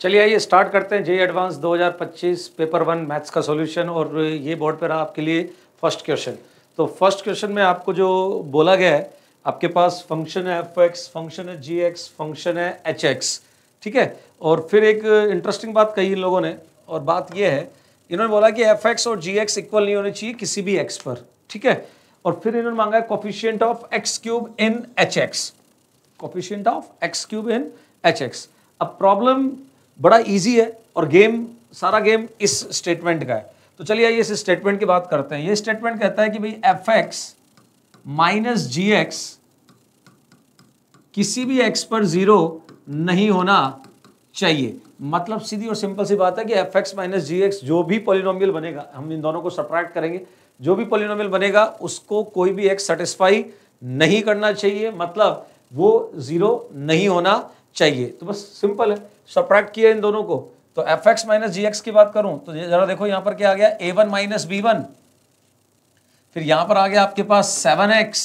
चलिए आइए स्टार्ट करते हैं जेईई एडवांस 2025 पेपर 1 मैथ्स का सॉल्यूशन। और ये बोर्ड पर आपके लिए फर्स्ट क्वेश्चन। तो फर्स्ट क्वेश्चन में आपको जो बोला गया है, आपके पास फंक्शन है f(x), फंक्शन है g(x), फंक्शन है h(x), ठीक है। और फिर एक इंटरेस्टिंग बात कही इन लोगों ने, और बात ये है, इन्होंने बोला कि f(x) और g(x) इक्वल नहीं होने चाहिए किसी भी x पर, ठीक है। और फिर इन्होंने मांगा है coefficient of x³ in hx, coefficient of x³ in hx। अब प्रॉब्लम बड़ा इजी है और सारा गेम इस स्टेटमेंट का है। तो चलिए आइए इस स्टेटमेंट की बात करते हैं। ये स्टेटमेंट कहता है कि भाई f(x) माइनस g(x) किसी भी x पर 0 नहीं होना चाहिए। मतलब सीधी और सिंपल सी बात है कि f(x) माइनस g(x) जो भी पॉलिनोमियल बनेगा, हम इन दोनों को सब्ट्रैक्ट करेंगे, जो भी पॉलिनोमियल बनेगा उसको कोई भी x सेटिस्फाई नहीं करना चाहिए, मतलब वो 0 नहीं होना चाहिए। तो बस सिंपल है, सब्ट्रैक्ट किया इन दोनों को। तो f(x) माइनस g(x) की बात करूं तो जरा देखो यहां पर क्या आ गया, a1 माइनस b1, फिर यहां पर आ गया आपके पास 7x,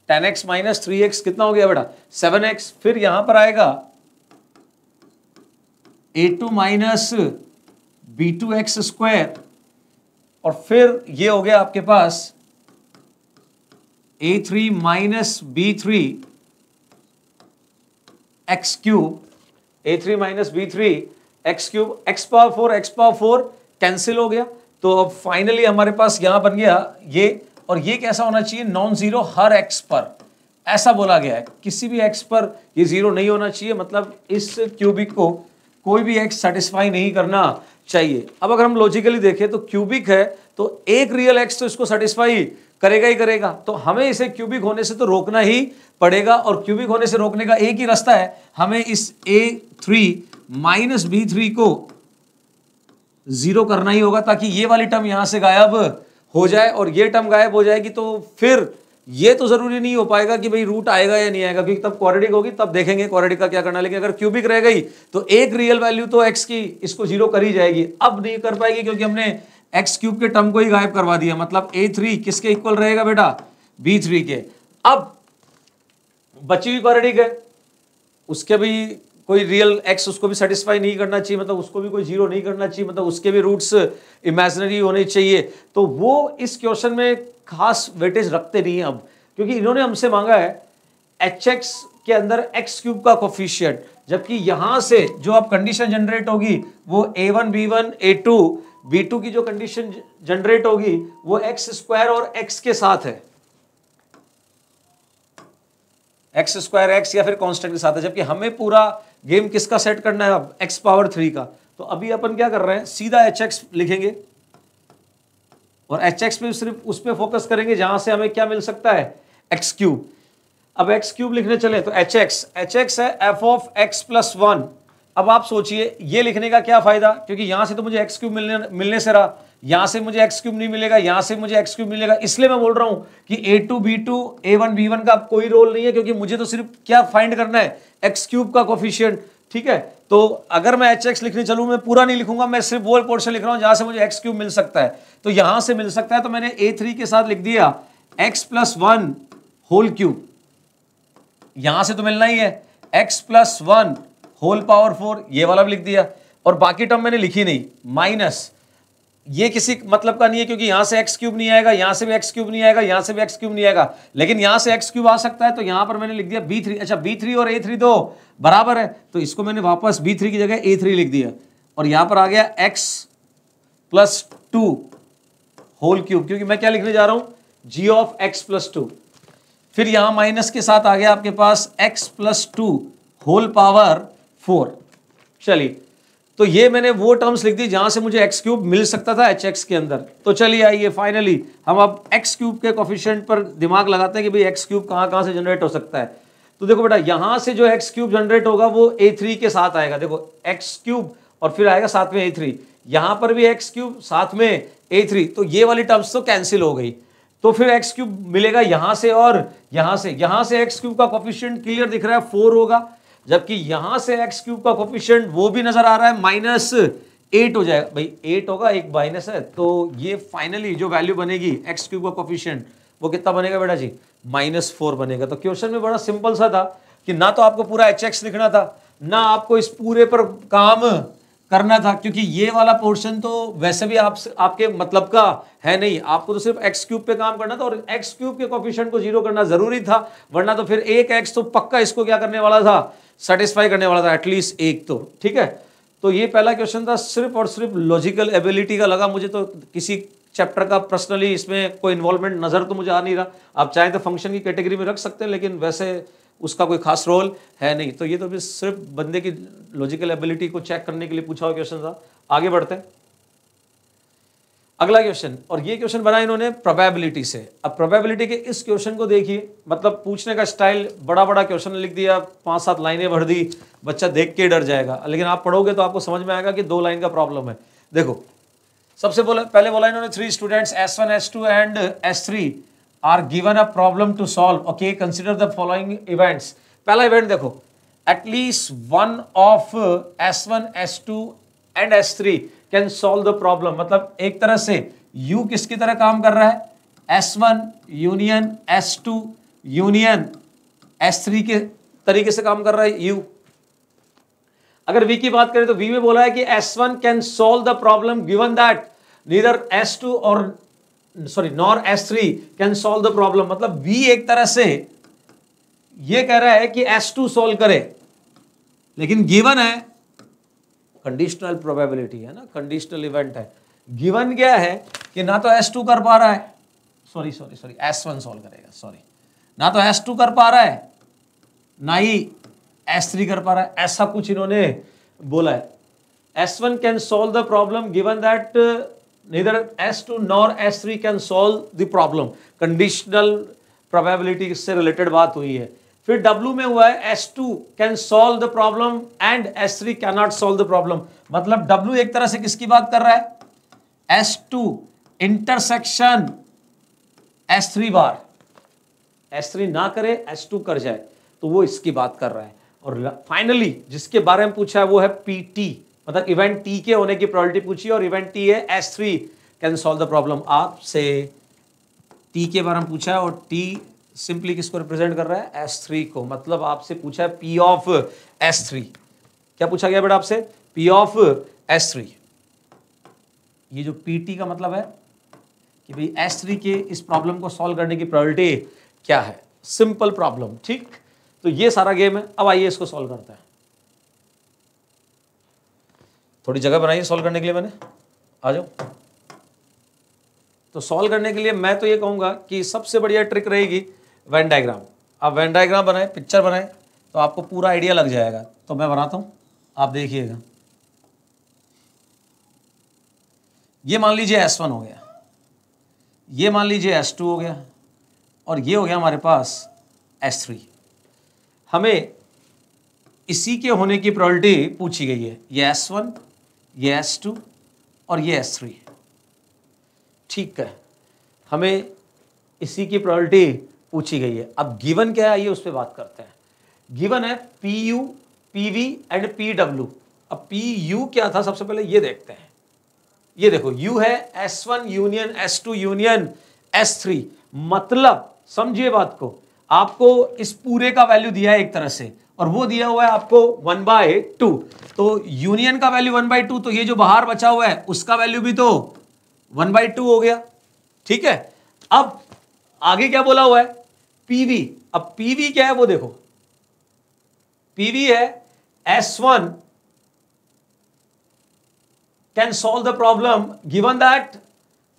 10x माइनस 3x कितना हो गया बेटा 7x, फिर यहां पर आएगा a2 माइनस b2x स्क्वायर, और फिर ये हो गया आपके पास a3 minus b3 x cube, a3 minus b3 x cube, x power 4 cancel हो गया। तो अब फाइनली हमारे पास यहां बन गया ये, और ये कैसा होना चाहिए, नॉन जीरो हर x पर, ऐसा बोला गया है। किसी भी x पर ये 0 नहीं होना चाहिए, मतलब इस क्यूबिक को कोई भी x सेटिस्फाई नहीं करना चाहिए। अब अगर हम लॉजिकली देखें तो क्यूबिक है तो एक रियल x तो इसको सेटिस्फाई करेगा ही करेगा, तो हमें इसे क्यूबिक होने से तो रोकना ही पड़ेगा। और क्यूबिक होने से रोकने का एक ही रास्ता है, हमें इस a3 माइनस b3 को 0 करना ही होगा, ताकि ये वाली टर्म यहां से गायब हो जाए। और ये टर्म गायब हो जाएगी तो फिर ये तो जरूरी नहीं हो पाएगा कि भाई रूट आएगा या नहीं आएगा, क्योंकि तब क्वाड्रेटिक होगी, तब देखेंगे क्वाड्रेटिक का क्या करना। लेकिन अगर क्यूबिक रह गई तो एक रियल वैल्यू तो x की इसको 0 कर ही जाएगी। अब नहीं कर पाएगी क्योंकि हमने x क्यूब के टर्म को ही गायब करवा दिया, मतलब a3 किसके इक्वल रहेगा बेटा, b3 के। अब बची हुई क्वाड्रेटिक है, उसके भी कोई रियल x उसको भी सेटिस्फाई नहीं करना चाहिए, मतलब उसको भी कोई 0 नहीं करना चाहिए, मतलब उसके भी रूट्स इमेजिनरी होने चाहिए। तो वो इस क्वेश्चन में खास वेटेज रखते नहीं है अब, क्योंकि इन्होंने हमसे मांगा है hx के अंदर x³ का कोफिशिएंट, जबकि यहां से जो अब कंडीशन जनरेट होगी वो a1 b1 a2 b2 की जो कंडीशन जनरेट होगी वो x² और x के साथ है, x² x या फिर कांस्टेंट के साथ है, जबकि हमें पूरा गेम किसका सेट करना है अब, x पावर 3 का। तो अभी अपन क्या कर रहे हैं, सीधा hx लिखेंगे और hx पे सिर्फ उस पे फोकस करेंगे जहां से हमें क्या मिल सकता है, x³। अब x³ लिखने चले तो hx है f ऑफ x प्लस 1। अब आप सोचिए ये लिखने का क्या फायदा, क्योंकि यहां से तो मुझे x³ मिलने से रहा, यहां से मुझे x³ नहीं मिलेगा, यहां से मुझे x³ मिलेगा। इसलिए मैं बोल रहा हूं कि a2 b2 a1 b1 का कोई रोल नहीं है, क्योंकि मुझे तो सिर्फ क्या फाइंड करना है, x³ का कोफिशिएंट, ठीक है। तो अगर मैं hx लिखने चलूं, मैं पूरा नहीं लिखूंगा, मैं सिर्फ वो पोर्शन लिख रहा हूं जहां से मुझे x³ मिल सकता है। तो यहां से मिल सकता है तो मैंने a3 के साथ लिख दिया x प्लस 1 होल क्यूब, यहां से तो मिलना ही है x प्लस 1 होल पावर 4, ये वाला भी लिख दिया। और बाकी टर्म मैंने लिखी नहीं, माइनस ये किसी मतलब का नहीं है, क्योंकि यहां से x³ नहीं आएगा, यहां से भी x³ नहीं आएगा, यहां से भी x³ नहीं आएगा, लेकिन यहां से x³ आ सकता है। तो यहां पर मैंने लिख दिया b3। अच्छा, b3 और a3 तो बराबर है, तो इसको मैंने वापस b3 की जगह a3 लिख दिया, और यहां पर आ गया x प्लस 2 होल क्यूब, क्योंकि मैं क्या लिखने जा रहा हूं, g ऑफ x प्लस 2। फिर यहां माइनस के साथ आ गया आपके पास x प्लस 2 होल पावर 4। चलिए, तो ये मैंने वो टर्म्स लिख दी जहां से मुझे x³ मिल सकता था hx के अंदर। तो चलिए आइए फाइनली हम अब x³ के कोफिशिएंट पर दिमाग लगाते हैं कि भाई x³ कहां से जनरेट हो सकता है। तो देखो बेटा, यहां से जो x³ जनरेट होगा वो a3 के साथ आएगा, देखो x³ और फिर आएगा साथ में a3, यहां पर भी x³ साथ में a3, तो ये वाली टर्म्स तो कैंसिल हो गई। तो फिर x³ मिलेगा यहां से और यहां से x³ का कोफिशिएंट क्लियर दिख रहा है 4 होगा, जबकि यहां से x³ का कोफिशिएंट वो भी नजर आ रहा है -8 हो जाएगा। भाई 8 होगा, एक माइनस है, तो ये फाइनली जो वैल्यू बनेगी x³ का कोफिशिएंट वो कितना बनेगा बेटा जी, -4 बनेगा। तो क्वेश्चन में बड़ा सिंपल सा था कि ना तो आपको पूरा hx लिखना था, ना आपको इस पूरे पर काम करना था, क्योंकि ये वाला पोर्शन तो वैसे भी आपके मतलब का है नहीं, आपको तो सिर्फ एक्स क्यूब पे काम करना था और एक्स क्यूब के कोफिशिएंट को 0 करना जरूरी था, वरना तो फिर एक एक्स तो पक्का इसको क्या करने वाला था, सेटिस्फाई करने वाला था, एटलीस्ट एक तो। ठीक है, तो ये पहला क्वेश्चन था, सिर्फ और सिर्फ लॉजिकल एबिलिटी का लगा मुझे, तो किसी चैप्टर का पर्सनली इसमें कोई इन्वॉल्वमेंट नजर तो मुझे आ नहीं रहा। आप चाहें तो फंक्शन की कैटेगरी में रख सकते हैं, लेकिन वैसे उसका कोई खास रोल है नहीं। तो ये तो भी सिर्फ बंदे की लॉजिकल एबिलिटी को चेक करने के लिए पूछा हुआ क्वेश्चन था। आगे बढ़ते हैं, अगला क्वेश्चन, और ये क्वेश्चन बना इन्होंने प्रोबेबिलिटी से। अब प्रोबेबिलिटी के इस क्वेश्चन को देखिए, मतलब पूछने का स्टाइल, बड़ा बड़ा क्वेश्चन लिख दिया, 5-7 लाइनें भर दी, बच्चा देख के डर जाएगा, लेकिन आप पढ़ोगे तो आपको समझ में आएगा कि 2 लाइन का प्रॉब्लम है। देखो, सबसे पहले बोला इन्होंने 3 students S1, S2 and S3 are given a problem to solve. Okay, consider the following events. पहला इवेंट देखो, at least one of S1, S2 and S3 can solve the problem. मतलब एक तरह से U किसकी तरह काम कर रहा है, S1 union S2 union S3 के तरीके से काम कर रहा है U। अगर V की बात करें तो V में बोला है कि S1 can solve the problem given that neither S2 और nor S3 can solve the problem. मतलब V एक तरह से ये कह रहा है कि S2 सॉल्व करे, लेकिन गिवन है कंडीशनल प्रोबेबिलिटी है ना, कंडीशनल इवेंट है। गिवन क्या है कि ना तो S2 कर पा रहा है, सॉरी S1 सॉल्व करेगा, सॉरी, ना तो S2 कर पा रहा है ना ही S3 कर पा रहा है, ऐसा कुछ इन्होंने बोला है। S1 can solve the problem given that neither S2 nor S3 can solve the problem. Conditional probability से रिलेटेड बात हुई है। फिर W में हुआ है S2 can solve the problem and S3 can not solve the problem. मतलब W एक तरह से किसकी बात कर रहा है, S2 इंटरसेक्शन S3 बार, S3 ना करे S2 कर जाए, तो वो इसकी बात कर रहा है। और फाइनली जिसके बारे में पूछा है वो है PT, मतलब इवेंट T के होने की प्रोबेबिलिटी पूछी और इवेंट T है S3 can solve the problem. आपसे T के बारे में पूछा है और T सिंपली किसको रिप्रेजेंट कर रहा है, S3 को। मतलब आपसे पूछा है P ऑफ S3। क्या पूछा गया बेटा आपसे, P ऑफ S3। ये जो PT का मतलब है कि भाई S3 के इस प्रॉब्लम को सॉल्व करने की प्रोबेबिलिटी क्या है, सिंपल प्रॉब्लम। ठीक, तो ये सारा गेम है। अब आइए इसको सॉल्व करते हैं। थोड़ी जगह बनाइए सॉल्व करने के लिए, मैंने आ जाओ। तो सॉल्व करने के लिए मैं तो ये कहूंगा कि सबसे बढ़िया ट्रिक रहेगी वेन डायग्राम। आप वेन डायग्राम बनाए, पिक्चर बनाए, तो आपको पूरा आइडिया लग जाएगा। तो मैं बनाता हूं, आप देखिएगा। ये मान लीजिए S1 हो गया, ये मान लीजिए S2 हो गया, और ये हो गया हमारे पास S3। हमें इसी के होने की प्रोबेबिलिटी पूछी गई है, ये S1, ये S2 और ये S3। ठीक है, हमें इसी की प्रोबेबिलिटी पूछी गई है। अब गिवन क्या है, आइए उस पर बात करते हैं। गिवन है PU, PV एंड PW। अब PU क्या था, सबसे पहले ये देखते हैं। ये देखो, U है S1 union S2 union S3। मतलब समझिए बात को, आपको इस पूरे का वैल्यू दिया है एक तरह से, और वो दिया हुआ है आपको 1/2। तो यूनियन का वैल्यू 1/2, तो ये जो बाहर बचा हुआ है उसका वैल्यू भी तो 1/2 हो गया। ठीक है, अब आगे क्या बोला हुआ है, PV। अब PV क्या है वो देखो, PV है S1 can solve the problem given that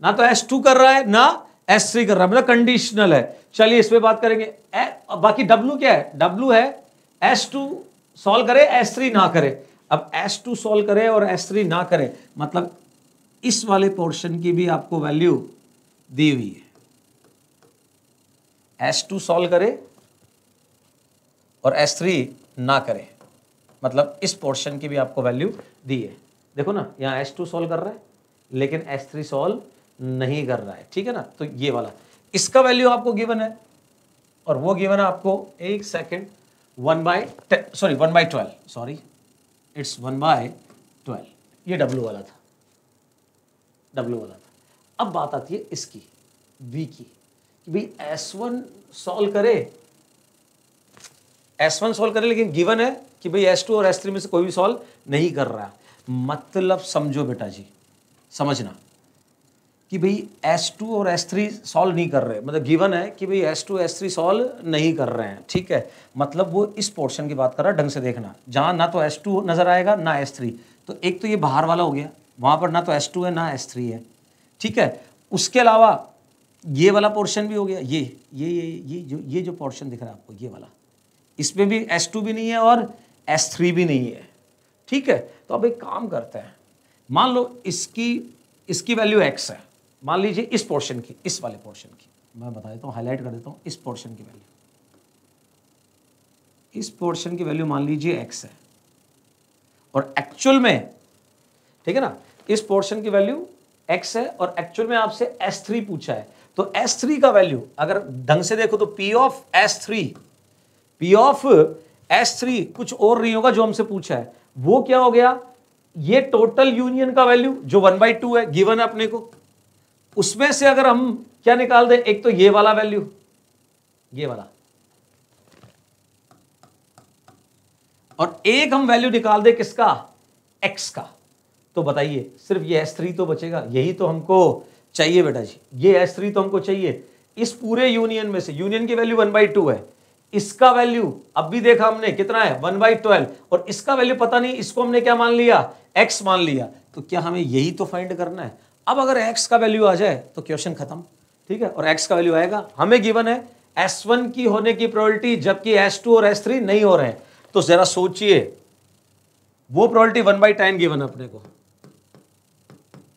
ना तो S2 कर रहा है ना S3 कर रहा है, मतलब कंडीशनल है। चलिए इस पे बात करेंगे। बाकी W क्या है, W है S2 सॉल्व करे S3 ना करे। अब S2 सॉल्व करे और S3 ना करे, मतलब इस वाले पोर्शन की भी आपको वैल्यू दी हुई है। S2 सॉल्व करे और S3 ना करे, मतलब इस पोर्शन की भी आपको वैल्यू दी है। देखो ना, यहां S2 सॉल्व कर रहा है लेकिन S3 सॉल्व नहीं कर रहा है। ठीक है ना, तो ये वाला इसका वैल्यू आपको गिवन है, और वो गिवन है आपको, एक सेकेंड, 1/12, सॉरी इट्स 1/12। ये W वाला था, W वाला था। अब बात आती है इसकी V की, कि भाई S1 सॉल्व करे S1 सॉल्व करें, लेकिन गिवन है कि भाई S2 और S3 में से कोई भी सॉल्व नहीं कर रहा है। मतलब समझो बेटा जी, समझना कि भाई S2 और S3 सॉल्व नहीं कर रहे, मतलब गिवन है कि भाई S2 S3 सॉल्व नहीं कर रहे हैं, ठीक है। मतलब वो इस पोर्शन की बात कर रहा है, ढंग से देखना, जहां ना तो S2 नजर आएगा ना S3। तो एक तो ये बाहर वाला हो गया, वहां पर ना तो S2 है ना S3 है, ठीक है। उसके अलावा ये वाला पोर्शन भी हो गया, ये जो पोर्शन दिख रहा है आपको, ये वाला, इसमें भी S2 भी नहीं है और S3 भी नहीं है, ठीक है। तो अब एक काम करते हैं, मान लो इसकी वैल्यू x है, मान लीजिए इस पोर्शन की, इस वाले पोर्शन की, मैं बता देता हूँ, हाईलाइट कर देता हूँ, इस पोर्शन की वैल्यू, इस पोर्शन की वैल्यू मान लीजिए x है, और एक्चुअल में, ठीक है ना, इस पोर्शन की वैल्यू x है और एक्चुअल में आपसे S3 पूछा है। तो S3 का वैल्यू अगर ढंग से देखो तो P ऑफ S3 कुछ और नहीं होगा, जो हमसे पूछा है वो क्या हो गया, ये टोटल यूनियन का वैल्यू जो 1/2 है, गिवन है अपने को, उसमें से अगर हम क्या निकाल दें, एक तो ये वाला वैल्यू, ये वाला, और एक हम वैल्यू निकाल दे किसका, x का। तो बताइए सिर्फ ये S3 तो बचेगा, यही तो हमको चाहिए बेटा जी, ये S3 तो हमको चाहिए। इस पूरे यूनियन में से, यूनियन की वैल्यू 1/2 है, इसका वैल्यू अब भी देखा हमने कितना है 1/12, और इसका वैल्यू पता नहीं, इसको हमने क्या मान लिया, x मान लिया। तो क्या हमें यही तो फाइंड करना है। अब अगर x का वैल्यू आ जाए तो क्वेश्चन खत्म, ठीक है। और x का वैल्यू आएगा, हमें गिवन है S1 की होने की प्रोबेबिलिटी, जबकि S2 और S3 नहीं हो रहे हैं। तो जरा सोचिए, वो प्रोबेबिलिटी 1/10 गिवन है अपने को,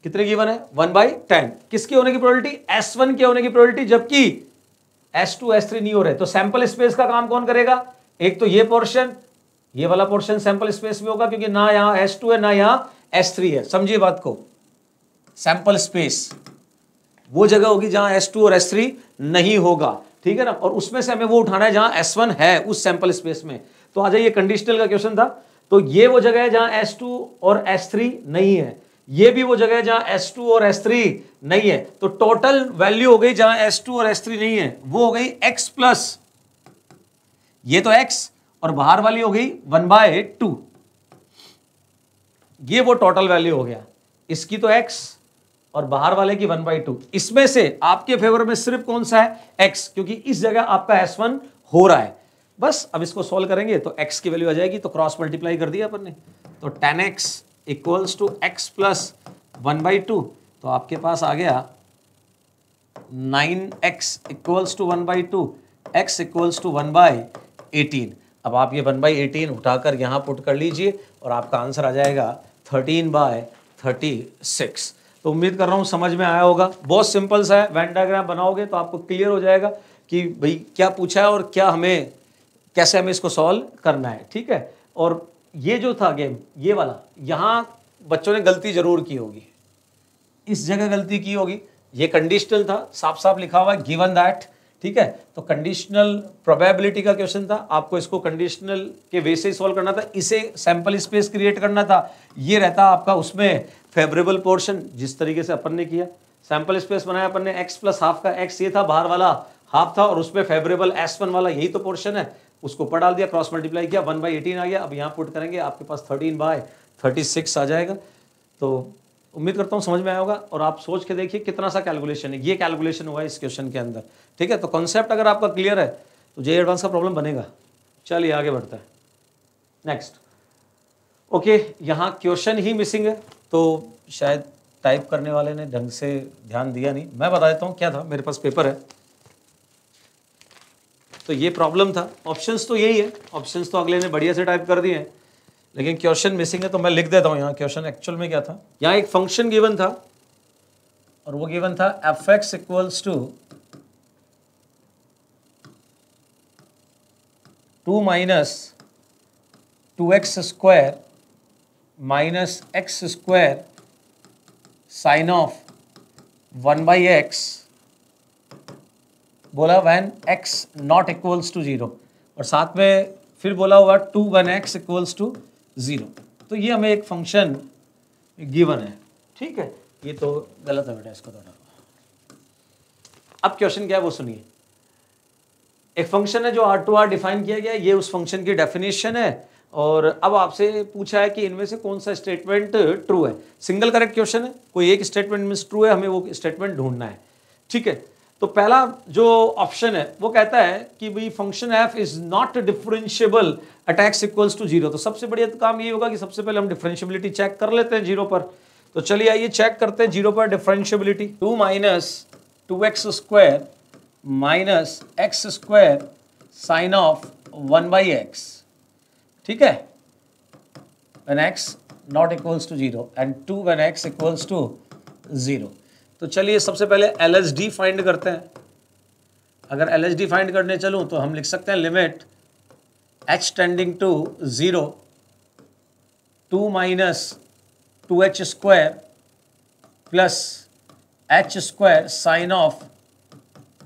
कितने गिवन है 1/10, किसकी होने की प्रोबेबिलिटी, S1 के होने की प्रोबेबिलिटी, जबकि S2 S3 नहीं हो रहे। तो सैंपल स्पेस का काम कौन करेगा, एक तो ये पोर्शन, ये वाला पोर्शन सैंपल स्पेस में होगा, क्योंकि ना यहां S2 है ना यहां S3 है। समझिए बात को, सैंपल स्पेस वो जगह होगी जहां S2 और S3 नहीं होगा, ठीक है ना। और उसमें से हमें वो उठाना है जहां S1 है उस सैंपल स्पेस में। तो आ जाइए, कंडीशनल का क्वेश्चन था, तो ये वो जगह है जहां S2 और S3 नहीं है, ये भी वो जगह है जहां S2 और S3 नहीं है। तो टोटल वैल्यू हो गई जहां S2 और S3 नहीं है, वो हो गई x प्लस ये तो x, और बाहर वाली हो गई 1/2, ये वो टोटल वैल्यू हो गया। इसकी तो x और बाहर वाले की 1/2। इसमें से आपके फेवर में सिर्फ कौन सा है, x, क्योंकि इस जगह आपका S1 हो रहा है। बस अब इसको सॉल्व करेंगे तो x की वैल्यू आ जाएगी, तो क्रॉस मल्टीप्लाई कर दिया अपन ने, तो 10x equals to x plus 1/2। तो आपके पास आ गया 9x equals to 1/2, x equals to 1/18। अब आप ये 1/18 उठाकर यहां पुट कर लीजिए और आपका आंसर आ जाएगा 13/36। तो उम्मीद कर रहा हूं समझ में आया होगा, बहुत सिंपल सा है। वेन डायग्राम बनाओगे तो आपको क्लियर हो जाएगा कि भाई क्या पूछा है और क्या हमें, कैसे हमें इसको सॉल्व करना है, ठीक है। और ये जो था गेम, ये वाला, यहां बच्चों ने गलती जरूर की होगी, इस जगह गलती की होगी। ये कंडीशनल था, साफ साफ लिखा हुआ है गिवन दैट, ठीक है। तो कंडीशनल प्रोबेबिलिटी का क्वेश्चन था, आपको इसको कंडीशनल के वे से सॉल्व करना था, इसे सैंपल स्पेस क्रिएट करना था। ये रहता आपका उसमें फेवरेबल पोर्शन, जिस तरीके से अपन ने किया, सैंपल स्पेस बनाया अपन ने, x प्लस हाफ का x ये था, बाहर वाला हाफ था, और उसमें फेवरेबल S1 वाला यही तो पोर्शन है, उसको ऊपर डाल दिया, क्रॉस मल्टीप्लाई किया, 1/18 आ गया। अब यहाँ पुट करेंगे, आपके पास 13/36 आ जाएगा। तो उम्मीद करता हूँ समझ में आया होगा, और आप सोच के देखिए कितना सा कैलकुलेशन है, ये कैलकुलेशन हुआ है इस क्वेश्चन के अंदर, ठीक है। तो कॉन्सेप्ट अगर आपका क्लियर है तो जे एडवांस का प्रॉब्लम बनेगा। चलिए आगे बढ़ता है, नेक्स्ट। ओके, यहाँ क्वेश्चन ही मिसिंग है, तो शायद टाइप करने वाले ने ढंग से ध्यान दिया नहीं। मैं बता देता हूँ क्या था, मेरे पास पेपर है, तो ये प्रॉब्लम था। ऑप्शंस तो यही है, ऑप्शंस तो अगले ने बढ़िया से टाइप कर दिए हैं, लेकिन क्वेश्चन मिसिंग है, तो मैं लिख देता हूं यहाँ क्वेश्चन एक्चुअल में क्या था। यहाँ एक फंक्शन गिवन था, और वो गिवन था f(x) equals to 2 - 2x square minus x square sine of 1/x, बोला when x not equals to 0, और साथ में फिर बोला हुआ 2 when x इक्वल्स टू 0। तो ये हमें एक फंक्शन गिवन है, ठीक है। ये तो गलत है बेटा, इसको तो हटाओ। अब क्वेश्चन क्या है वो सुनिए। एक फंक्शन है जो R टू R डिफाइन किया गया है, ये उस फंक्शन की डेफिनेशन है। और अब आपसे पूछा है कि इनमें से कौन सा स्टेटमेंट ट्रू है। सिंगल करेक्ट क्वेश्चन है, कोई एक स्टेटमेंट में ट्रू है, हमें वो स्टेटमेंट ढूंढना है। ठीक है, तो पहला जो ऑप्शन है वो कहता है कि भाई function F is not differentiable at X equals to 0। तो सबसे बढ़िया काम ये होगा कि सबसे पहले हम डिफरेंशिएबिलिटी चेक कर लेते हैं 0 पर। तो चलिए आइए चेक करते हैं 0 पर differentiability. 2 minus 2x square minus x square sine of 1/x, ठीक है, when x not equals to 0 and 2 when x equals to 0। तो चलिए सबसे पहले LHD फाइंड करते हैं। अगर LHD फाइंड करने चलूं तो हम लिख सकते हैं limit h tending to 0 2 minus 2h square plus h square sine of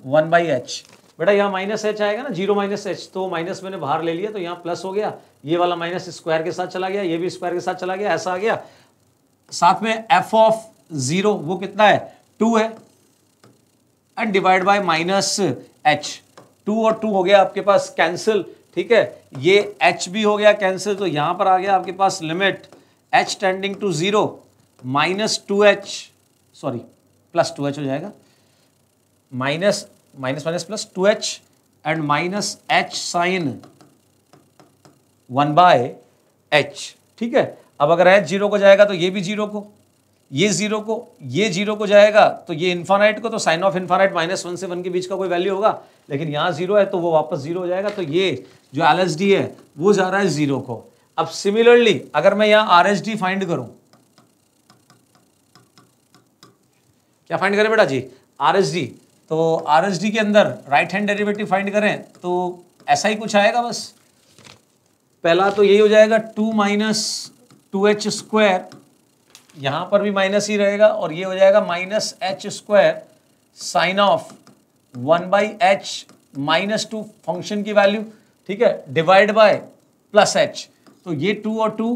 1/h। बेटा यहाँ माइनस एच आएगा ना, 0 माइनस एच, तो माइनस मैंने बाहर ले लिया तो यहाँ प्लस हो गया, ये वाला माइनस स्क्वायर के साथ चला गया, ये भी स्क्वायर के साथ चला गया, ऐसा आ गया। साथ में एफ ऑफ 0 वो कितना है, 2 है, and divide by minus H. 2 और 2 हो गया आपके पास कैंसिल, ठीक है, ये h भी हो गया कैंसिल। तो यहां पर आ गया आपके पास limit h tending to 0 minus 2h, sorry plus 2h हो जाएगा, minus minus minus plus 2h and minus h sine 1/h। ठीक है, अब अगर h 0 को जाएगा तो ये भी 0 को, ये 0 को, ये 0 को जाएगा तो ये इन्फानाइट को, तो साइन ऑफ इन्फानाइट -1 से 1 के बीच का कोई वैल्यू होगा, लेकिन यहाँ 0 है तो वो वापस 0 हो जाएगा। तो ये जो LHD है वो जा रहा है 0 को। अब सिमिलरली अगर मैं यहाँ RHD फाइंड करूं, क्या फाइंड करें बेटा जी, RHD, तो RHD के अंदर राइट हैंड डेरिवेटिव फाइंड करें तो ऐसा ही कुछ आएगा। बस पहला तो यही हो जाएगा 2 माइनस 2h स्क्वायर, यहां पर भी माइनस ही रहेगा, और ये हो जाएगा minus h square sine of 1/h minus 2 function की वैल्यू, ठीक है, डिवाइड बाय प्लस h। तो ये 2 और 2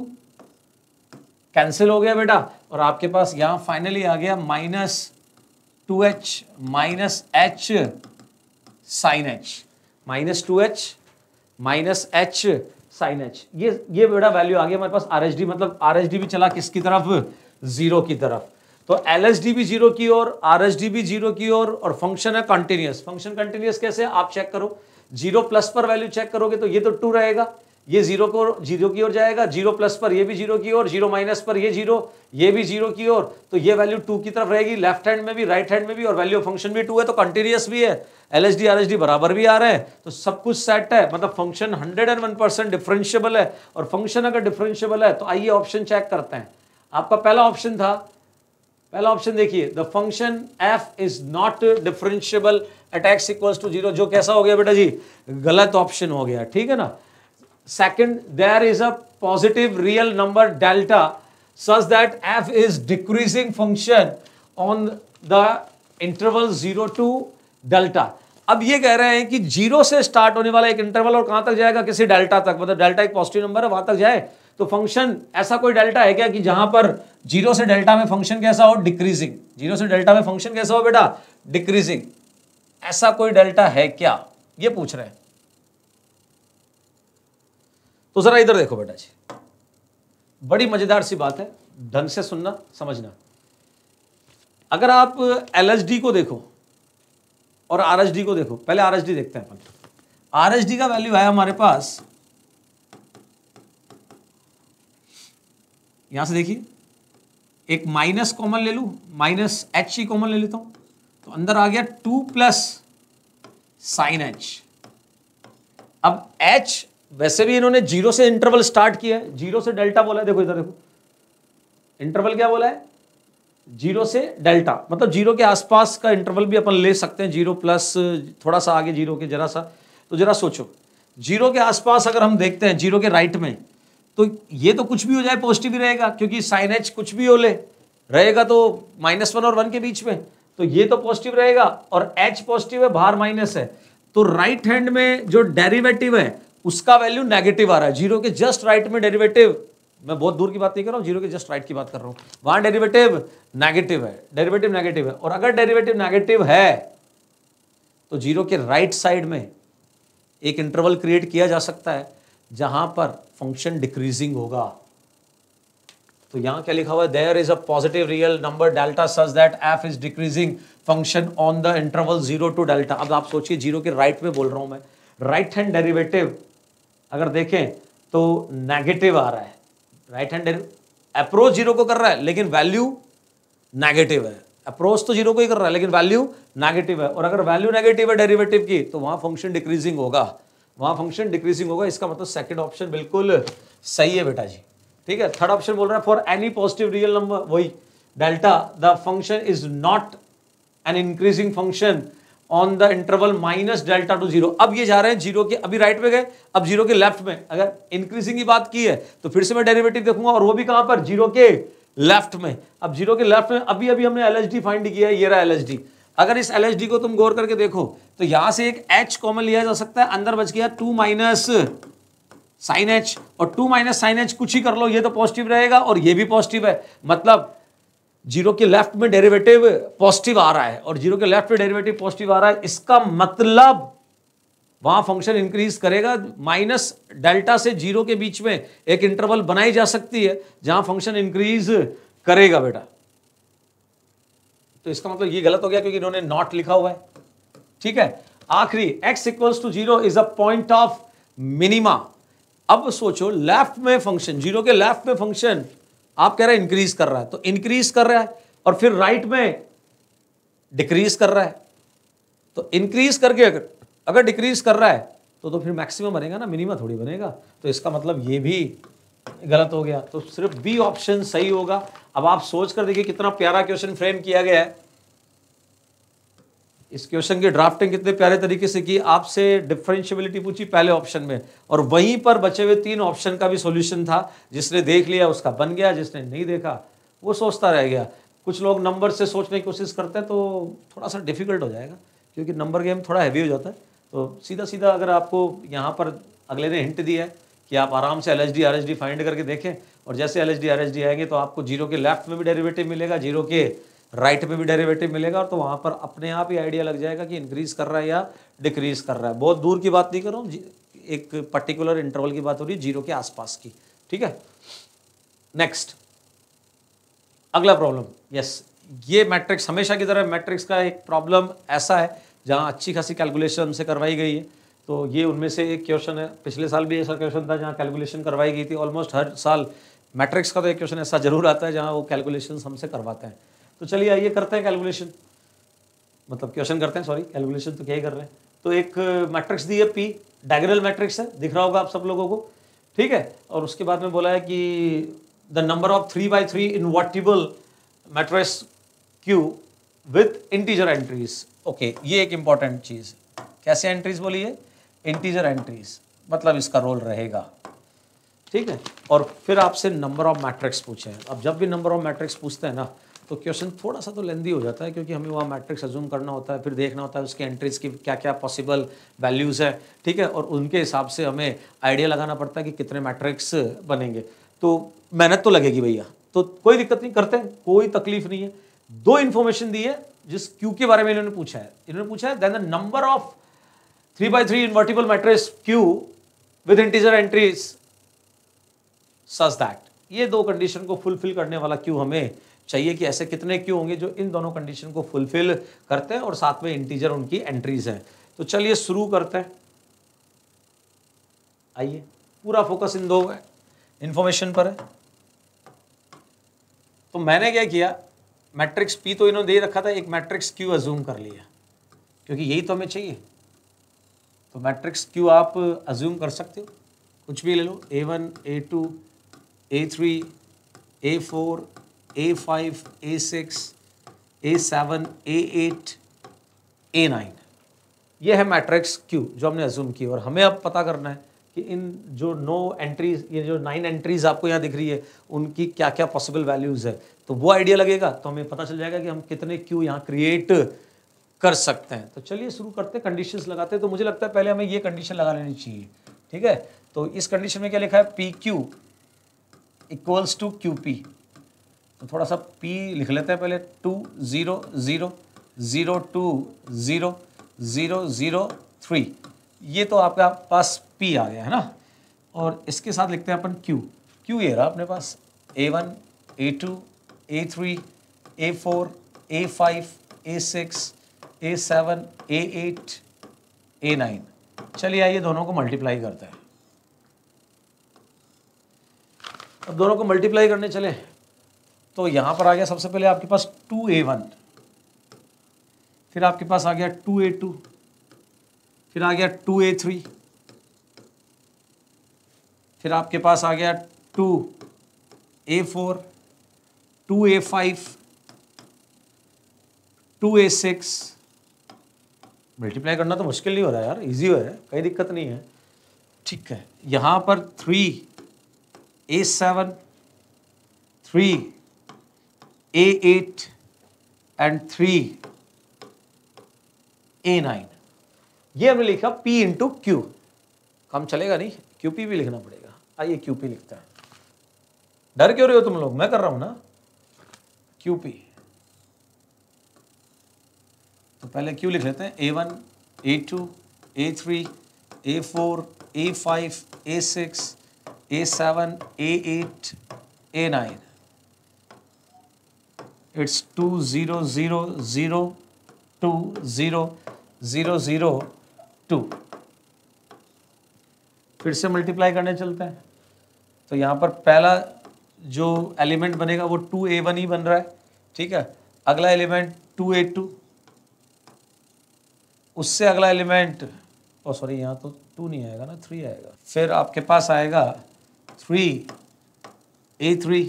कैंसिल हो गया बेटा, और आपके पास यहां फाइनली आ गया minus 2h minus h sine h, minus 2h minus h sine h। ये बेटा वैल्यू आ गया हमारे पास RHD, मतलब RHD भी चला किसकी तरफ, 0 की तरफ। तो LHD भी 0 की ओर, RHD भी 0 की ओर, और फंक्शन है कंटिन्यूअस। फंक्शन कंटिन्यूअस कैसे, आप चेक करो, 0 प्लस पर वैल्यू चेक करोगे तो ये तो 2 रहेगा, ये 0 की ओर जाएगा, 0 प्लस पर ये भी 0 की ओर, 0 माइनस पर ये 0, ये भी 0 की ओर, तो ये वैल्यू 2 की तरफ रहेगी, लेफ्ट हैंड में भी राइट हैंड में भी, और वैल्यू फंक्शन भी 2 है तो कंटिन्यूअस भी है, LHD RHD बराबर भी आ रहे हैं, तो सब कुछ सेट है, मतलब फंक्शन 101% डिफरेंशिएबल है। और फंक्शन अगर डिफरेंशिएबल है तो आइए ऑप्शन चेक करते हैं। आपका पहला ऑप्शन था, पहला ऑप्शन देखिए, the function f is not differentiable at x equals to 0, जो कैसा हो गया बेटा जी, गलत ऑप्शन हो गया, ठीक है ना। Second, there is a positive real number delta such that f is decreasing function on the interval 0 to delta। अब ये कह रहे हैं कि 0 से स्टार्ट होने वाला एक इंटरवल और कहां तक जाएगा, किसी डेल्टा तक, मतलब डेल्टा एक पॉजिटिव नंबर है वहां तक जाए। तो फंक्शन ऐसा कोई डेल्टा है क्या कि जहां पर 0 से डेल्टा में फंक्शन कैसा हो, डिक्रीजिंग, 0 से डेल्टा में फंक्शन कैसा हो बेटा, डिक्रीजिंग, ऐसा कोई डेल्टा है क्या, ये पूछ रहे हैं। तो जरा इधर देखो बेटा जी, बड़ी मजेदार सी बात है, ढंग से सुनना समझना। अगर आप LHD को देखो और RHD को देखो, पहले RHD देखते हैं अपन। RHD का वैल्यू है हमारे पास, यहां से देखिए, एक माइनस कॉमन ले लू, माइनस h ही कॉमन ले लेता हूं, तो अंदर आ गया 2 प्लस साइन h। अब h वैसे भी इन्होंने 0 से इंटरवल स्टार्ट किया है, 0 से डेल्टा बोला है, देखो इधर देखो, इंटरवल क्या बोला है, 0 से डेल्टा, मतलब 0 के आसपास का इंटरवल भी अपन ले सकते हैं, 0 प्लस थोड़ा सा आगे 0 के जरा सा। तो जरा सोचो, 0 के आसपास अगर हम देखते हैं, 0 के राइट में, तो ये तो कुछ भी हो जाए पॉजिटिव ही रहेगा, क्योंकि साइन h कुछ भी हो ले रहेगा तो -1 और 1 के बीच में, तो ये तो पॉजिटिव रहेगा, और h पॉजिटिव है, बाहर माइनस है, तो राइट हैंड में जो डेरिवेटिव है उसका वैल्यू नेगेटिव आ रहा है। 0 के जस्ट राइट में डेरिवेटिव, मैं बहुत दूर की बात नहीं कर रहा हूं, 0 के जस्ट राइट की बात कर रहा हूं, वहां डेरिवेटिव नेगेटिव है, डेरिवेटिव नेगेटिव है। और अगर डेरिवेटिव नेगेटिव है तो 0 के राइट साइड में एक इंटरवल क्रिएट किया जा सकता है जहां पर फंक्शन डिक्रीजिंग होगा। तो यहां क्या लिखा हुआ है, there is a positive real number delta such that F is decreasing function on the interval 0 to delta. अब आप सोचिए 0 के राइट में बोल रहा हूं मैं, राइट हैंड डेरिवेटिव अगर देखें तो नेगेटिव आ रहा है, राइट हैंड अप्रोच 0 को कर रहा है लेकिन वैल्यू नेगेटिव है। अप्रोच तो 0 को ही कर रहा है लेकिन वैल्यू नेगेटिव है, और अगर वैल्यू नेगेटिव है डेरिवेटिव की तो वहां फंक्शन डिक्रीजिंग होगा, वहां फंक्शन डिक्रीजिंग होगा। इसका मतलब सेकंड ऑप्शन बिल्कुल सही है बेटा जी। ठीक है, थर्ड ऑप्शन बोल रहा है for any positive real number, वही delta the function is not an increasing function on the interval minus delta to 0। अब ये जा रहे हैं 0 के, अभी राइट में गए, अब 0 के लेफ्ट में। अगर इंक्रीजिंग की बात की है तो फिर से मैं डेरिवेटिव देखूंगा, और वो भी कहां पर, 0 के लेफ्ट में। अब 0 के लेफ्ट में अभी अभी हमने LHD फाइंड किया है, ये रहा LHD। अगर इस LHD को तुम गौर करके देखो तो यहां से एक H कॉमन लिया जा सकता है, अंदर बच गया 2 माइनस साइन H, और 2 माइनस साइन H कुछ ही कर लो, ये तो पॉजिटिव रहेगा और ये भी पॉजिटिव है। मतलब 0 के लेफ्ट में डेरिवेटिव पॉजिटिव आ रहा है और 0 के लेफ्ट में डेरिवेटिव पॉजिटिव आ रहा है, इसका मतलब वहां फंक्शन इंक्रीज करेगा। माइनस डेल्टा से 0 के बीच में एक इंटरवल बनाई जा सकती है जहां फंक्शन इंक्रीज करेगा बेटा। तो इसका मतलब ये गलत हो गया क्योंकि इन्होंने नॉट लिखा हुआ है। ठीक है, आखिरी x equals to 0 is a point of minima. अब सोचो लेफ्ट में फंक्शन, 0 के लेफ्ट में फंक्शन आप कह रहे हैं इंक्रीज कर रहा है, तो इंक्रीज कर रहा है, और फिर राइट में डिक्रीज कर रहा है। तो इंक्रीज करके अगर डिक्रीज कर रहा है तो फिर मैक्सिमम बनेगा ना, मिनिमा थोड़ी बनेगा। तो इसका मतलब ये भी गलत हो गया, तो सिर्फ बी ऑप्शन सही होगा। अब आप सोच कर देखिए कितना प्यारा क्वेश्चन फ्रेम किया गया है। इस क्वेश्चन की ड्राफ्टिंग कितने प्यारे तरीके से की, आपसे डिफरेंशियबिलिटी पूछी पहले ऑप्शन में, और वहीं पर बचे हुए 3 ऑप्शन का भी सॉल्यूशन था। जिसने देख लिया उसका बन गया, जिसने नहीं देखा वो सोचता रह गया। कुछ लोग नंबर से सोचने की कोशिश करते हैं तो थोड़ा सा डिफिकल्ट हो जाएगा, क्योंकि नंबर गेम थोड़ा हैवी हो जाता है। तो सीधा सीधा अगर आपको यहाँ पर अगले ने हिंट दिया है कि आप आराम से LHD RHD फाइंड करके देखें, और जैसे LHD RHD आएंगे तो आपको 0 के लेफ्ट में भी डेरिवेटिव मिलेगा, 0 के राइट में भी डेरिवेटिव मिलेगा, और तो वहाँ पर अपने आप ही आइडिया लग जाएगा कि इंक्रीज कर रहा है या डिक्रीज कर रहा है। बहुत दूर की बात नहीं कर रहा हूँ, एक पर्टिकुलर इंटरवल की बात हो रही है 0 के आसपास की। ठीक है, नेक्स्ट अगला प्रॉब्लम। यस, ये मैट्रिक्स हमेशा की तरह मैट्रिक्स का एक प्रॉब्लम ऐसा है जहाँ अच्छी खासी कैलकुलेशन से करवाई गई है। तो ये उनमें से एक क्वेश्चन है, पिछले साल भी ऐसा क्वेश्चन था जहाँ कैलकुलेशन करवाई गई थी। ऑलमोस्ट हर साल मैट्रिक्स का तो एक क्वेश्चन ऐसा जरूर आता है जहाँ वो कैलकुलेशन हमसे करवाते हैं। तो चलिए आइए करते हैं कैलकुलेशन, मतलब क्वेश्चन करते हैं, सॉरी कैलकुलेशन तो क्या ही कर रहे हैं। तो एक मैट्रिक्स दी है P, डायगोनल मैट्रिक्स है, दिख रहा होगा आप सब लोगों को। ठीक है, और उसके बाद में बोला है कि the number of 3x3 invertible matrix Q with integer entries. Okay, ये एक इंपॉर्टेंट चीज, कैसे एंट्रीज बोली है, इंटीजर एंट्रीज, मतलब इसका रोल रहेगा। ठीक है, और फिर आपसे नंबर ऑफ मैट्रिक्स पूछे हैं। अब जब भी नंबर ऑफ मैट्रिक्स पूछते हैं ना तो क्वेश्चन थोड़ा सा तो लेंदी हो जाता है, क्योंकि हमें वहाँ मैट्रिक्स अज्यूम करना होता है, फिर देखना होता है उसके एंट्रीज की क्या क्या पॉसिबल वैल्यूज़ है। ठीक है, और उनके हिसाब से हमें आइडिया लगाना पड़ता है कि कितने मैट्रिक्स बनेंगे। तो मेहनत तो लगेगी भैया, तो कोई दिक्कत नहीं, करते हैं, कोई तकलीफ नहीं है। 2 इन्फॉर्मेशन दी है जिस Q के बारे में इन्होंने पूछा है। इन्होंने पूछा है then the number of 3x3 invertible matrix Q with integer entries such that, ये 2 कंडीशन को फुलफिल करने वाला Q हमें चाहिए कि ऐसे कितने Q होंगे जो इन दोनों कंडीशन को फुलफिल करते हैं और साथ में इंटीजर उनकी एंट्रीज हैं। तो चलिए शुरू करते हैं। आइए, पूरा फोकस इन 2 इंफॉर्मेशन पर है। तो मैंने क्या किया, मैट्रिक्स P तो इन्होंने दे रखा था, एक मैट्रिक्स Q अज्यूम कर लिया, क्योंकि यही तो हमें चाहिए। तो मैट्रिक्स Q आप अज्यूम कर सकते हो, कुछ भी ले लो, A1 A2 A3 A4 A5 A6 A7 A8 A9, ये है मैट्रिक्स Q जो हमने अज्यूम की। और हमें अब पता करना है कि इन जो 9 एंट्रीज, ये जो 9 एंट्रीज आपको यहाँ दिख रही है, उनकी क्या क्या पॉसिबल वैल्यूज है। तो वो आइडिया लगेगा तो हमें पता चल जाएगा कि हम कितने Q यहाँ क्रिएट कर सकते हैं। तो चलिए शुरू करते हैं, कंडीशंस लगाते हैं। तो मुझे लगता है पहले हमें ये कंडीशन लगा लेनी चाहिए। ठीक है, तो इस कंडीशन में क्या लिखा है, PQ इक्वल्स टू QP। तो थोड़ा सा P लिख लेते हैं पहले, 2 0 0 0 2 0 0 0 3। ये तो आपका पास P आ गया है ना, और इसके साथ लिखते हैं अपन Q। Q ये रहा अपने पास A1, A2, A3, A4, A5, A6, A7, A8, A9। चलिए आइए दोनों को मल्टीप्लाई करते हैं। अब दोनों को मल्टीप्लाई करने चले तो यहां पर आ गया सबसे पहले आपके पास 2A1, फिर आपके पास आ गया 2A2, फिर आ गया 2A3, फिर आपके पास आ गया 2A4, 2A5, 2A6। मल्टीप्लाई करना तो मुश्किल नहीं हो रहा है यार, इजी हो रहा है, कोई दिक्कत नहीं है। ठीक है, यहां पर 3A7, 3A8 एंड 3A9। ये हमने लिखा P इंटू क्यू। काम चलेगा नहीं, QP भी लिखना पड़ेगा। आइए QP लिखता है। डर क्यों रहे हो तुम लोग, मैं कर रहा हूं ना। QP तो पहले Q लिख लेते हैं। A1, A2, A3, A4, A5, A6, A7, A8, A9। It's 2 0 0 0 2 0 0 0 2। फिर से मल्टीप्लाई करने चलते हैं। तो यहाँ पर पहला जो एलिमेंट बनेगा वो 2A1 ही बन रहा है, ठीक है। अगला एलिमेंट 2A2, उससे अगला एलिमेंट, ओ सॉरी यहाँ तो 2 नहीं आएगा ना, 3 आएगा। फिर आपके पास आएगा 3A3,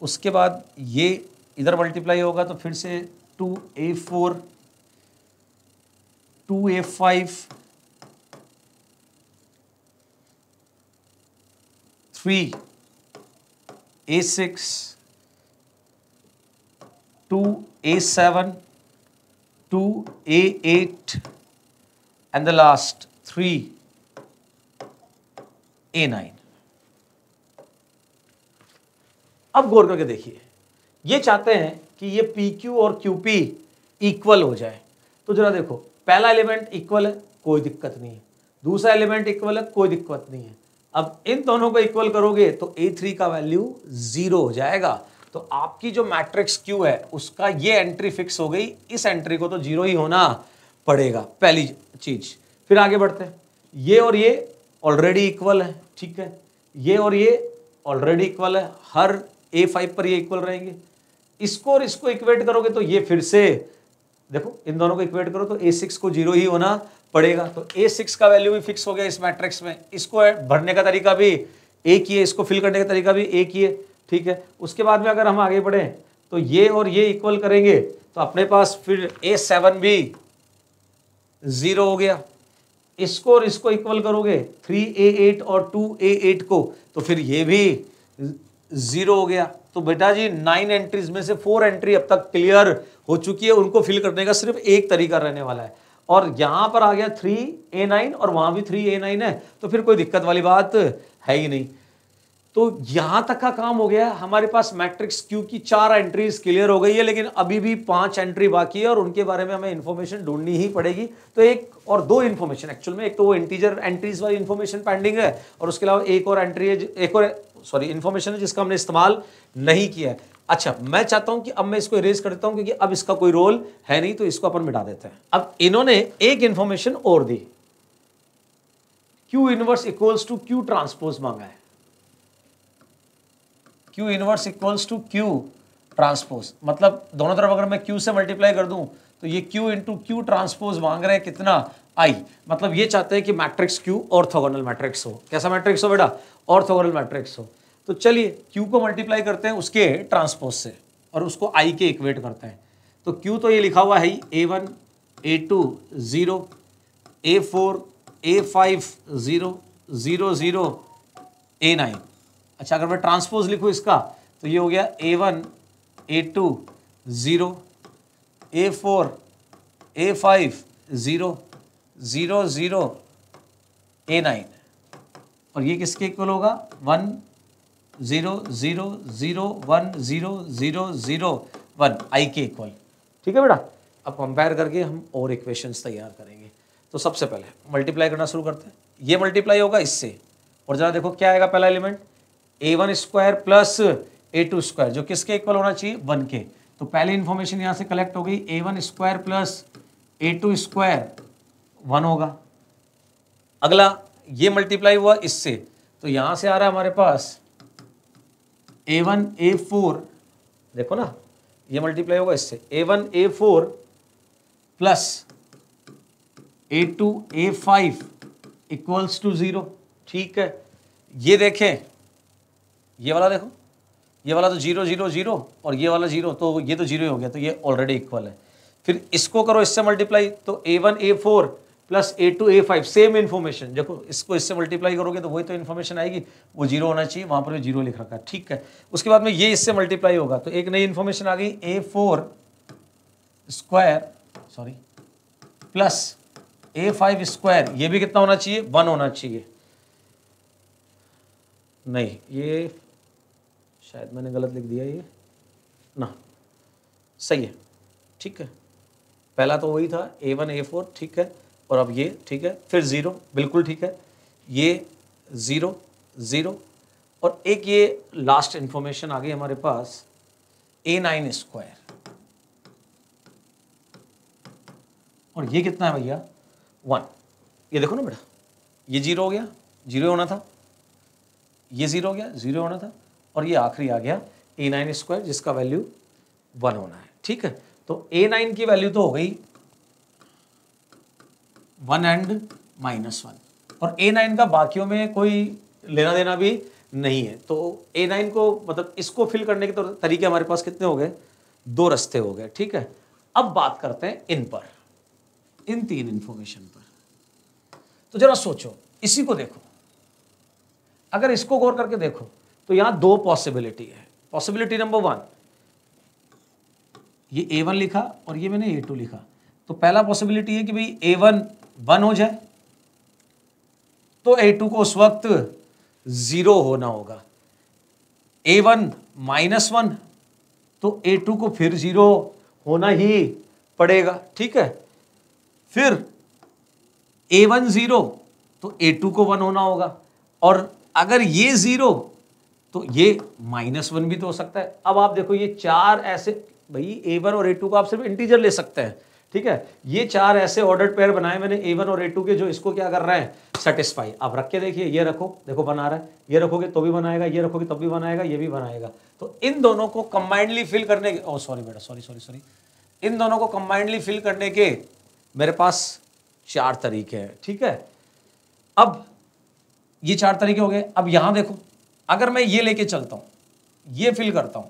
उसके बाद ये इधर मल्टीप्लाई होगा तो फिर से 2A4, 2A5, 3A6, 2A7, 2A8 and the last 3A9। अब गौर करके देखिए, ये चाहते हैं कि ये PQ और QP इक्वल हो जाए। तो जरा देखो, पहला एलिमेंट इक्वल है, कोई दिक्कत नहीं है। दूसरा एलिमेंट इक्वल है, कोई दिक्कत नहीं है। अब इन दोनों को इक्वल करोगे तो A3 का वैल्यू 0 हो जाएगा। तो आपकी जो मैट्रिक्स Q है उसका ये एंट्री फिक्स हो गई, इस एंट्री को तो 0 ही होना पड़ेगा, पहली चीज। फिर आगे बढ़ते हैं। ये और ये ऑलरेडी इक्वल है, ठीक है। ये और ये ऑलरेडी इक्वल है, हर A5 पर ये इक्वल रहेंगे। इसको और इसको इक्वेट करोगे तो ये फिर से देखो, इन दोनों को इक्वेट करो तो A6 को 0 ही होना पड़ेगा। तो A6 का वैल्यू भी फिक्स हो गया इस मैट्रिक्स में। इसको भरने का तरीका भी एक ही है, इसको फिल करने का तरीका भी एक ही है, ठीक है। उसके बाद में अगर हम आगे बढ़े तो ये और ये इक्वल करेंगे तो अपने पास फिर A7 भी 0 हो गया। इसको और इसको इक्वल करोगे 3A8 और 2A8 को तो फिर ये भी 0 हो गया। तो बेटा जी 9 एंट्रीज में से 4 एंट्री अब तक क्लियर हो चुकी है, उनको फिल करने का सिर्फ एक तरीका रहने वाला है। और यहां पर आ गया 3A9 और वहां भी 3A9 है, तो फिर कोई दिक्कत वाली बात है ही नहीं। तो यहां तक का काम हो गया। हमारे पास मैट्रिक्स Q की 4 एंट्रीज क्लियर हो गई है, लेकिन अभी भी 5 एंट्री बाकी है और उनके बारे में हमें इंफॉर्मेशन ढूंढनी ही पड़ेगी। तो एक और दो इंफॉर्मेशन एक्चुअल में, एक तो वो इंटीजर एंट्रीज वाली इंफॉर्मेशन पेंडिंग है और उसके अलावा एक और एंट्री है, एक और इंफॉर्मेशन है जिसका हमने इस्तेमाल नहीं किया है। अच्छा, मैं चाहता हूं कि अब मैं इसको इरेज कर देता हूं क्योंकि अब इसका कोई रोल है नहीं, तो इसको अपन मिटा देते हैं। अब इन्होंने एक इंफॉर्मेशन और दी, Q inverse equals to Q transpose मांगा है। Q inverse equals to Q transpose, मतलब दोनों तरफ अगर मैं Q से मल्टीप्लाई कर दूं तो ये Q इंटू Q ट्रांसपोज मांग रहे हैं कितना, I। मतलब ये चाहते हैं कि मैट्रिक्स Q ऑर्थोगोनल मैट्रिक्स हो। कैसा मैट्रिक्स हो बेटा, ऑर्थोगोनल मैट्रिक्स हो। तो चलिए Q को मल्टीप्लाई करते हैं उसके ट्रांसपोज से और उसको I के इक्वेट करते हैं। तो Q तो ये लिखा हुआ है A1 A2 0, A4 A5 0 0 0 A9। अच्छा, अगर मैं ट्रांसपोज लिखूं इसका तो ये हो गया A1 A2 0, A4 A5 0 0 0 A9। और ये किसके इक्वल होगा, 1 0 0 0 1 0 0 0 1 I के इक्वल। ठीक है बेटा। अब कंपेयर करके हम और इक्वेशंस तैयार करेंगे। तो सबसे पहले मल्टीप्लाई करना शुरू करते हैं। ये मल्टीप्लाई होगा इससे, और जरा देखो क्या आएगा पहला element, a1 square plus a2 square, जो किसके इक्वल होना चाहिए, 1 के। तो पहली इंफॉर्मेशन यहां से कलेक्ट हो गई, a1 square plus a2 square 1 होगा। अगला ये मल्टीप्लाई हुआ इससे, तो यहां से आ रहा है हमारे पास a1 a4, देखो ना ये मल्टीप्लाई होगा इससे, a1 a4 plus a2 a5 equals to 0। ठीक है, ये देखें, ये वाला देखो, ये वाला तो 0 0 0 और ये वाला 0, तो ये तो 0 हो गया, तो ये ऑलरेडी इक्वल है। फिर इसको करो इससे मल्टीप्लाई, तो a1 a4 plus a2 a5, same information, देखो इसको इससे मल्टीप्लाई करोगे तो वही तो इन्फॉर्मेशन आएगी, वो 0 होना चाहिए, वहां पर भी 0 लिख रखा है। ठीक है, उसके बाद में ये इससे मल्टीप्लाई होगा, तो एक नई इन्फॉर्मेशन आ गई, a4 square sorry plus a5 square, ये भी कितना होना चाहिए, 1 होना चाहिए। नहीं, ये शायद मैंने गलत लिख दिया, ये ना सही है। ठीक है, पहला तो वही था a1 a4, ठीक है, और अब ये, ठीक है, फिर 0, बिल्कुल ठीक है, ये 0 0, और एक ये लास्ट इंफॉर्मेशन आ गई हमारे पास, a9 स्क्वायर, और ये कितना है भैया, 1। ये देखो ना बेटा, ये 0 हो गया, 0 होना था, ये 0 हो गया, 0 होना था, और ये आखिरी आ गया a9 स्क्वायर, जिसका वैल्यू 1 होना है। ठीक है, तो a9 की वैल्यू तो हो गई 1 एंड -1, और a9 का बाकियों में कोई लेना देना भी नहीं है। तो a9 को मतलब इसको फिल करने के तरीके हमारे पास कितने हो गए, 2 रास्ते हो गए। ठीक है, अब बात करते हैं इन पर, इन 3 इंफॉर्मेशन पर। तो जरा सोचो, इसी को देखो, अगर इसको गौर करके देखो तो यहां 2 पॉसिबिलिटी है। पॉसिबिलिटी नंबर 1, ये a1 लिखा और ये मैंने a2 लिखा, तो पहला पॉसिबिलिटी है कि भाई a1 1 हो जाए, तो a2 को उस वक्त 0 होना होगा, a1 -1, तो a2 को फिर 0 होना ही पड़ेगा। ठीक है, फिर a1 0, तो a2 को 1 होना होगा, और अगर ये 0 तो ये -1 भी तो हो सकता है। अब आप देखो, ये 4 ऐसे, भाई a1 और a2 को आप सिर्फ इंटीजर ले सकते हैं। ठीक है, ये 4 ऐसे ऑर्डर्ड पेयर बनाए मैंने a1 और a2 के, जो इसको क्या कर रहे हैं, सेटिस्फाई। आप रख के देखिए, ये रखो, देखो बना रहा है, ये रखोगे तो भी बनाएगा, ये रखोगे तब भी बनाएगा, ये भी बनाएगा। तो इन दोनों को कंबाइंडली फिल करने के, सॉरी बेटा, सॉरी, इन दोनों को कंबाइंडली फिल करने के मेरे पास 4 तरीके हैं। ठीक है, अब ये 4 तरीके हो गए। अब यहां देखो, अगर मैं ये लेके चलता हूं, ये फिल करता हूं,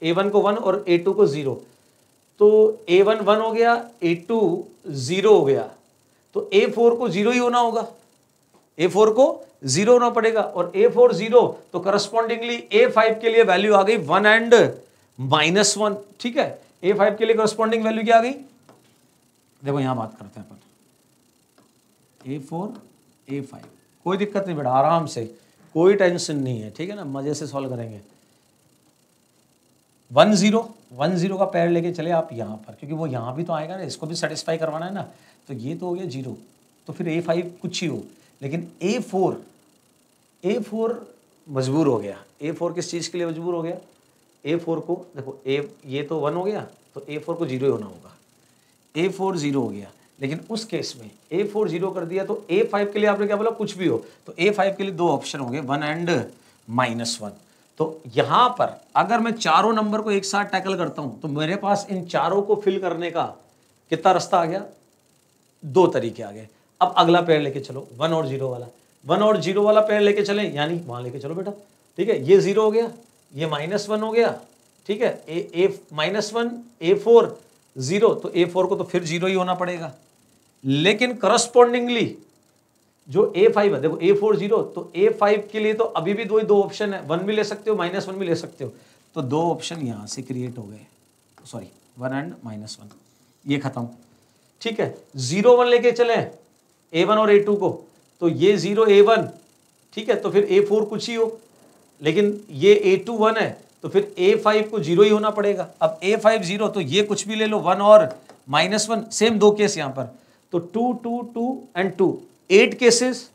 a1 को 1 और a2 को 0, तो a1 1 हो गया, a2 0 हो गया, तो a4 को 0 ही होना होगा, a4 को 0 होना पड़ेगा, और a4 0, तो करस्पॉन्डिंगली a5 के लिए वैल्यू आ गई 1 एंड -1। ठीक है, a5 के लिए करस्पॉन्डिंग वैल्यू क्या आ गई, देखो यहां बात करते हैं अपन, a4 a5, कोई दिक्कत नहीं बेटा, आराम से, कोई टेंशन नहीं है। ठीक है ना, मजे से सॉल्व करेंगे। 1 0 का पेयर लेके चले आप यहां पर, क्योंकि वो यहां भी तो आएगा ना, इसको भी सेटिस्फाई करवाना है ना, तो ये तो हो गया 0, तो फिर a5 कुछ ही हो, लेकिन a4 मजबूर हो गया। a4 किस चीज के लिए मजबूर हो गया, a4 को देखो, ये तो 1 हो गया, तो a4 को 0 ही होना होगा, a4 0 हो गया, लेकिन उस केस में a4 0 कर दिया, तो a5 के लिए आपने क्या बोला, कुछ भी हो, तो a5 के लिए 2 ऑप्शन होंगे, 1 एंड -1। तो यहां पर अगर मैं चारों नंबर को एक साथ टैकल करता हूं, तो मेरे पास इन चारों को फिल करने का कितना रास्ता आ गया, 2 तरीके आ गए। अब अगला पेयर लेके चलो, 1 और 0 वाला, 1 और 0 वाला पेयर लेके चले, यानी वहां लेके चलो बेटा। ठीक है, ये 0 हो गया, ये -1 हो गया। ठीक है, -1 a4 0, तो a4 को तो फिर 0 ही होना पड़ेगा, लेकिन करस्पॉन्डिंगली जो a5 है, देखो a4 0, तो a5 के लिए तो अभी भी 2 ऑप्शन है, 1 भी ले सकते हो, -1 भी ले सकते हो, तो 2 ऑप्शन यहां से क्रिएट हो गए, सॉरी 1 एंड -1, ये खत्म। ठीक है, 0 1 लेके चले a1 और a2 को, तो ये 0 a1, ठीक है, तो फिर a4 कुछ ही हो, लेकिन ये a2 1 है, तो फिर a5 को 0 ही होना पड़ेगा। अब a5 0, तो ये कुछ भी ले लो, 1 और -1, सेम 2 केस यहाँ पर, तो 2 2 2 एंड 2, 8 केसेस।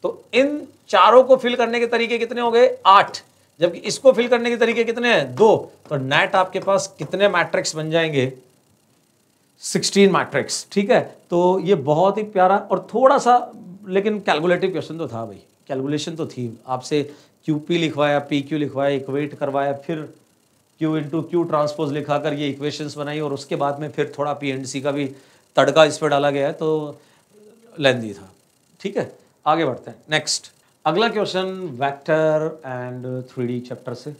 तो इन चारों को फिल करने के तरीके कितने हो गए? 8। जबकि इसको फिल करने के तरीके कितने हैं? 2। तो नेट आपके पास कितने मैट्रिक्स बन जाएंगे? 16 मैट्रिक्स। ठीक है, तो ये बहुत ही प्यारा और थोड़ा सा लेकिन कैलकुलेटिव क्वेश्चन तो था भाई, कैलकुलेशन तो थी। आपसे QP लिखवाया, PQ लिखवाया, इक्वेट करवाया, फिर Q इंटू Q ट्रांसपोज लिखा कर ये इक्वेशंस बनाई और उसके बाद में फिर थोड़ा PNC का भी तड़का इस पर डाला गया है, तो लेंदी था। ठीक है, आगे बढ़ते हैं। नेक्स्ट अगला question vector and 3D chapter से।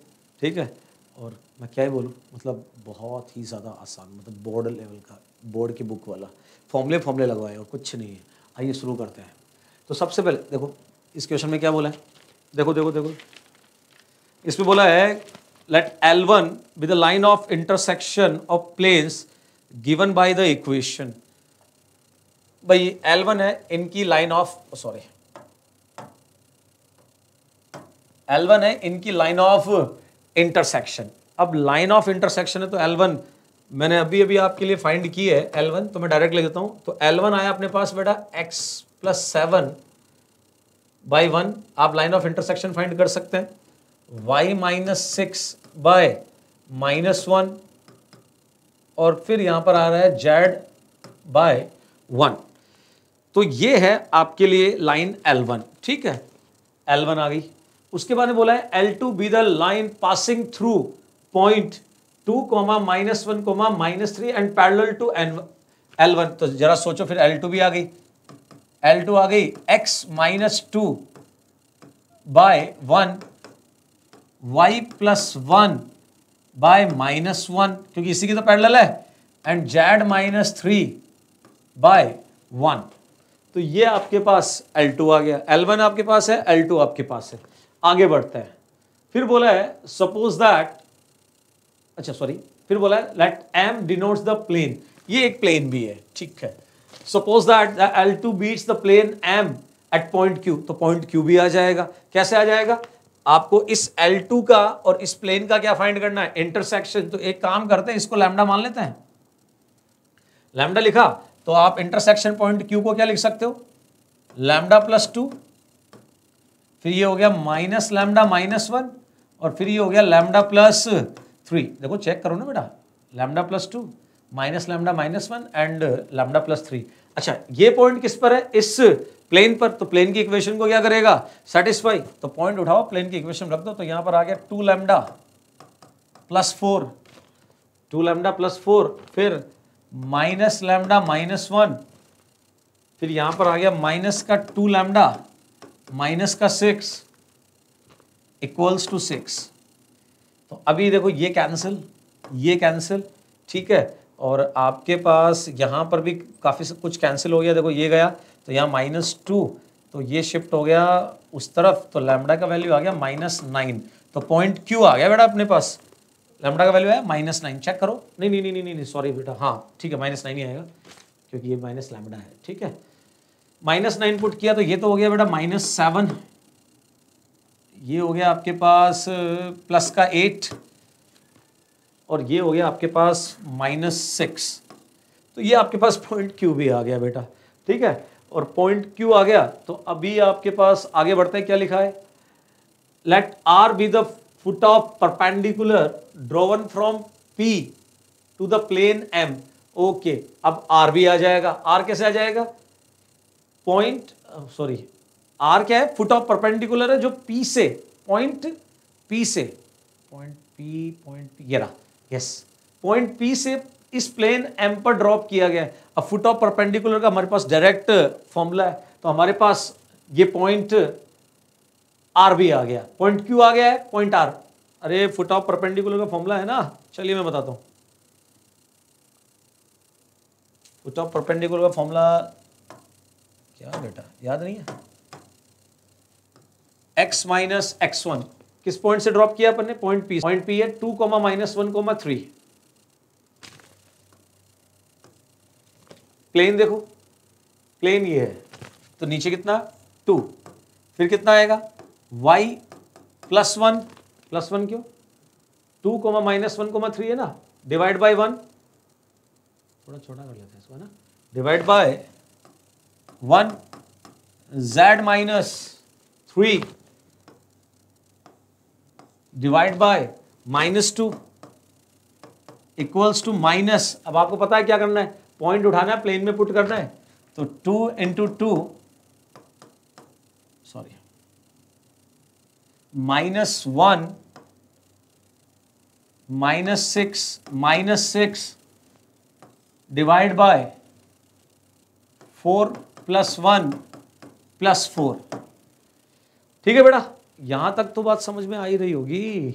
ठीक है, और मैं क्या ही बोलूँ, मतलब बहुत ही ज़्यादा आसान, मतलब बोर्ड लेवल का, बोर्ड की बुक वाला फॉर्मूले लगवाए और कुछ नहीं है। आइए शुरू करते हैं। तो सबसे पहले देखो इस क्वेश्चन में क्या बोला है, देखो देखो देखो, इसमें बोला है let L1 be the line of intersection of planes given by the equation. भाई L1 है इनकी लाइन ऑफ, सॉरी L1 है इनकी लाइन ऑफ इंटरसेक्शन। अब लाइन ऑफ इंटरसेक्शन है तो L1 मैंने अभी अभी आपके लिए फाइंड की है L1, तो मैं डायरेक्ट ले देता हूं। तो L1 आया अपने पास बेटा x + 7/1। आप लाइन ऑफ इंटरसेक्शन फाइंड कर सकते हैं y - 6/-1, और फिर यहां पर आ रहा है z/1। तो ये है आपके लिए लाइन L1। ठीक है, L1 आ गई। उसके बाद में बोला है L2 be the line passing through point 2, -1, -3 and parallel to L1। तो जरा सोचो, फिर L2 भी आ गई। L2 आ गई x - 2/1 y + 1/-1, क्योंकि इसी की तो पैरेलल है, एंड z - 3/1। तो ये आपके पास L2 आ गया। L1 आपके पास है, L2 आपके पास है। आगे बढ़ते हैं। फिर बोला है सपोज दैट, अच्छा सॉरी, फिर बोला है let M denotes the plane. ये एक प्लेन भी है। ठीक है, suppose that L2 beats the plane M at point Q। तो पॉइंट Q भी आ जाएगा। कैसे आ जाएगा? आपको इस L2 का और इस प्लेन का क्या फाइंड करना है? इंटरसेक्शन। तो एक काम करते हैं, इसको लैम्डा मान लेते हैं। लैम्डा लिखा तो आप इंटरसेक्शन पॉइंट Q को क्या लिख सकते हो? लैम्डा + 2, फिर ये हो गया -λ - 1, और फिर ये हो गया लैम्डा + 3। देखो चेक करो ना बेटा, लैम्डा + 2, -λ - 1 एंड लैम्डा + 3। अच्छा, ये पॉइंट किस पर है? इस प्लेन पर। तो प्लेन की इक्वेशन को क्या करेगा? सेटिस्फाई। तो पॉइंट उठाओ, प्लेन की इक्वेशन रख दो। तो यहां पर आ गया 2λ + 4, 2λ + 4, फिर -λ - 1, फिर यहां पर आ गया -2λ -6 = 6। तो अभी देखो ये कैंसिल, ये कैंसिल। ठीक है, और आपके पास यहां पर भी काफी कुछ कैंसिल हो गया। देखो ये गया तो यहाँ -2, तो ये शिफ्ट हो गया उस तरफ, तो लैम्डा का वैल्यू आ गया -9। तो पॉइंट Q आ गया बेटा अपने पास। लैम्डा का वैल्यू है -9। चेक करो। नहीं नहीं नहीं नहीं नहीं सॉरी बेटा, हाँ ठीक है, -9 ही आएगा क्योंकि ये -λ है। ठीक है, -9 पुट किया तो ये तो हो गया बेटा -7, ये हो गया आपके पास +8, और ये हो गया आपके पास -6। तो ये आपके पास पॉइंट Q भी आ गया बेटा। ठीक है, और पॉइंट Q आ गया तो अभी आपके पास आगे बढ़ते हैं। क्या लिखा है? Let R be the foot of perpendicular drawn from P to the plane M। Okay, अब R भी आ जाएगा। R कैसे आ जाएगा? पॉइंट, सॉरी, R क्या है? फुट ऑफ परपेंडिकुलर है जो P से, पॉइंट P से, पॉइंट P, ये रहा, यस, पॉइंट P से इस प्लेन M पर ड्रॉप किया गया है। अब फुट ऑफ परपेंडिकुलर का हमारे पास डायरेक्ट फॉर्मूला है, तो हमारे पास ये पॉइंट R भी आ गया, पॉइंट Q आ गया है, पॉइंट R। अरे फुट ऑफ परपेंडिकुलर का फॉर्मूला है ना, चलिए मैं बताता हूं। फुट ऑफ परपेंडिकुलर का फॉर्मूला क्या बेटा, याद नहीं है? x - x1 किस पॉइंट से ड्रॉप किया अपन ने? Point P। पॉइंट P है 2, -1, 3। प्लेन देखो, प्लेन ये है, तो नीचे कितना? 2, फिर कितना आएगा? y + 1 क्यों? 2, -1, 3 है ना, डिवाइड बाय 1, थोड़ा छोटा कर लेते हैं इसको, है ना, divide by 1 z minus 3 divide by -2 equals to minus, अब आपको पता है क्या करना है, पॉइंट उठाना है, प्लेन में पुट करना है, तो 2 इंटू 2 सॉरी -1 -6 डिवाइड बाय 4 + 1 + 4। ठीक है बेटा, यहां तक तो बात समझ में आ ही रही होगी।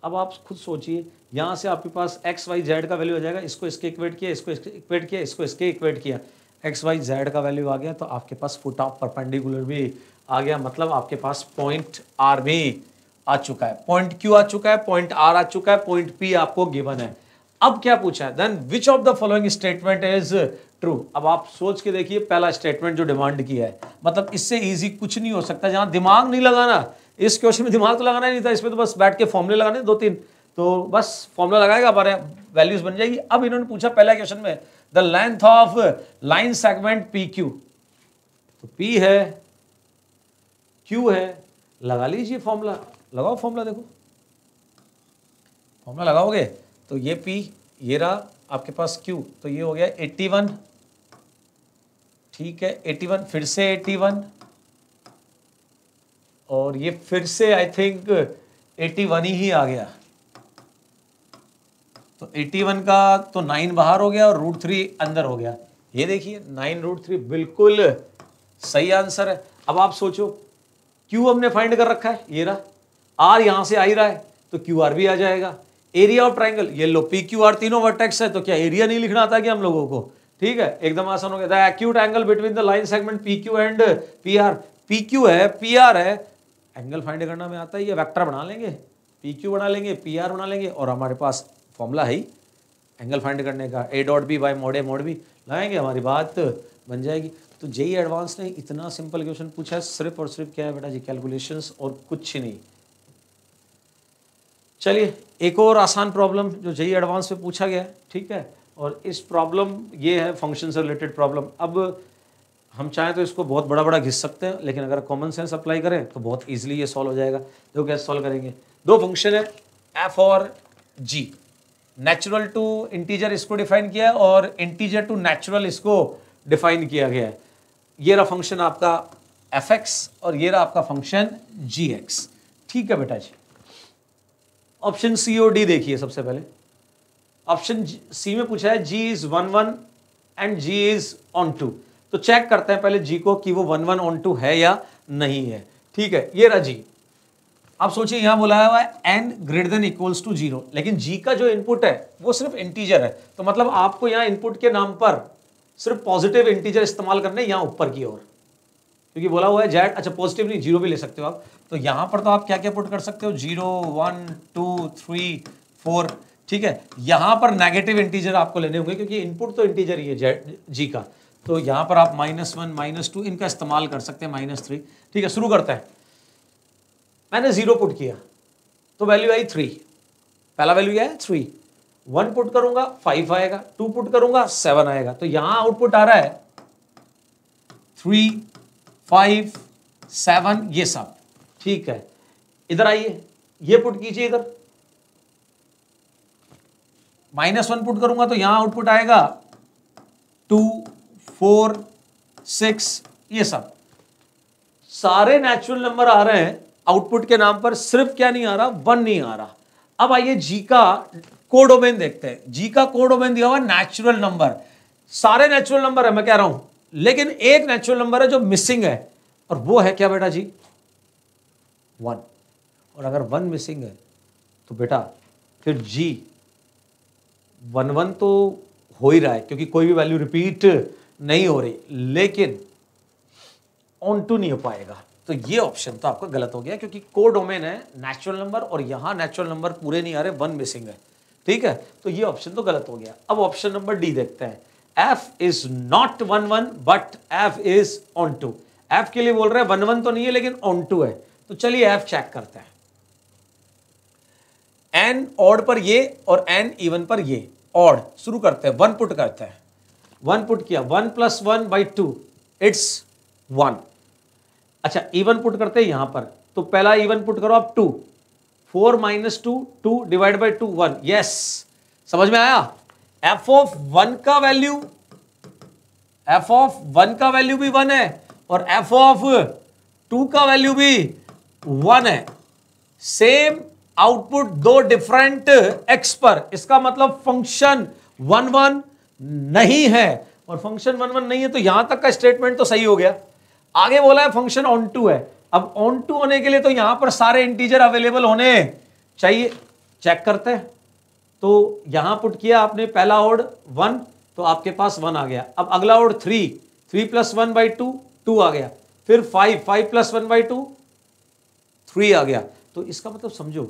अब आप खुद सोचिए, यहां से आपके पास एक्स वाई जेड का वैल्यू आ जाएगा, इसको इसके इक्वेट किया, इसको इसके इक्वेट किया, इसको इसके इक्वेट किया, एक्स वाई जेड का वैल्यू आ गया, तो आपके पास फुट ऑफ परपेंडिकुलर भी आ गया, मतलब आपके पास पॉइंट आर भी आ चुका है, पॉइंट क्यू आ चुका है, पॉइंट आर आ चुका है, पॉइंट पी आपको गिवन है। अब क्या पूछा है, then which of the following statement is true. अब आप सोच के देखिए, पहला स्टेटमेंट जो डिमांड किया है, मतलब इससे इजी कुछ नहीं हो सकता, जहां दिमाग नहीं लगाना, इस क्वेश्चन में दिमाग तो लगाना ही नहीं था, इसमें तो बस बैठ के फॉर्मूले लगाने 2-3, तो बस फॉर्मूला लगाएगा, हमारे वैल्यूज बन जाएगी। अब इन्होंने पूछा पहला क्वेश्चन में, the length of line segment P Q, तो पी है, क्यू है, लगा लीजिए फॉर्मूला, लगाओ फॉर्मूला, देखो फॉर्मूला लगाओगे तो ये पी, ये रहा आपके पास क्यू, तो ये हो गया 81, ठीक है 81, फिर से 81, और ये फिर से आई थिंक 81 ही आ गया, तो 81 का तो 9 बाहर हो गया और √3 अंदर हो गया। ये देखिए 9√3 बिल्कुल सही आंसर है। अब आप सोचो, क्यू हमने फाइंड कर रखा है, ये रहा, आर यहां से आ ही रहा है, तो क्यू आर भी आ जाएगा। एरिया ऑफ ट्राइंगल, ये लो पी क्यू आर तीनों वर्टेक्स है, तो क्या एरिया नहीं लिखना आता क्या हम लोगों को? ठीक है, एकदम आसान हो गया। The acute angle between the line segment P Q and P R, P Q है, पी आर है, एंगल फाइंड करना में आता है, ये वेक्टर बना लेंगे, पी क्यू बना लेंगे, पी आर बना लेंगे, और हमारे पास फॉर्मूला है एंगल फाइंड करने का, A dot B by mod A mod B लगाएंगे, हमारी बात बन जाएगी। तो जेई एडवांस ने इतना सिंपल क्वेश्चन पूछा है, सिर्फ और सिर्फ क्या है बेटा जी, कैलकुलेशंस और कुछ नहीं। चलिए एक और आसान प्रॉब्लम जो जेई एडवांस में पूछा गया है, ठीक है, और इस प्रॉब्लम ये है फंक्शन से रिलेटेड प्रॉब्लम। अब हम चाहें तो इसको बहुत बड़ा बड़ा घिस सकते हैं, लेकिन अगर कॉमन सेंस अप्लाई करें तो बहुत इजीली ये सॉल्व हो जाएगा। देखो कैसे सॉल्व करेंगे, दो फंक्शन है एफ और जी, नेचुरल टू इंटीजर इसको डिफाइन किया है और इंटीजर टू नेचुरल इसको डिफाइन किया गया है। ये रहा फंक्शन आपका एफ एक्स और ये रहा आपका फंक्शन जी एक्स, ठीक है बेटा जी। ऑप्शन सी और डी देखिए, सबसे पहले ऑप्शन सी में पूछा है G is 1 and G is on 2, तो चेक करते हैं पहले जी को कि वो 1 ऑन 2 है या नहीं है, ठीक है। ये रहा जी, आप सोचिए यहां बोला हुआ है n greater than equals to 0, लेकिन g का जो इनपुट है वो सिर्फ इंटीजर है, तो मतलब आपको यहां इनपुट के नाम पर सिर्फ पॉजिटिव इंटीजर इस्तेमाल करने यहां ऊपर की ओर, क्योंकि बोला हुआ है जेड, अच्छा पॉजिटिव नहीं 0 भी ले सकते हो आप, तो यहां पर तो आप क्या क्या पुट कर सकते हो 0 1 2 3 4, ठीक है। यहां पर नेगेटिव इंटीजर आपको लेने होंगे क्योंकि इनपुट तो इंटीजर ही है जेड जी का, तो यहां पर आप -1 -2 इनका इस्तेमाल कर सकते हैं, -3, ठीक है। शुरू करते हैं, मैंने 0 पुट किया तो वैल्यू आई 3, पहला वैल्यू क्या है 3, 1 पुट करूंगा 5 आएगा, 2 पुट करूंगा 7 आएगा, तो यहां आउटपुट आ रहा है 3 5 7 ये सब, ठीक है। इधर आइए, ये पुट कीजिए, इधर -1 पुट करूंगा तो यहां आउटपुट आएगा 2 4 6, ये सब सारे नेचुरल नंबर आ रहे हैं आउटपुट के नाम पर, सिर्फ क्या नहीं आ रहा 1 नहीं आ रहा। अब आइए जी का कोडोमेन देखते हैं, जी का कोडोमेन दिया हुआ नेचुरल नंबर, सारे नेचुरल नंबर है मैं कह रहा हूं, लेकिन एक नेचुरल नंबर है जो मिसिंग है, और वो है क्या बेटा जी 1, और अगर 1 मिसिंग है तो बेटा फिर जी 1 1 तो हो ही रहा है क्योंकि कोई भी वैल्यू रिपीट नहीं हो रही, लेकिन ऑन टू नहीं हो पाएगा, तो ये ऑप्शन तो आपका गलत हो गया क्योंकि कोडोमेन है नेचुरल नंबर और यहां नेचुरल नंबर पूरे नहीं आ रहे, 1 मिसिंग है, ठीक है, तो ये ऑप्शन तो गलत हो गया। अब ऑप्शन नंबर डी देखते हैं, f is not 1 1 but f is on 2, f के लिए बोल रहे हैं 1 1 तो नहीं है लेकिन ऑन 2 है, तो चलिए f चेक करते हैं, n ऑड पर ये और n इवन पर ये, ऑड शुरू करते हैं, 1 पुट करते हैं, 1 पुट किया 1 + 1/2 इट्स 1। अच्छा इवन पुट करते हैं यहां पर, तो पहला इवन पुट करो आप 2, 4 - 2, 2 डिवाइड बाई 2 1। यस, समझ में आया। f ऑफ 1 का वैल्यू, f ऑफ 1 का वैल्यू भी 1 है और f ऑफ 2 का वैल्यू भी 1 है। सेम आउटपुट दो डिफरेंट x पर, इसका मतलब फंक्शन 1 1 नहीं है, और फंक्शन 1 1 नहीं है तो यहां तक का स्टेटमेंट तो सही हो गया। आगे बोला है फंक्शन ऑन टू है। अब ऑन टू होने के लिए तो यहां पर सारे इंटीजर अवेलेबल होने चाहिए। चेक करते हैं, तो यहां पुट किया आपने पहला ओड 1, तो आपके पास 1 आ गया। अब अगला ओड 3, 3 + 1/2 2 आ गया। फिर 5, 5 + 1/2 3 आ गया। तो इसका मतलब समझो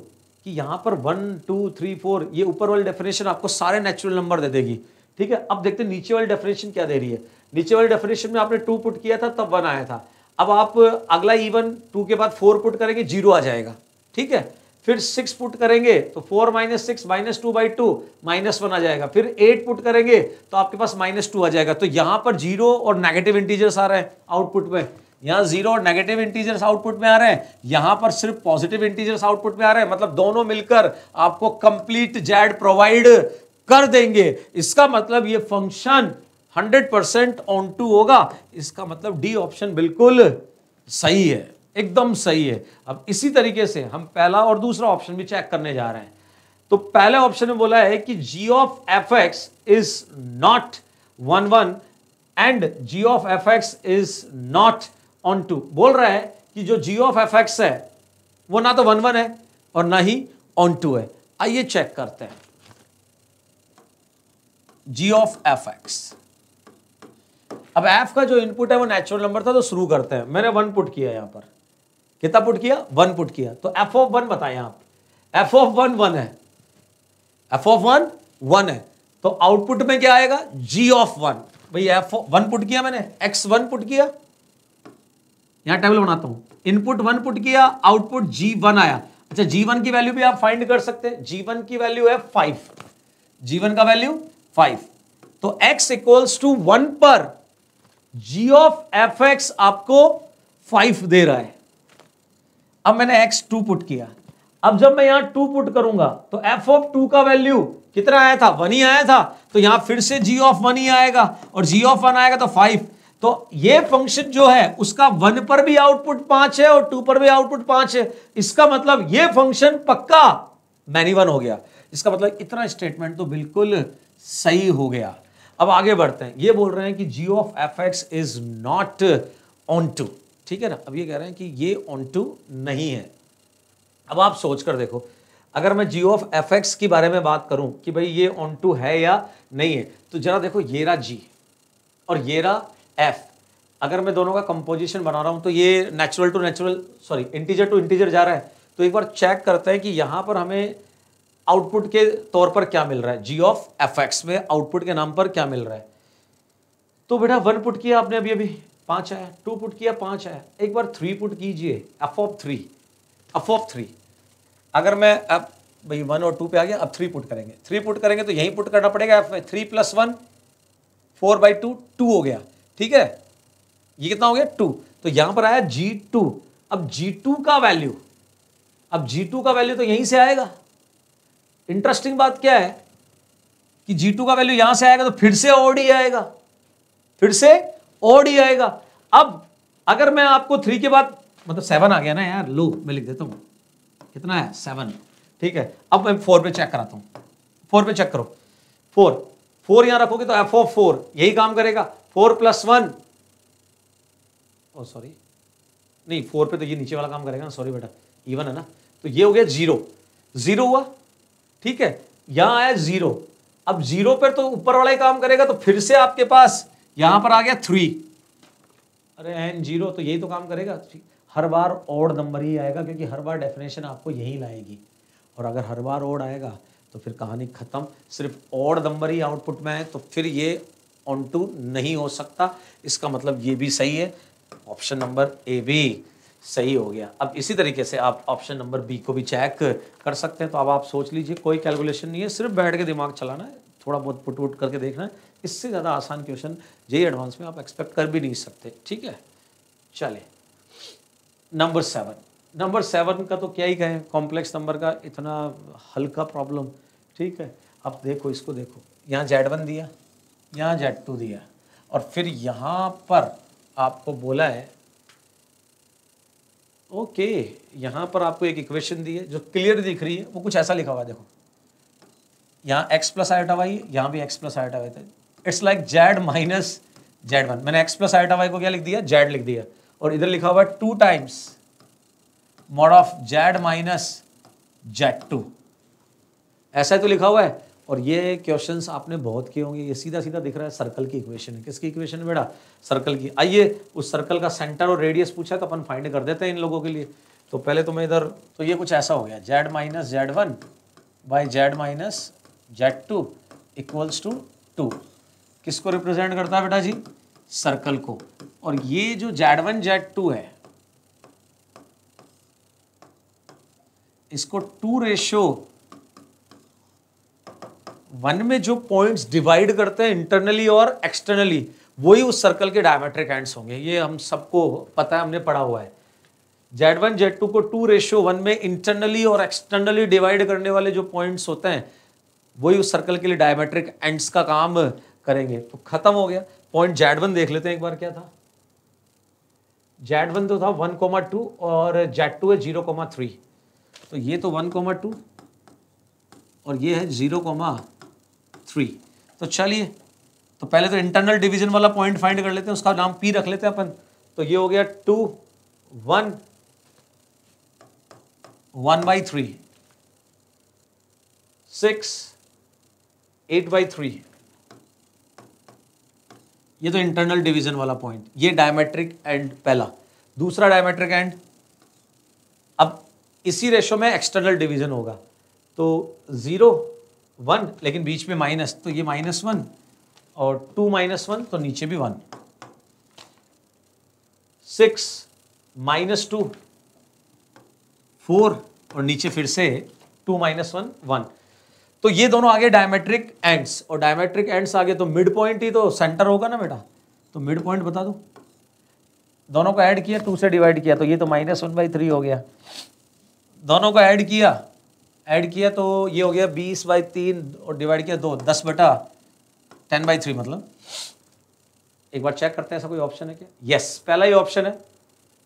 कि यहां पर 1 2 3 4 ये ऊपर वाली डेफिनेशन आपको सारे नेचुरल नंबर दे देगी। ठीक है, अब देखते हैं नीचे वाली डेफिनेशन क्या दे रही है। नीचे वाली डेफिनेशन में आपने 2 पुट किया था तब 1 आया था। अब आप अगला इवन 2 के बाद 4 पुट करेंगे 0 आ जाएगा। ठीक है, फिर 6 पुट करेंगे तो 4 - 6 - 2/2 -1 आ जाएगा। फिर 8 पुट करेंगे तो आपके पास -2 आ जाएगा। तो यहां पर 0 और नेगेटिव इंटीजर्स आ रहे हैं आउटपुट में, यहां 0 और नेगेटिव इंटीजर्स आउटपुट में आ रहे हैं, यहां पर सिर्फ पॉजिटिव इंटीजर्स आउटपुट में आ रहे हैं। मतलब दोनों मिलकर आपको कंप्लीट जेड प्रोवाइड कर देंगे। इसका मतलब ये फंक्शन 100% ऑन टू होगा। इसका मतलब डी ऑप्शन बिल्कुल सही है, एकदम सही है। अब इसी तरीके से हम पहला और दूसरा ऑप्शन भी चेक करने जा रहे हैं। तो पहले ऑप्शन में बोला है कि g of fx is not 1 1 and g of fx is not onto. बोल रहा है कि जो g ऑफ fx है वो ना तो 1 1 है और ना ही ऑन टू है। आइए चेक करते हैं g ऑफ fx। अब f का जो इनपुट है वो नेचुरल नंबर था, तो शुरू करते हैं। मैंने 1 पुट किया, यहां पर कितना पुट किया 1 पुट किया, तो f ऑफ 1 बताएं आप। f ऑफ 1 1 है, f ऑफ 1 1 है, तो आउटपुट में क्या आएगा g ऑफ 1। भाई f 1 पुट किया मैंने, x 1 पुट किया, यहां टेबल बनाता हूं, इनपुट 1 पुट किया, आउटपुट g1 आया। अच्छा g1 की वैल्यू भी आप फाइंड कर सकते हैं। g1 की वैल्यू है 5, g1 का वैल्यू 5, तो x = 1 पर g ऑफ fx आपको 5 दे रहा है। अब मैंने x 2 पुट किया, अब जब मैं यहां 2 पुट करूंगा तो f ऑफ 2 का वैल्यू कितना आया था 1 ही आया था, तो यहां फिर से g ऑफ 1 ही आएगा और g ऑफ 1 आएगा तो 5। तो ये फंक्शन जो है उसका 1 पर भी आउटपुट 5 है और 2 पर भी आउटपुट 5 है। इसका मतलब ये फंक्शन पक्का मैनी 1 हो गया। इसका मतलब इतना स्टेटमेंट तो बिल्कुल सही हो गया। अब आगे बढ़ते हैं। ये बोल रहे हैं कि g of fx is not onto. ठीक है ना, अब ये कह रहे हैं कि ये ऑन टू नहीं है। अब आप सोच कर देखो, अगर मैं g ऑफ fx के बारे में बात करूं कि भाई ये ऑन टू है या नहीं है, तो जरा देखो ये रहा g और ये रहा f। अगर मैं दोनों का कंपोजिशन बना रहा हूं तो ये natural to natural, sorry integer to integer जा रहा है। तो एक बार चेक करते हैं कि यहां पर हमें आउटपुट के तौर पर क्या मिल रहा है, g ऑफ fx में आउटपुट के नाम पर क्या मिल रहा है। तो बेटा 1 पुट किया आपने अभी 5 आया, 2 पुट किया 5 आया, एक बार 3 पुट कीजिए f ऑफ 3, f ऑफ 3। अगर मैं अब भाई 1 और 2 पे आ गया, अब 3 पुट करेंगे, 3 पुट करेंगे तो यहीं पुट करना पड़ेगा f में। 3 + 1 4/2 2 हो गया। ठीक है, ये कितना हो गया 2, तो यहां पर आया g2। अब g2 का वैल्यू, अब g2 का वैल्यू तो यहीं से आएगा। इंटरेस्टिंग बात क्या है कि g2 का वैल्यू यहां से आएगा तो फिर से ओड ही आएगा, फिर से ओड ही आएगा। अब अगर मैं आपको 3 के बाद मतलब 7 आ गया ना यार, लो मैं लिख देता हूं कितना है 7। ठीक है, अब मैं 4 पे चेक कराता हूं, 4 पे चेक करो, 4 यहां रखोगे तो f ऑफ 4 यही काम करेगा। 4 + 1, ओ सॉरी नहीं 4 पे तो ये नीचे वाला काम करेगा ना, सॉरी बेटा इवन है ना, तो ये हो गया 0 हुआ। ठीक है, यहां आया 0, अब 0 पर तो ऊपर वाला ही काम करेगा, तो फिर से आपके पास यहां पर आ गया 3। अरे एन 0 तो यही तो काम करेगा, हर बार ऑड नंबर ही आएगा क्योंकि हर बार डेफिनेशन आपको यही लाएगी। और अगर हर बार ऑड आएगा तो फिर कहानी खत्म, सिर्फ ऑड नंबर ही आउटपुट में है, तो फिर ये ऑन टू नहीं हो सकता। इसका मतलब ये भी सही है, ऑप्शन नंबर ए भी सही हो गया। अब इसी तरीके से आप ऑप्शन नंबर बी को भी चेक कर सकते हैं। तो अब आप सोच लीजिए, कोई कैलकुलेशन नहीं है, सिर्फ बैठ के दिमाग चलाना है, थोड़ा बहुत पुट पुट करके देखना है इससे ज़्यादा आसान क्वेश्चन जेईई एडवांस में आप एक्सपेक्ट कर भी नहीं सकते। ठीक है, चलिए नंबर 7। नंबर 7 का तो क्या ही कहें, कॉम्प्लेक्स नंबर का इतना हल्का प्रॉब्लम। ठीक है, अब देखो इसको, देखो यहाँ Z1 दिया, यहाँ Z2 दिया, और फिर यहाँ पर आपको बोला है ओके, यहाँ पर आपको एक इक्वेशन दी है जो क्लियर दिख रही है, वो कुछ ऐसा लिखा हुआ है, देखो यहाँ x प्लस आइटा वाई, यहाँ भी x प्लस आइटा वाई था। It's like Z minus Z1। मैंने x प्लस आइटा वाई को क्या लिख दिया, Z लिख दिया, और इधर लिखा हुआ है 2 times mod of Z minus Z2, ऐसा तो लिखा हुआ है। और ये क्वेश्चंस आपने बहुत किए होंगे, ये सीधा सीधा दिख रहा है सर्कल की इक्वेशन है। किसकी इक्वेशन है बेटा, सर्कल की। आइए उस सर्कल का सेंटर और रेडियस पूछा तो अपन फाइंड कर देते हैं इन लोगों के लिए। तो पहले तो मैं इधर, तो ये कुछ ऐसा हो गया, Z minus Z1 by Z minus Z2 equals to 2। किसको रिप्रेजेंट करता है बेटा जी, सर्कल को। और ये जो Z1 Z2 है, इसको 2:1 में जो पॉइंट्स डिवाइड करते हैं इंटरनली और एक्सटर्नली, वही उस सर्कल के डायमेट्रिक एंड्स होंगे। ये हम सबको पता है, हमने पढ़ा हुआ है। Z1 Z2 को 2:1 में इंटरनली और एक्सटर्नली डिवाइड करने वाले जो पॉइंट्स होते हैं, वही उस सर्कल के लिए डायमेट्रिक एंड्स का काम करेंगे। तो खत्म हो गया। पॉइंट Z1 देख लेते हैं एक बार, क्या था। Z1 तो था 1,2 और Z2 है 0,3। तो ये तो 1,2 और ये है 0,3। तो चलिए, तो पहले तो इंटरनल डिवीजन वाला पॉइंट फाइंड कर लेते हैं, उसका नाम P रख लेते हैं अपन। तो ये हो गया 2, 1, 1/3, 6, 8/3। ये तो इंटरनल डिवीजन वाला पॉइंट, ये डायमेट्रिक एंड पहला। दूसरा डायमेट्रिक एंड, अब इसी रेशो में एक्सटर्नल डिवीजन होगा। तो 0, 1, लेकिन बीच में माइनस, तो ये -1 और 2 - 1, तो नीचे भी 1। 6 - 2, 4 और नीचे फिर से 2 - 1, 1। तो ये दोनों आगे डायमेट्रिक एंड्स, और डायमेट्रिक एंड्स आगे तो मिड पॉइंट ही तो सेंटर होगा ना बेटा। तो मिड पॉइंट बता दो, दोनों को ऐड किया, 2 से डिवाइड किया, तो ये तो -1/3 हो गया। दोनों को ऐड किया तो ये हो गया 20/3 और डिवाइड किया 2, 10/3 मतलब। एक बार चेक करते हैं ऐसा कोई ऑप्शन है क्या। यस, पहला ही ऑप्शन है।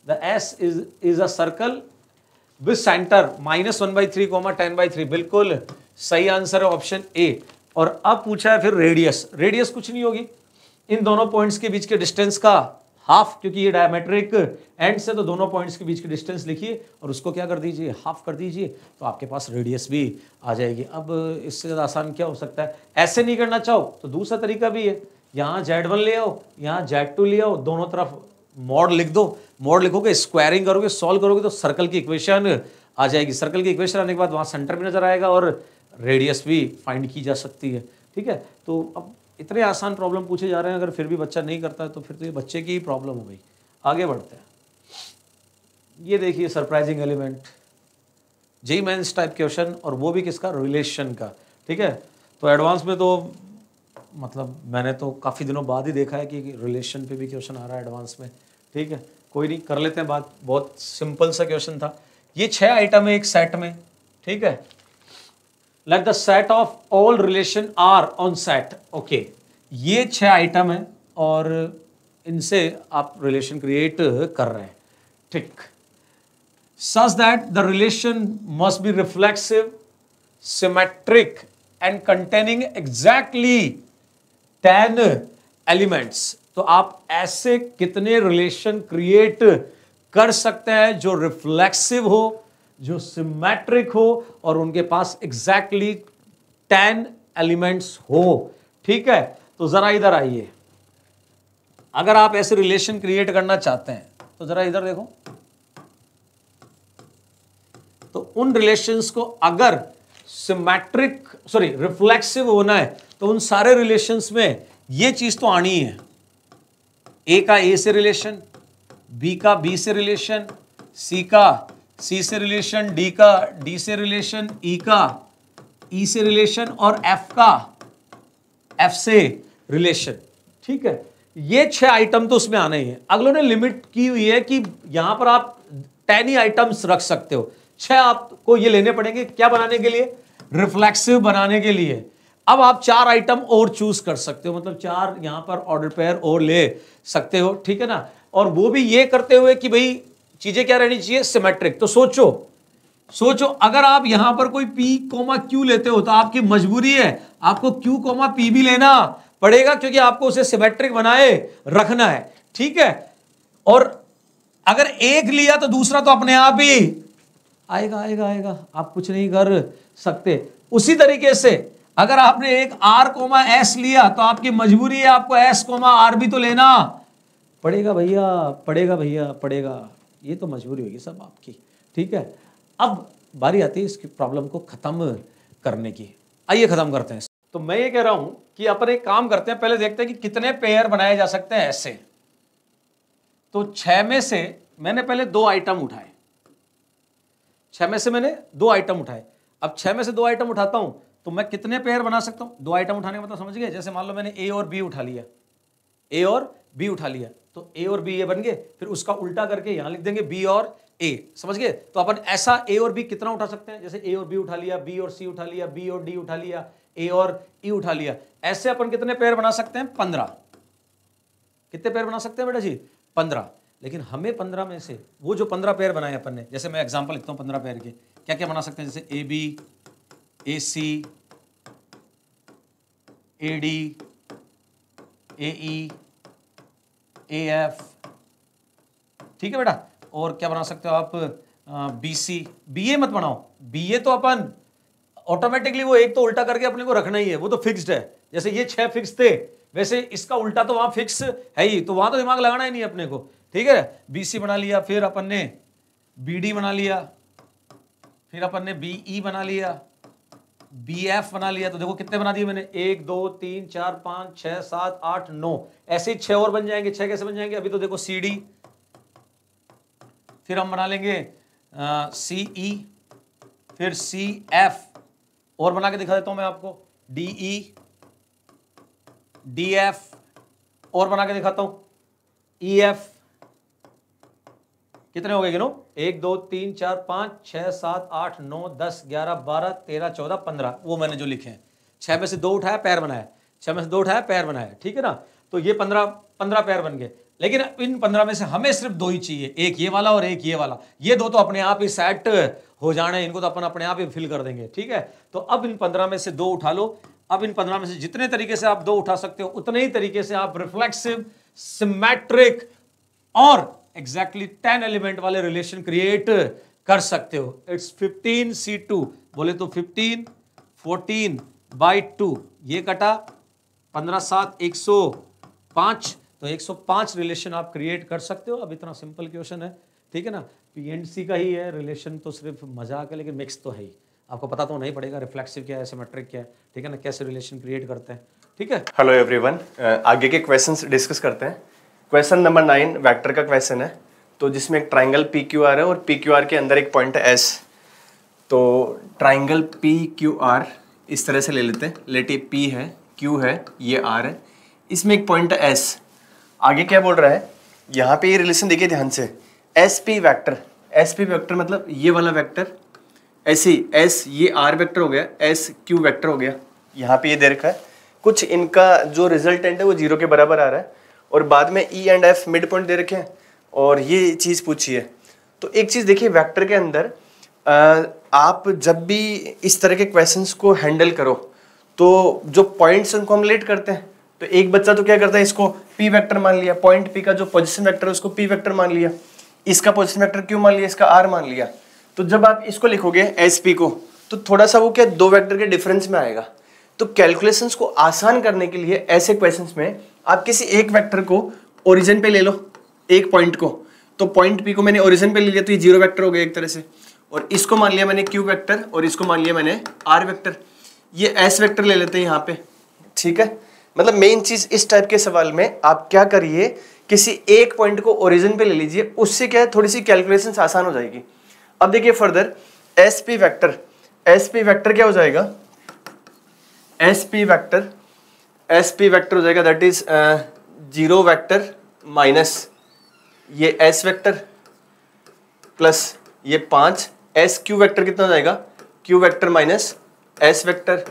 The S is a circle with centre -1/3, 10/3। बिल्कुल सही आंसर है ऑप्शन ए। और अब पूछा है फिर रेडियस। रेडियस कुछ नहीं होगी, इन दोनों पॉइंट्स के बीच के डिस्टेंस का हाफ, क्योंकि ये डायमेट्रिक एंड से, तो दोनों पॉइंट्स के बीच की डिस्टेंस लिखिए और उसको क्या कर दीजिए, हाफ कर दीजिए, तो आपके पास रेडियस भी आ जाएगी। अब इससे ज़्यादा आसान क्या हो सकता है। ऐसे नहीं करना चाहो तो दूसरा तरीका भी है, यहाँ Z1 ले आओ, यहाँ Z2 ले आओ, दोनों तरफ मॉड लिख दो। मॉड लिखोगे, स्क्वायरिंग करोगे, सॉल्व करोगे, तो सर्कल की इक्वेशन आ जाएगी। सर्कल की इक्वेशन आने के बाद वहाँ सेंटर भी नजर आएगा और रेडियस भी फाइंड की जा सकती है। ठीक है, तो अब इतने आसान प्रॉब्लम पूछे जा रहे हैं, अगर फिर भी बच्चा नहीं करता है तो फिर तो ये बच्चे की ही प्रॉब्लम हो गई। आगे बढ़ते हैं। ये देखिए surprising element, JEE mains type question, और वो भी किसका, रिलेशन का। ठीक है, तो एडवांस में तो मतलब मैंने तो काफ़ी दिनों बाद ही देखा है कि रिलेशन पे भी क्वेश्चन आ रहा है एडवांस में। ठीक है, कोई नहीं, कर लेते हैं बात। बहुत सिंपल सा क्वेश्चन था। ये 6 आइटम है एक सेट में। ठीक है, Let the set of all relation are on set. Okay, ये 6 आइटम है और इनसे आप रिलेशन क्रिएट कर रहे हैं। ठीक, such that the relation must be reflexive, symmetric and containing exactly 10 elements. तो आप ऐसे कितने रिलेशन क्रिएट कर सकते हैं जो रिफ्लेक्सिव हो, जो सिमेट्रिक हो और उनके पास एग्जैक्टली 10 एलिमेंट्स हो। ठीक है, तो जरा इधर आइए। अगर आप ऐसे रिलेशन क्रिएट करना चाहते हैं तो जरा इधर देखो। तो उन रिलेशंस को अगर सिमेट्रिक रिफ्लेक्सिव होना है तो उन सारे रिलेशंस में ये चीज तो आनी है। ए का ए से रिलेशन, बी का बी से रिलेशन, सी का सी से रिलेशन, डी का डी से रिलेशन, ई का ई से रिलेशन और एफ का एफ से रिलेशन, ठीक है। ये 6 आइटम तो उसमें आने ही है। अगलों ने लिमिट की हुई है कि यहां पर आप 10 ही आइटम्स रख सकते हो, 6 आपको ये लेने पड़ेंगे। क्या बनाने के लिए? रिफ्लेक्सिव बनाने के लिए। अब आप 4 आइटम और चूज कर सकते हो, मतलब 4 यहां पर ऑर्डर पेयर और ले सकते हो, ठीक है ना। और वो भी ये करते हुए कि भाई चीजें क्या रहनी चाहिए? सिमेट्रिक। तो सोचो अगर आप यहां पर कोई P, Q लेते हो तो आपकी मजबूरी है आपको Q, P भी लेना पड़ेगा, क्योंकि आपको उसे सिमेट्रिक बनाए रखना है, ठीक है। और अगर एक लिया तो दूसरा तो अपने आप ही आएगा, आप कुछ नहीं कर सकते। उसी तरीके से अगर आपने एक R, S लिया तो आपकी मजबूरी है आपको S, R भी तो लेना पड़ेगा भैया, पड़ेगा। ये तो मजबूरी होगी सब आपकी, ठीक है। अब बारी आती है इसकी प्रॉब्लम को खत्म करने की। आइए खत्म करते हैं। तो मैं ये कह रहा हूं कि अपन एक काम करते हैं, पहले देखते हैं कि कितने पेयर बनाए जा सकते हैं ऐसे। तो 6 में से मैंने पहले 2 आइटम उठाए, 6 में से मैंने 2 आइटम उठाए। अब 6 में से 2 आइटम उठाता हूं तो मैं कितने पेयर बना सकता हूं? 2 आइटम उठाने का मतलब समझ गए? जैसे मान लो मैंने A और B उठा लिया, A और B उठा लिया, तो A और B ये बन गए, फिर उसका उल्टा करके यहां लिख देंगे B और A, समझ गए? तो अपन ऐसा A और B कितना उठा सकते हैं? जैसे A और B उठा लिया, B और C उठा लिया, B और D उठा लिया, A और E उठा लिया। ऐसे अपन कितने पेयर बना सकते हैं? 15। कितने पेयर बना सकते हैं बेटा जी? 15। लेकिन हमें 15 में से वो जो 15 पेयर बनाए अपन ने, जैसे मैं एग्जांपल लिखता हूं 15 पेयर के, क्या क्या बना सकते हैं? जैसे AB, AC, AD, AE, AF, ठीक है बेटा। और क्या बना सकते हो आप? BC, BA मत बनाओ, BA तो अपन ऑटोमेटिकली वो एक तो उल्टा करके अपने को रखना ही है, वो तो फिक्स्ड है। जैसे ये 6 फिक्स थे, वैसे इसका उल्टा तो वहां फिक्स है ही, तो वहां तो दिमाग लगाना ही नहीं अपने को, ठीक है। BC बना लिया, फिर अपन ने BD बना लिया, फिर अपन ने BE बना लिया, BF बना लिया। तो देखो कितने बना दिए मैंने? 1 2 3 4 5 6 7 8 9, ऐसे ही 6 और बन जाएंगे। 6 कैसे बन जाएंगे? अभी तो देखो CD, फिर हम बना लेंगे CE, फिर CF, और बना के दिखा देता हूं मैं आपको, DE, DF, और बना के दिखाता हूं EF। कितने हो गए गिनो? 1 2 3 4 5 6 7 8 9 10 11 12 13 14 15, वो मैंने जो लिखे हैं। 6 में से 2 उठाया, पैर बनाया, 6 में से 2 उठाया, पैर बनाया, ठीक है ना। तो ये 15 पैर बन गए। लेकिन इन 15 में से हमें सिर्फ 2 ही चाहिए, एक ये वाला और एक ये वाला। ये 2 तो अपने आप ही सेट हो जाने, इनको तो अपन अपने आप ही फिल कर देंगे, ठीक है। तो अब इन 15 में से 2 उठा लो। अब इन 15 में से जितने तरीके से आप 2 उठा सकते हो, उतने ही तरीके से आप रिफ्लेक्सिव, सिमेट्रिक और एग्जैक्टली 10 एलिमेंट वाले रिलेशन क्रिएट कर सकते हो। इट्स 15C2, बोले तो 15 14/2, ये कटा 15 7 105, तो 105 रिलेशन आप क्रिएट कर सकते हो। अब इतना सिंपल क्वेश्चन है, ठीक है ना। PNC का ही है रिलेशन, तो सिर्फ मजाक है, लेकिन मिक्स तो है ही। आपको पता तो नहीं पड़ेगा रिफ्लेक्सिव क्या है, सिमेट्रिक क्या है, ठीक है ना, कैसे रिलेशन क्रिएट करते हैं, ठीक है। हेलो एवरीवन, आगे के क्वेश्चंस डिस्कस करते हैं। क्वेश्चन नंबर 9 वेक्टर का क्वेश्चन है, तो जिसमें एक ट्राइंगल PQR है और PQR के अंदर एक पॉइंट है S। तो ट्राइंगल PQR इस तरह से ले लेते हैं। लेटिव P है, Q है, ये R है, इसमें एक पॉइंट है S। आगे क्या बोल रहा है? यहाँ पे ये रिलेशन देखिए ध्यान से, SP वेक्टर, SP वेक्टर मतलब ये वाला वेक्टर, ऐसे ही S ये R वेक्टर हो गया, S Q वेक्टर हो गया। यहाँ पे ये दे रखा है, कुछ इनका जो रिजल्टेंट है वो 0 के बराबर आ रहा है, और बाद में E and F mid point दे रखे हैं, और ये चीज़ पूछी है। तो एक चीज़ देखिए, वेक्टर के अंदर आप जब भी इस तरह के क्वेश्चंस को हैंडल करो तो जो पॉइंट्स उनको हम रिलेट करते हैं। तो एक बच्चा तो क्या करता है, इसको P वेक्टर मान लिया, पॉइंट P का जो पोजीशन वेक्टर है उसको P वेक्टर मान लिया, इसका पोजीशन वेक्टर Q मान लिया, इसका R मान लिया। तो जब आप इसको लिखोगे SP को, तो थोड़ा सा वो क्या 2 वेक्टर के डिफरेंस में आएगा। तो कैलकुलेशंस को आसान करने के लिए ऐसे क्वेश्चंस में आप किसी एक वेक्टर को ओरिजिन पे ले लो, एक पॉइंट को। तो पॉइंट P को मैंने ओरिजिन पे ले लिया, तो ये 0 वेक्टर हो गया एक तरह से, और इसको मान लिया मैंने Q वेक्टर, और इसको मान लिया मैंने R वेक्टर। ये S वेक्टर ले लेते हैं यहाँ पे, ठीक है। मतलब मेन चीज इस टाइप के सवाल में आप क्या करिए, किसी एक पॉइंट को ओरिजिन पे ले लीजिए, उससे क्या है थोड़ी सी कैलकुलेशंस आसान हो जाएगी। अब देखिए further, SP vector, SP vector क्या हो जाएगा, SP vector S P vector हो जाएगा दैट इज 0 वैक्टर माइनस ये एस वैक्टर प्लस ये 5 एस क्यू वैक्टर कितना हो जाएगा, Q vector minus S vector,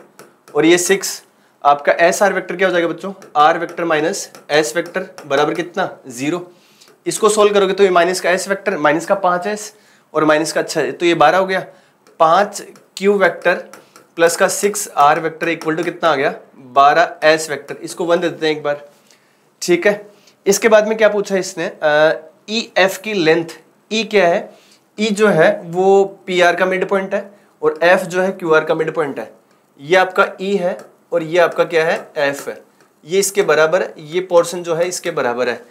और ये 6 आपका एस आर वैक्टर क्या हो जाएगा बच्चों, R vector minus S vector बराबर कितना 0। इसको सोल्व करोगे तो ये माइनस का एस वैक्टर माइनस का 5s और माइनस का 6 तो ये 12 हो गया। 5 क्यू वैक्टर प्लस का 6 आर वैक्टर इक्वल टू कितना आ गया 12 एस वैक्टर। इसको 1 दे देते हैं एक बार, ठीक है। इसके बाद में क्या पूछा इसने, ई एफ की लेंथ, ई क्या है, ई जो है वो पी आर का मिड पॉइंट है और एफ जो है क्यू आर का मिड पॉइंट है। ये आपका ई है और ये आपका क्या है एफ है, ये इसके बराबर है, ये पोर्शन जो है इसके बराबर है।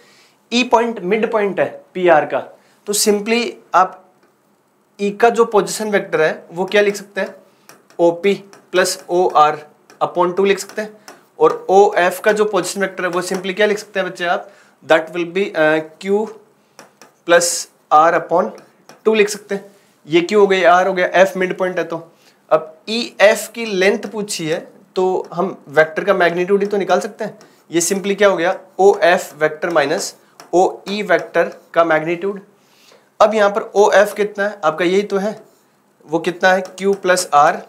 ई पॉइंट मिड पॉइंट है पी आर का, तो सिंपली आप ई का जो पोजीशन वेक्टर है वो क्या लिख सकते हैं, O P plus O R upon 2 लिख सकते हैं, और ओ एफ का जो पोजीशन वेक्टर है वो सिंपली क्या लिख सकते हैं बच्चे आप, that will be Q plus R upon 2 लिख सकते हैं। ये क्यू हो गया, आर हो गया, एफ मिड पॉइंट है। तो अब ई एफ की लेंथ पूछी है तो हम वेक्टर का मैग्नीट्यूड ही तो निकाल सकते हैं। ये सिंपली क्या हो गया, O F vector minus O E vector का मैग्नीट्यूड। अब यहाँ पर ओ एफ कितना है आपका, यही तो है, वो कितना है क्यू प्लस आर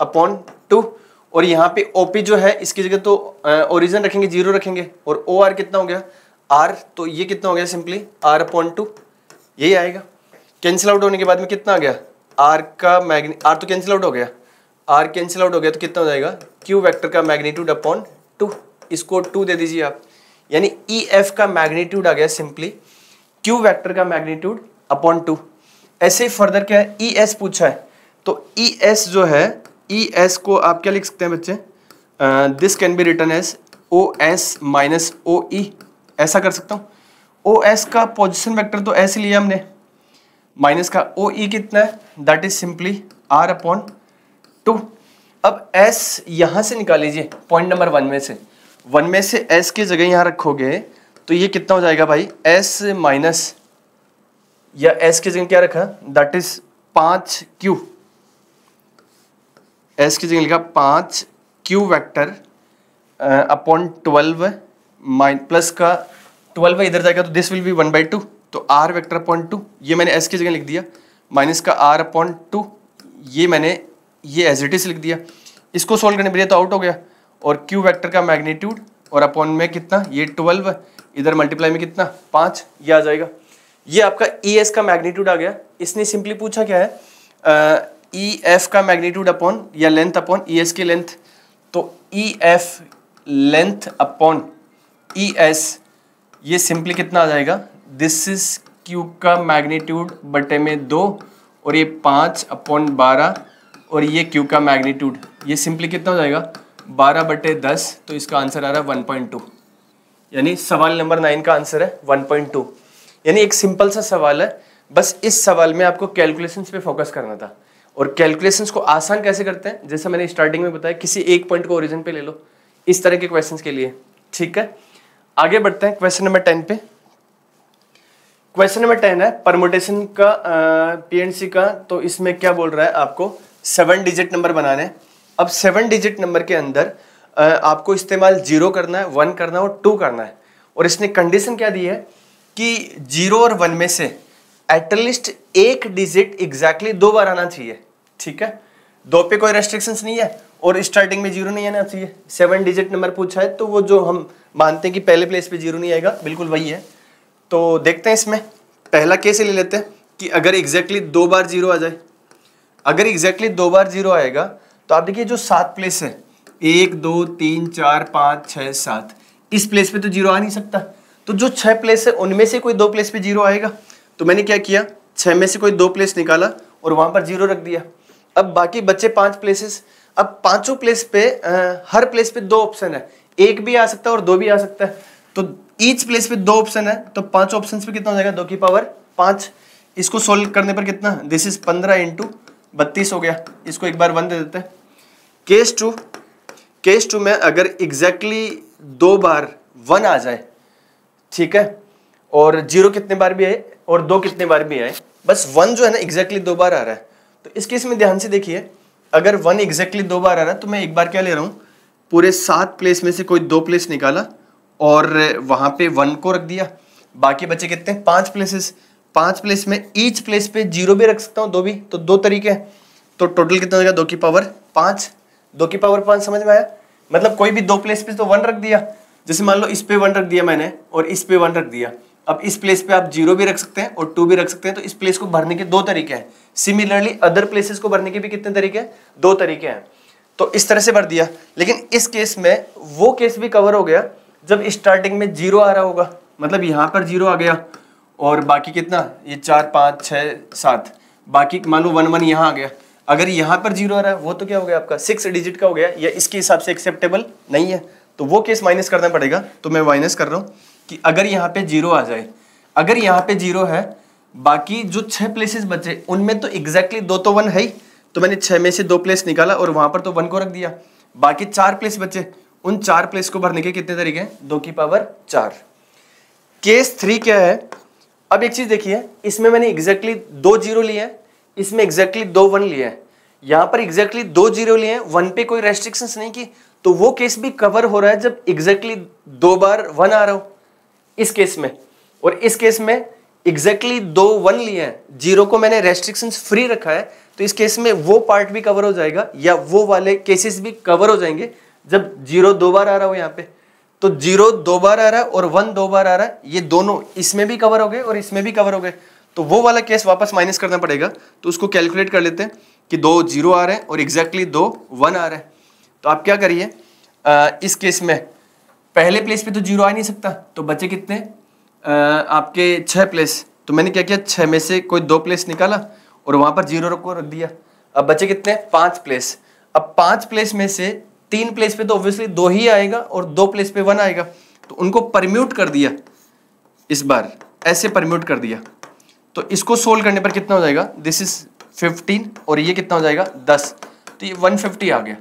अपॉन 2, और यहाँ पे ओ पी जो है इसकी जगह तो ओरिजिन रखेंगे 0 रखेंगे, और ओ आर कितना हो गया आर, तो ये कितना हो गया सिंपली आर अपॉन 2, यही आएगा। कैंसिल आउट होने के बाद में कितना आ गया, आर का आर तो कैंसिल आउट हो गया, आर कैंसिल आउट हो गया तो कितना हो जाएगा क्यू वेक्टर का मैग्नीट्यूड अपॉन 2, इसको 2 दे दीजिए आप, यानी ई एफ का मैग्नीट्यूड आ गया सिंपली क्यू वेक्टर का मैग्नीट्यूड अपॉन 2। ऐसे ही फर्दर क्या है, ई एस पूछा है, तो ई एस जो है, ई एस को आप क्या लिख सकते हैं बच्चे, this can be written as O S minus O E, ऐसा कर सकता हूँ। ओ एस का पोजिशन वेक्टर तो ऐसे लिया हमने, माइनस का ओ ई कितना है, that is simply R upon 2। अब एस यहां से निकाल लीजिए पॉइंट नंबर 1 में से, 1 में से एस की जगह यहां रखोगे तो ये कितना हो जाएगा भाई, एस माइनस, या एस की जगह क्या रखा, दैट इज 5 क्यू, एस की जगह लिखा 5 क्यू वेक्टर अपॉन 12 प्लस का 12 इधर जाएगा तो दिस विल बी 1/2, तो आर वेक्टर अपॉन 2, ये मैंने एस की जगह लिख दिया, माइनस का आर अपॉन 2, ये मैंने ये एज इट इज लिख दिया। इसको सोल्व करने के लिए तो आउट हो गया, और क्यू वेक्टर का मैग्नीट्यूड और अपॉन में कितना, ये 12, इधर मल्टीप्लाई में कितना 5, ये आ जाएगा। ये आपका ई एस का मैग्नीट्यूड आ गया। इसने सिंपली पूछा क्या है, ई एफ का मैग्नीट्यूड अपॉन या लेंथ अपॉन ई एस की लेंथ, तो E F length upon E S, ये सिंपली कितना आ जाएगा, दिस इज क्यू का मैग्नीट्यूड बटे में 2 और ये 5 अपॉन 12 और ये क्यू का मैग्नीट्यूड, ये सिंपली कितना हो जाएगा 12/10, तो इसका आंसर आ रहा है 1.2, यानी सवाल नंबर 9 का आंसर है 1.2। यानी एक सिंपल सा सवाल है, बस इस सवाल में आपको कैलकुलेशंस पे फोकस करना था। और कैलकुलेशंस को आसान कैसे करते हैं, जैसे मैंने स्टार्टिंग में बताया, किसी एक पॉइंट को ओरिजिन पे ले लो, इस तरह के क्वेश्चंस के लिए, ठीक है। आगे बढ़ते हैं क्वेश्चन नंबर 10 पे। क्वेश्चन नंबर 10 है परमुटेशन का पीएनसी का, तो इसमें क्या बोल रहा है आपको 7 डिजिट नंबर बनाने। अब 7 डिजिट नंबर के अंदर आपको इस्तेमाल 0 करना है, 1 करना है और 2 करना है, और इसने कंडीशन क्या दी है कि 0 और 1 में से एटलीस्ट एक डिजिट एग्जैक्टली 2 बार आना चाहिए, ठीक है। 2 पे कोई रेस्ट्रिक्शंस नहीं है और स्टार्टिंग में 0 नहीं आना चाहिए। 7 डिजिट नंबर पूछा है तो वो जो हम मानते हैं कि पहले प्लेस पे 0 नहीं आएगा, बिल्कुल वही है। तो देखते हैं इसमें पहला केस ले लेते हैं कि अगर एग्जैक्टली 2 बार 0 आ जाए। अगर एग्जैक्टली 2 बार 0 आएगा तो आप देखिए जो 7 प्लेस है, 1 2 3 4 5 6 7, इस प्लेस पे तो 0 आ नहीं सकता, तो जो 6 प्लेस है उनमें से कोई 2 प्लेस पे 0 आएगा। तो मैंने क्या किया, 6 में से कोई 2 प्लेस निकाला और वहां पर 0 रख दिया। अब बाकी बचे 5 प्लेसेस, अब पांचों प्लेस पे हर प्लेस पे 2 ऑप्शन है, 1 भी आ सकता है और 2 भी आ सकता है, तो ईच प्लेस पे 2 ऑप्शन है, तो 5 ऑप्शन पे कितना हो जाएगा 2 की पावर 5। इसको सोल्व करने पर कितना, दिस इज 15 × 32 हो गया। इसको एक बार 1 दे देते हैं। केस 2 में अगर एग्जैक्टली 2 बार 1 आ जाए, ठीक है, और 0 कितने बार भी आए और 2 कितने बार भी आए, बस 1 जो है ना एग्जैक्टली 2 बार आ रहा है। तो इस केस में ध्यान से देखिए, अगर 1 एग्जैक्टली 2 बार आ रहा है तो मैं एक बार क्या ले रहा हूँ, पूरे 7 प्लेस में से कोई 2 प्लेस निकाला और वहां पे 1 को रख दिया, बाकी बचे कितने 5 प्लेसेस। 5 प्लेस में ईच प्लेस पे 0 भी रख सकता हूँ, 2 भी, तो 2 तरीके हैं। तो टोटल कितना हो जाएगा 2 की पावर 5। 2 की पावर 5 समझ में आया? मतलब कोई भी 2 प्लेस पे तो 1 रख दिया, जैसे मान लो इस पे 1 रख दिया मैंने और इस पे 1 रख दिया। अब इस प्लेस पे आप 0 भी रख सकते हैं और 2 भी रख सकते हैं। तो इस प्लेस को भरने के 2 तरीके हैं। सिमिलरली अदर प्लेसेस को भरने के भी कितने तरीके हैं? 2 तरीके हैं। तो इस तरह से भर दिया। लेकिन इस केस में वो केस भी कवर हो गया जब स्टार्टिंग में 0 आ रहा होगा, मतलब यहाँ पर 0 आ गया और बाकी कितना, ये 4 5 6 7, बाकी मान लो 1 1 यहाँ आ गया। अगर यहाँ पर 0 आ रहा है वो तो क्या हो गया आपका 6 डिजिट का हो गया, या इसके हिसाब से एक्सेप्टेबल नहीं है, तो वो केस माइनस करना पड़ेगा। तो मैं माइनस कर रहा हूँ कि अगर यहाँ पे 0 आ जाए, अगर यहाँ पे 0 है, बाकी जो 6 प्लेसेस बचे उनमें तो एग्जैक्टली 2 तो 1 है ही, तो मैंने 6 में से 2 प्लेस निकाला और वहां पर तो 1 को रख दिया। बाकी 4 प्लेस बचे, उन 4 प्लेस को भरने के कितने तरीके हैं? 2 की पावर 4। केस 3 क्या है? अब एक चीज देखिए, इसमें मैंने एग्जैक्टली 2 0 लिए हैं, इसमें एग्जैक्टली 2 1 लिए हैं। यहाँ पर एग्जैक्टली 2 0 लिए हैं, 1 पे कोई रेस्ट्रिक्शंस नहीं की, तो वो केस भी कवर हो रहा है जब एग्जैक्टली 2 बार 1 आ रहा हो इस केस में। और इस केस में एग्जैक्टली 2 1 लिए हैं, 0 को मैंने रेस्ट्रिक्शंस फ्री रखा है, तो इस केस में वो पार्ट भी कवर हो जाएगा, या वो वाले केसेस भी कवर हो जाएंगे जब 0 2 बार आ रहा हो। यहाँ पे तो 0 2 बार आ रहा है और 1 2 बार आ रहा है, ये दोनों इसमें भी कवर हो गए और इसमें भी कवर हो गए, तो वो वाला केस वापस माइनस करना पड़ेगा। तो उसको कैलकुलेट कर लेते हैं कि 2 0 आ रहे हैं और एग्जैक्टली 2 1 आ रहा है। तो आप क्या करिए, इस केस में पहले प्लेस पे तो 0 आ नहीं सकता, तो बचे कितने आपके 6 प्लेस। तो मैंने क्या किया, 6 में से कोई 2 प्लेस निकाला और वहां पर 0 रख दिया। अब बचे कितने 5 प्लेस। अब 5 प्लेस में से 3 प्लेस पे तो ऑब्वियसली 2 ही आएगा और 2 प्लेस पे 1 आएगा, तो उनको परम्यूट कर दिया, इस बार ऐसे परम्यूट कर दिया। तो इसको सोल्व करने पर कितना हो जाएगा, दिस इज 15 और ये कितना हो जाएगा 10, तो ये 150 आ गया।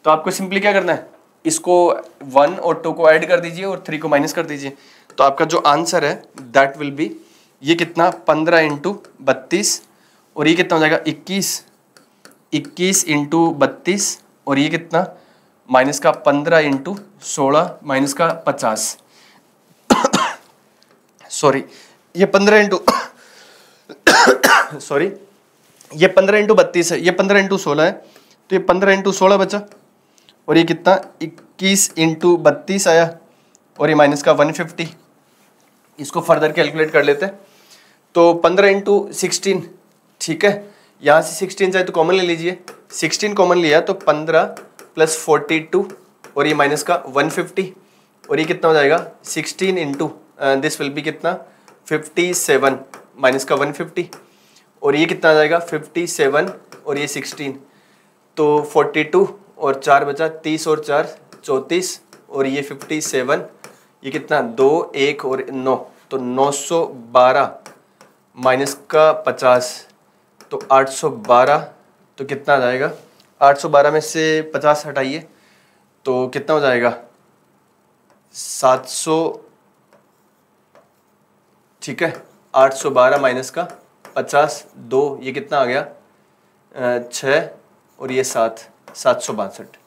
तो आपको सिंपली क्या करना है, इसको 1 और 2 को ऐड कर दीजिए और 3 को माइनस कर दीजिए। तो आपका जो आंसर है दैट विल बी, ये कितना 15 इंटू 32 और ये कितना हो जाएगा 21 इंटू 32 और ये कितना माइनस का 15 इंटू 16 माइनस का 50, सॉरी ये 15 इंटू सॉरी ये 15 इंटू 32 है, ये 15 इंटू 16 है, तो ये 15 इंटू 16 बचा और ये कितना 21 इंटू 32 आया और ये माइनस का 150। इसको फर्दर कैलकुलेट कर लेते हैं। तो 15 इंटू 16, ठीक है, यहाँ से 16 चाहे तो कॉमन ले लीजिए, 16 कॉमन लिया तो 15 प्लस 42 और ये माइनस का 150 और ये कितना हो जाएगा 16 इंटू दिस विल बी कितना 57 माइनस का 150 और ये कितना आ जाएगा 57 और ये 16, तो 42 और 4 बचा 30 और 4 34 और ये 57, ये कितना 2 1 और 9, तो 912 माइनस का 50 तो 812, तो कितना आ जाएगा 812 में से 50 हटाइए तो कितना हो जाएगा 700, ठीक है, 812 माइनस का 50 2, ये कितना आ गया 6 और ये 7, 762।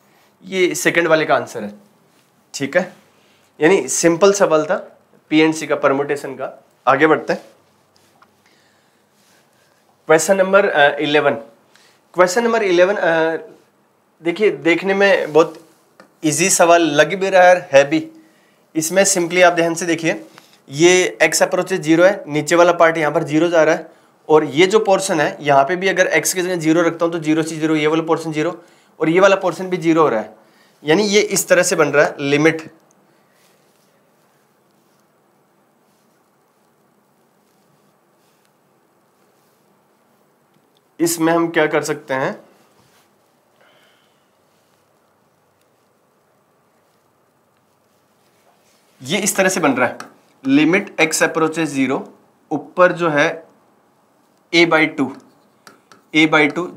ये सेकंड वाले का आंसर है, ठीक है। यानी सिंपल सवाल था पीएनसी का, परमुटेशन का। आगे बढ़ते हैं। Question number 11। क्वेश्चन नंबर 11 देखिए, देखने में बहुत इजी सवाल लग भी रहा है भी। इसमें सिंपली आप ध्यान से देखिए, ये x अप्रोचेज 0 है, नीचे वाला पार्ट यहाँ पर 0 जा रहा है और ये जो पोर्शन है यहाँ पे भी अगर x की जगह 0 रखता हूँ तो 0 से 0, ये वाला पोर्शन 0 और ये वाला पोर्शन भी 0 हो रहा है। यानी ये इस तरह से बन रहा है लिमिट, इसमें हम क्या कर सकते हैं, ये इस तरह से बन रहा है लिमिट x अप्रोचेज 0, ऊपर जो है a/2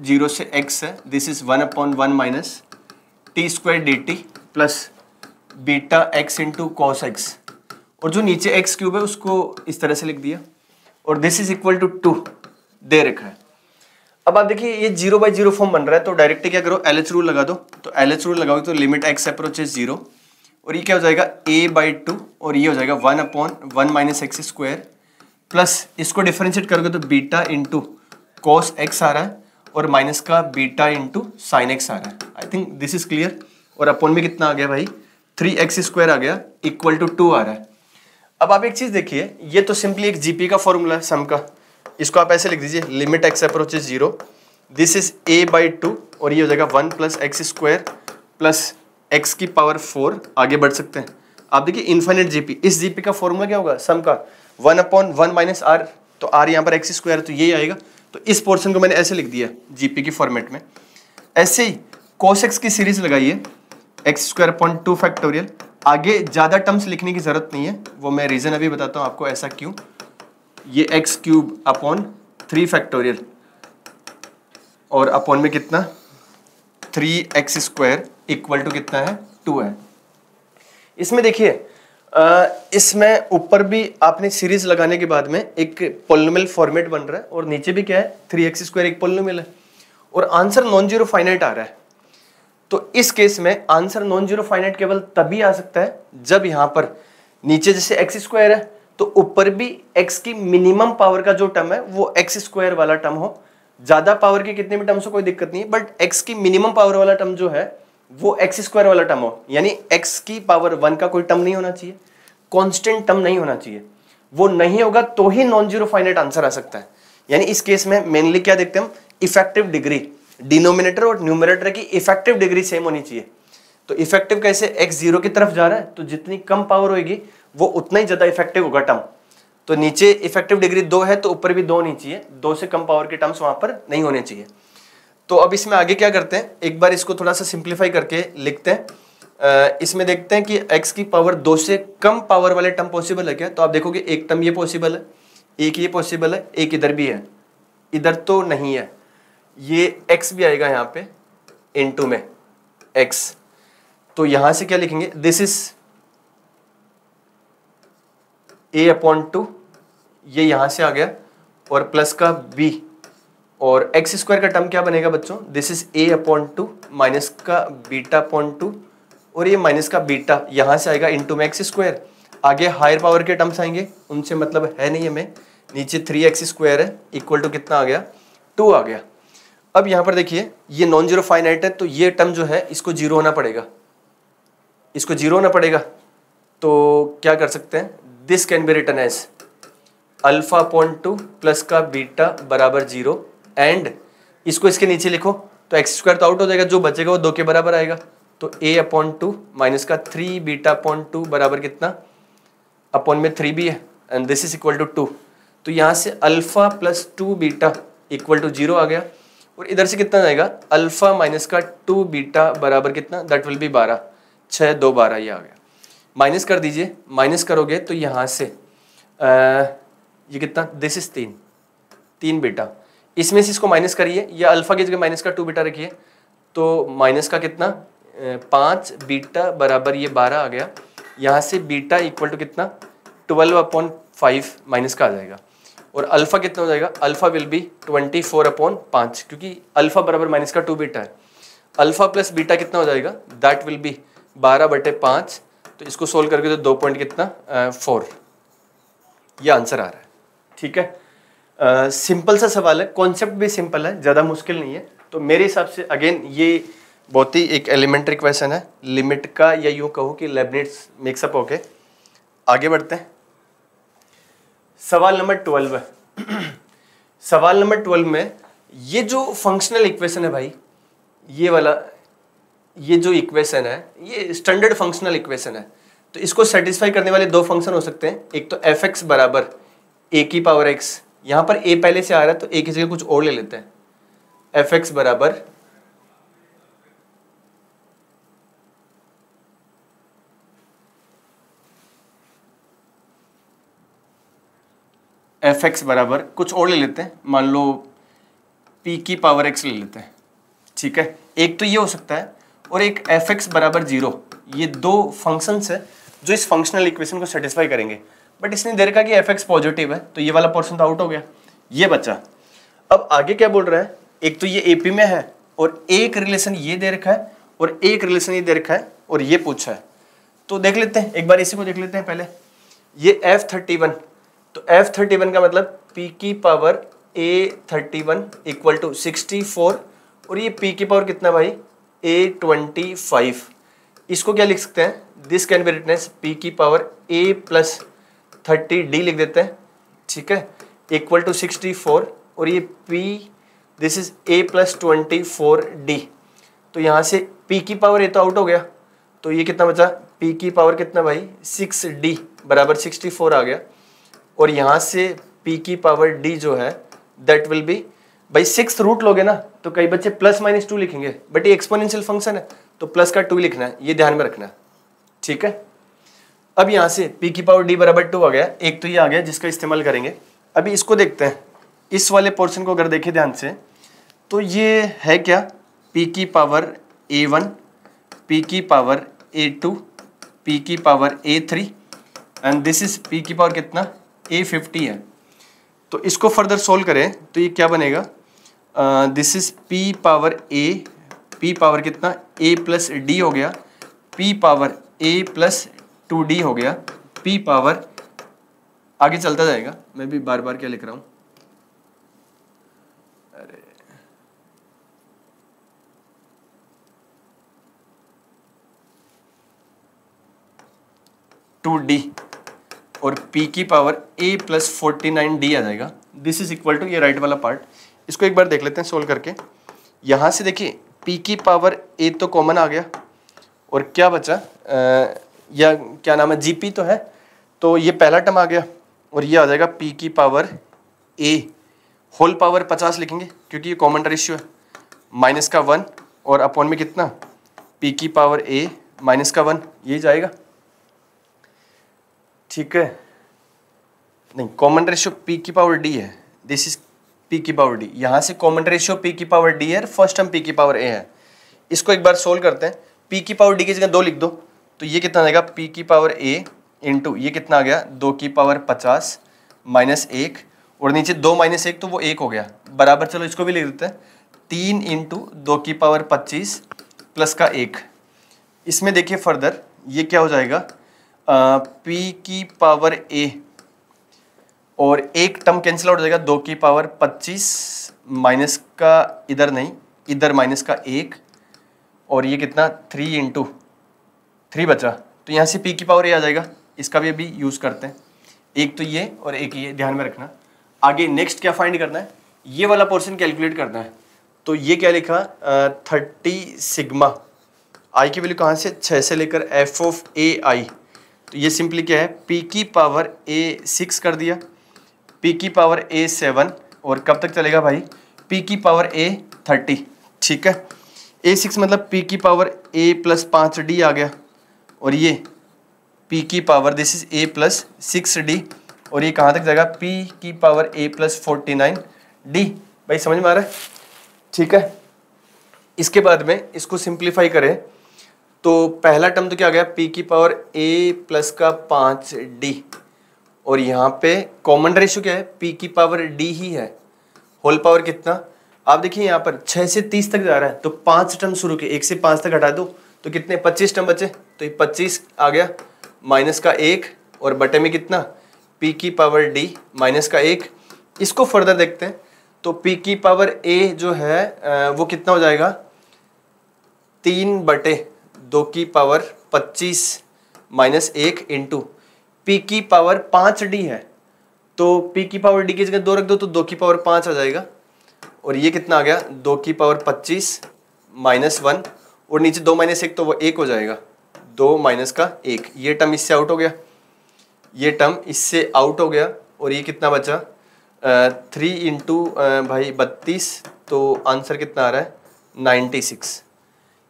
0 से x है, this is 1/1 minus t² dt plus beta x into cos x, और जो नीचे x³ है उसको इस तरह से लिख दिया और दिस इज इक्वल टू 2 दे रखा है। अब आप देखिए ये 0/0 फॉर्म बन रहा है, तो डायरेक्टली क्या करो, LH रूल लगा दो। तो LH रूल लगाओगे तो लिमिट x अप्रोचेस 0, और ये क्या हो जाएगा a/2, और ये हो जाएगा 1/1 - x स्क्वायर, प्लस इसको डिफरेंशिएट करोगे तो बीटा इंटू कॉस x आ रहा है, और माइनस का बीटा इंटू साइन x आ रहा है। I think this is clear. और अपॉन में कितना आ गया भाई, 3x स्क्वायर आ गया, इक्वल टू 2 आ रहा है। अब आप एक चीज देखिए, ये तो सिंपली एक जीपी का फॉर्मूला है सम का, इसको आप ऐसे लिख दीजिए, limit x approaches 0, this is a/2, और ये हो जाएगा 1 + x स्क्वायर प्लस x की पावर 4, आगे बढ़ सकते हैं। आप देखिए इन्फिनिट जीपी, इस जीपी का फॉर्मूला क्या होगा, सम का 1/1 - r, तो r यहाँ पर x स्क्वायर है तो यही आएगा। तो इस पोर्शन को मैंने ऐसे लिख दिया जीपी की फॉर्मेट में। ऐसे ही cos x की सीरीज लगाइए, x²/2 फैक्टोरियल। आगे ज्यादा टर्म्स लिखने की जरूरत नहीं है, वो मैं रीजन अभी बताता हूँ आपको ऐसा क्यों। ये x³/3 फैक्टोरियल, और अपॉन में कितना 3x² इक्वल टू कितना है 2 है। इसमें देखिए इसमें ऊपर भी आपने सीरीज लगाने के बाद में एक पोलिनोमियल फॉर्मेट बन रहा है, और नीचे भी क्या है 3x² एक पोलिनोमियल है, और आंसर नॉन जीरो फाइनाइट आ रहा है। तो इस केस में आंसर नॉन जीरो फाइनाइट केवल तभी आ सकता है जब यहाँ पर नीचे जैसे x² है तो ऊपर भी x की मिनिमम पावर का जो टर्म है वो x² वाला टर्म हो। ज्यादा पावर के कितने भी टर्म्स हो कोई दिक्कत नहीं है, बट x की मिनिमम पावर वाला टर्म जो है वो x² वाला टर्म हो, यानी x की पावर 1 का कोई टर्म नहीं होना चाहिए, कांस्टेंट टर्म नहीं होना चाहिए। वो नहीं होगा तो ही नॉन जीरो फाइनाइट आंसर आ सकता है। यानी इस केस में मेनली क्या देखते हैं हम, इफेक्टिव डिग्री, डिनोमिनेटर और न्यूमरेटर की इफेक्टिव डिग्री सेम होनी चाहिए। तो इफेक्टिव कैसे, x 0 की तरफ जा रहा है तो जितनी कम पावर होगी वो उतना ही ज्यादा इफेक्टिव होगा टर्म। तो नीचे इफेक्टिव डिग्री 2 है तो ऊपर भी 2 होनी चाहिए, 2 से कम पावर के टर्म्स वहां पर नहीं होने चाहिए। तो अब इसमें आगे क्या करते हैं, एक बार इसको थोड़ा सा सिंप्लीफाई करके लिखते हैं। इसमें देखते हैं कि x की पावर 2 से कम पावर वाले टर्म पॉसिबल है क्या। तो आप देखोगे एक टर्म ये पॉसिबल है, एक ये पॉसिबल है, एक इधर भी है, इधर तो नहीं है, ये x भी आएगा यहाँ पे इनटू में x। तो यहां से क्या लिखेंगे, दिस इज a/2, ये यहां से आ गया, और प्लस का b, और x² का टर्म क्या बनेगा बच्चों, दिस इज a/2 माइनस का β/2, और ये माइनस का बीटा यहां से आएगा इनटू में x²। आगे हायर पावर के टर्म्स आएंगे, उनसे मतलब है नहीं हमें, नीचे 3x² है इक्वल टू कितना आ गया 2 आ गया। अब यहां पर देखिए ये नॉन जीरो फाइनाइट है तो ये टर्म जो है इसको जीरो होना पड़ेगा, इसको जीरो होना पड़ेगा। तो क्या कर सकते हैं, this can be written as α/2 plus का बीटा बराबर 0, एंड इसको इसके नीचे लिखो तो x² तो आउट हो जाएगा, जो बचेगा वो 2 के बराबर आएगा। तो a/2 माइनस का 3β/2 बराबर कितना, अपॉन में 3b है, and this is equal to 2। तो यहाँ से अल्फा प्लस 2β इक्वल टू 0 आ गया, और इधर से कितना जाएगा, अल्फा माइनस का 2β बराबर कितना, दैट विल बी 12, 6 2 12 ये आ गया। माइनस कर दीजिए, माइनस करोगे तो यहाँ से ये कितना, दिस इज 3β, इसमें से इसको माइनस करिए, या अल्फा की जगह माइनस का 2β रखिए, तो माइनस का कितना 5β बराबर ये 12 आ गया। यहाँ से बीटा इक्वल टू कितना 12/5 माइनस का आ जाएगा, और अल्फा कितना हो जाएगा, अल्फा विल बी 24/5, क्योंकि अल्फा बराबर माइनस का 2β है। अल्फा प्लस बीटा कितना हो जाएगा, दैट विल बी 12/5। तो इसको सोल्व करके तो 2 पॉइंट कितना 4, ये आंसर आ रहा है। ठीक है, सिंपल सा सवाल है, कॉन्सेप्ट भी सिंपल है, ज़्यादा मुश्किल नहीं है। तो मेरे हिसाब से अगेन ये बहुत ही एक एलिमेंट्री क्वेश्चन है लिमिट का, या यूँ कहो कि लेबनिट्ज मिक्सअप होके। आगे बढ़ते हैं, सवाल नंबर 12 है। सवाल नंबर 12 में ये जो फंक्शनल इक्वेशन है भाई, ये वाला, ये जो इक्वेशन है ये स्टैंडर्ड फंक्शनल इक्वेशन है। तो इसको सेटिस्फाई करने वाले दो फंक्शन हो सकते हैं, एक तो f(x) बराबर a⁴x, यहाँ पर a पहले से आ रहा है तो a की जगह कुछ और ले लेते हैं, f(x) बराबर f(x) बराबर कुछ और ले लेते हैं, मान लो p⁴x ले लेते हैं। ठीक है, एक तो ये हो सकता है, और एक f(x) बराबर 0, ये दो फंक्शंस है जो इस फंक्शनल इक्वेशन को सेटिस्फाई करेंगे। बट इसने देर कहा कि f(x) पॉजिटिव है, तो ये वाला पोर्शन तो आउट हो गया, ये बचा। अब आगे क्या बोल रहा है, एक तो ये एपी में है और एक रिलेशन ये दे रखा है और एक रिलेशन ये दे रखा है और ये पूछा है। तो देख लेते हैं, एक बार इसी को देख लेते हैं पहले। ये F31, तो F31 का मतलब P की पावर A31 इक्वल टू 64 और ये P की पावर कितना भाई A25। इसको क्या लिख सकते हैं, this can be written as P की पावर A प्लस 30D लिख देते हैं, ठीक है, इक्वल टू 64 और ये P this is A plus 24D। तो यहाँ से P की पावर A तो आउट हो गया, तो ये कितना बचा, P की पावर कितना भाई 6D बराबर 64 आ गया। और यहाँ से P की पावर D जो है दैट विल बी भाई 6 रूट लोगे ना तो कई बच्चे प्लस माइनस 2 लिखेंगे, बट ये एक्सपोनेंशियल फंक्शन है तो प्लस का 2 लिखना है, ये ध्यान में रखना है, ठीक है। अब यहाँ से P की पावर D बराबर 2 आ गया, एक तो ये आ गया जिसका इस्तेमाल करेंगे। अभी इसको देखते हैं, इस वाले पोर्शन को अगर देखें ध्यान से तो ये है क्या, P की पावर A1, P की पावर A2, P की power A3 and this is P की पावर कितना A50 है। तो इसको फर्दर सोल्व करें तो ये क्या बनेगा, this is P power A, P power कितना A प्लस D हो गया, P power A plus 2D हो गया, P पावर आगे चलता जाएगा, मैं भी बार बार क्या लिख रहा हूँ, अरे 2D और P की पावर A प्लस 49D आ जाएगा। दिस इज इक्वल टू ये राइट वाला पार्ट। इसको एक बार देख लेते हैं सोल्व करके। यहाँ से देखिए P की पावर A तो कॉमन आ गया और क्या बचा, या क्या नाम है GP तो है, तो ये पहला टर्म आ गया और ये आ जाएगा P की पावर A होल पावर 50 लिखेंगे क्योंकि ये कॉमन रेशियो है, माइनस का 1 और अपॉन में कितना P की पावर A माइनस का 1, यही जाएगा, ठीक है। नहीं, कॉमन रेशियो P की पावर D है, दिस इज P की पावर D। यहाँ से कॉमन रेशियो P की पावर D है, फर्स्ट टर्म P की पावर A है। इसको एक बार सोल्व करते हैं, P की पावर D की जगह 2 लिख दो तो ये कितना आ जाएगा, P की पावर A इंटू ये कितना आ गया 2 की पावर 50 माइनस 1 और नीचे 2 माइनस 1 तो वो 1 हो गया बराबर, चलो इसको भी लिख देते हैं 3 इंटू 2 की पावर 25 प्लस का 1। इसमें देखिए फर्दर ये क्या हो जाएगा, P की पावर A और एक टर्म कैंसिल आउट हो जाएगा, 2 की पावर 25 माइनस का इधर नहीं, इधर माइनस का 1 और ये कितना 3 इंटू 3 बचा, तो यहाँ से P की पावर A आ जाएगा। इसका भी अभी यूज़ करते हैं, एक तो ये और एक ये ध्यान में रखना। आगे नेक्स्ट क्या फाइंड करना है, ये वाला पोर्शन कैलकुलेट करना है। तो ये क्या लिखा 30 सिग्मा आई की वैल्यू कहाँ से 6 से लेकर f ऑफ A आई, तो ये सिंपली क्या है P की पावर A 6 कर दिया, P की पावर A 7 और कब तक चलेगा भाई P की पावर A 30, ठीक है। A 6 मतलब P की पावर A प्लस 5D आ गया और ये P की power this is A plus 6D और ये कहाँ तक जाएगा P की पावर A प्लस 49D। भाई समझ में आ रहा है, ठीक है। इसके बाद में इसको सिंप्लीफाई करें तो पहला टर्म तो क्या आ गया P की पावर A प्लस का 5D और यहाँ पे कॉमन रेशियो क्या है P की पावर D ही है, होल पावर कितना, आप देखिए यहाँ पर 6 से 30 तक जा रहा है तो 5 टर्म शुरू के 1 से 5 तक हटा दो तो कितने 25 टर्म बचे, तो ये 25 आ गया माइनस का 1 और बटे में कितना P की पावर D माइनस का 1। इसको फर्दर देखते हैं तो P की पावर A जो है वो कितना हो जाएगा 3 बटे 2 की पावर 25 माइनस 1 इंटू P की पावर 5D है तो P की पावर D की जगह 2 रख दो तो 2 की पावर 5 आ जाएगा और ये कितना आ गया 2 की पावर 25 माइनस 1 और नीचे 2 माइनस 1 तो वो 1 हो जाएगा, 2 माइनस का 1, ये टर्म इससे आउट हो गया, ये टर्म इससे आउट हो गया और ये कितना बचा 3 इंटू भाई 32 तो आंसर कितना आ रहा है 96।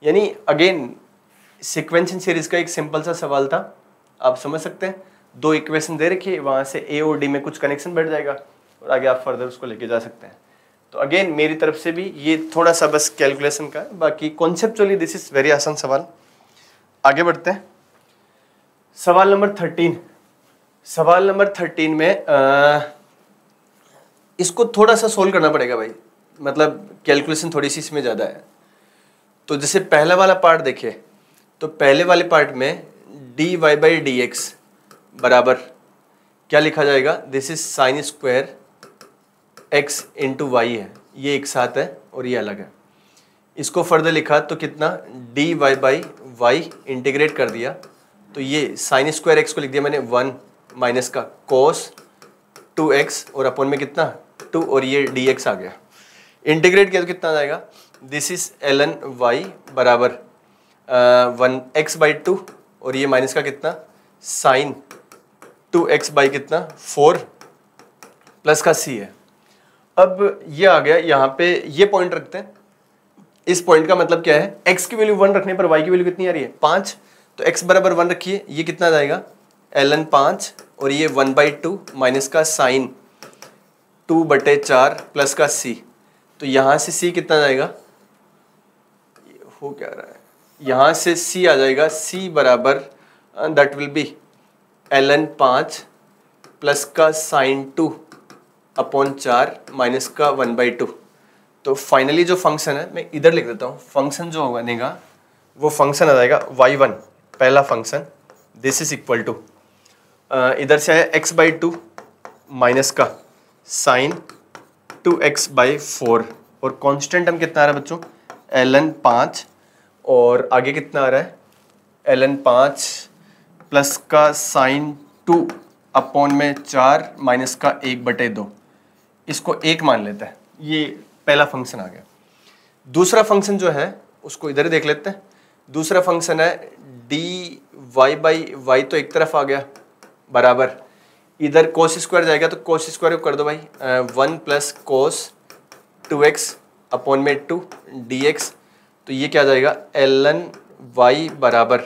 यानी अगेन सीक्वेंशियल सीरीज का एक सिंपल सा सवाल था, आप समझ सकते हैं, 2 इक्वेशन दे रखी है, वहाँ से A और D में कुछ कनेक्शन बैठ जाएगा और आगे आप फर्दर उसको लेके जा सकते हैं। तो अगेन मेरी तरफ से भी ये थोड़ा सा बस कैलकुलेशन का है, बाकी कॉन्सेप्चुअली दिस इज वेरी आसान सवाल। आगे बढ़ते हैं, सवाल नंबर 13। सवाल नंबर 13 में इसको थोड़ा सा सोल्व करना पड़ेगा भाई, मतलब कैलकुलेशन थोड़ी सी इसमें ज़्यादा है। तो जैसे पहला वाला पार्ट देखिए, तो पहले वाले पार्ट में dy बाई डी एक्स बराबर क्या लिखा जाएगा, this is sine square x into y है, ये एक साथ है और ये अलग है। इसको फर्दर लिखा तो कितना dy बाई वाई इंटीग्रेट कर दिया तो ये साइन स्क्वायर x को लिख दिया मैंने 1 माइनस का cos 2x और अपन में कितना 2 और ये dx आ गया। इंटीग्रेट किया तो कितना आ जाएगा, दिस इज ln y बराबर 1x बाई 2 और ये माइनस का कितना साइन 2x बाई कितना 4 प्लस का c है। अब ये आ गया, यहाँ पे ये पॉइंट रखते हैं। इस पॉइंट का मतलब क्या है, x की वैल्यू 1 रखने पर y की वैल्यू कितनी आ रही है 5, तो x बराबर 1 रखिए, ये कितना आ जाएगा ln 5 और ये 1 बाई 2 माइनस का साइन 2/4 प्लस का c, तो यहाँ से c कितना आ जाएगा, हो क्या रहा है, यहाँ से c आ जाएगा, c बराबर that will B ln 5 plus का साइन 2/4 माइनस का 1/2। तो फाइनली जो फंक्शन है मैं इधर लिख देता हूँ, फंक्शन जो बनेगा वो फंक्शन आ जाएगा y1 पहला function, this is equal to इधर से आया x बाई 2 माइनस का साइन 2x बाई 4 और कांस्टेंट हम कितना आ रहा है बच्चों ln 5 और आगे कितना आ रहा है ln 5 प्लस का साइन 2/4 माइनस का 1/2, इसको 1 मान लेते हैं। ये पहला फंक्शन आ गया। दूसरा फंक्शन जो है उसको इधर ही देख लेते हैं। दूसरा फंक्शन है dy बाई वाई, तो एक तरफ आ गया बराबर, इधर कोस स्क्वायर जाएगा तो कोस स्क्वायर को कर दो भाई 1 प्लस कोस 2x/2 dx, तो ये क्या आ जाएगा ln y बराबर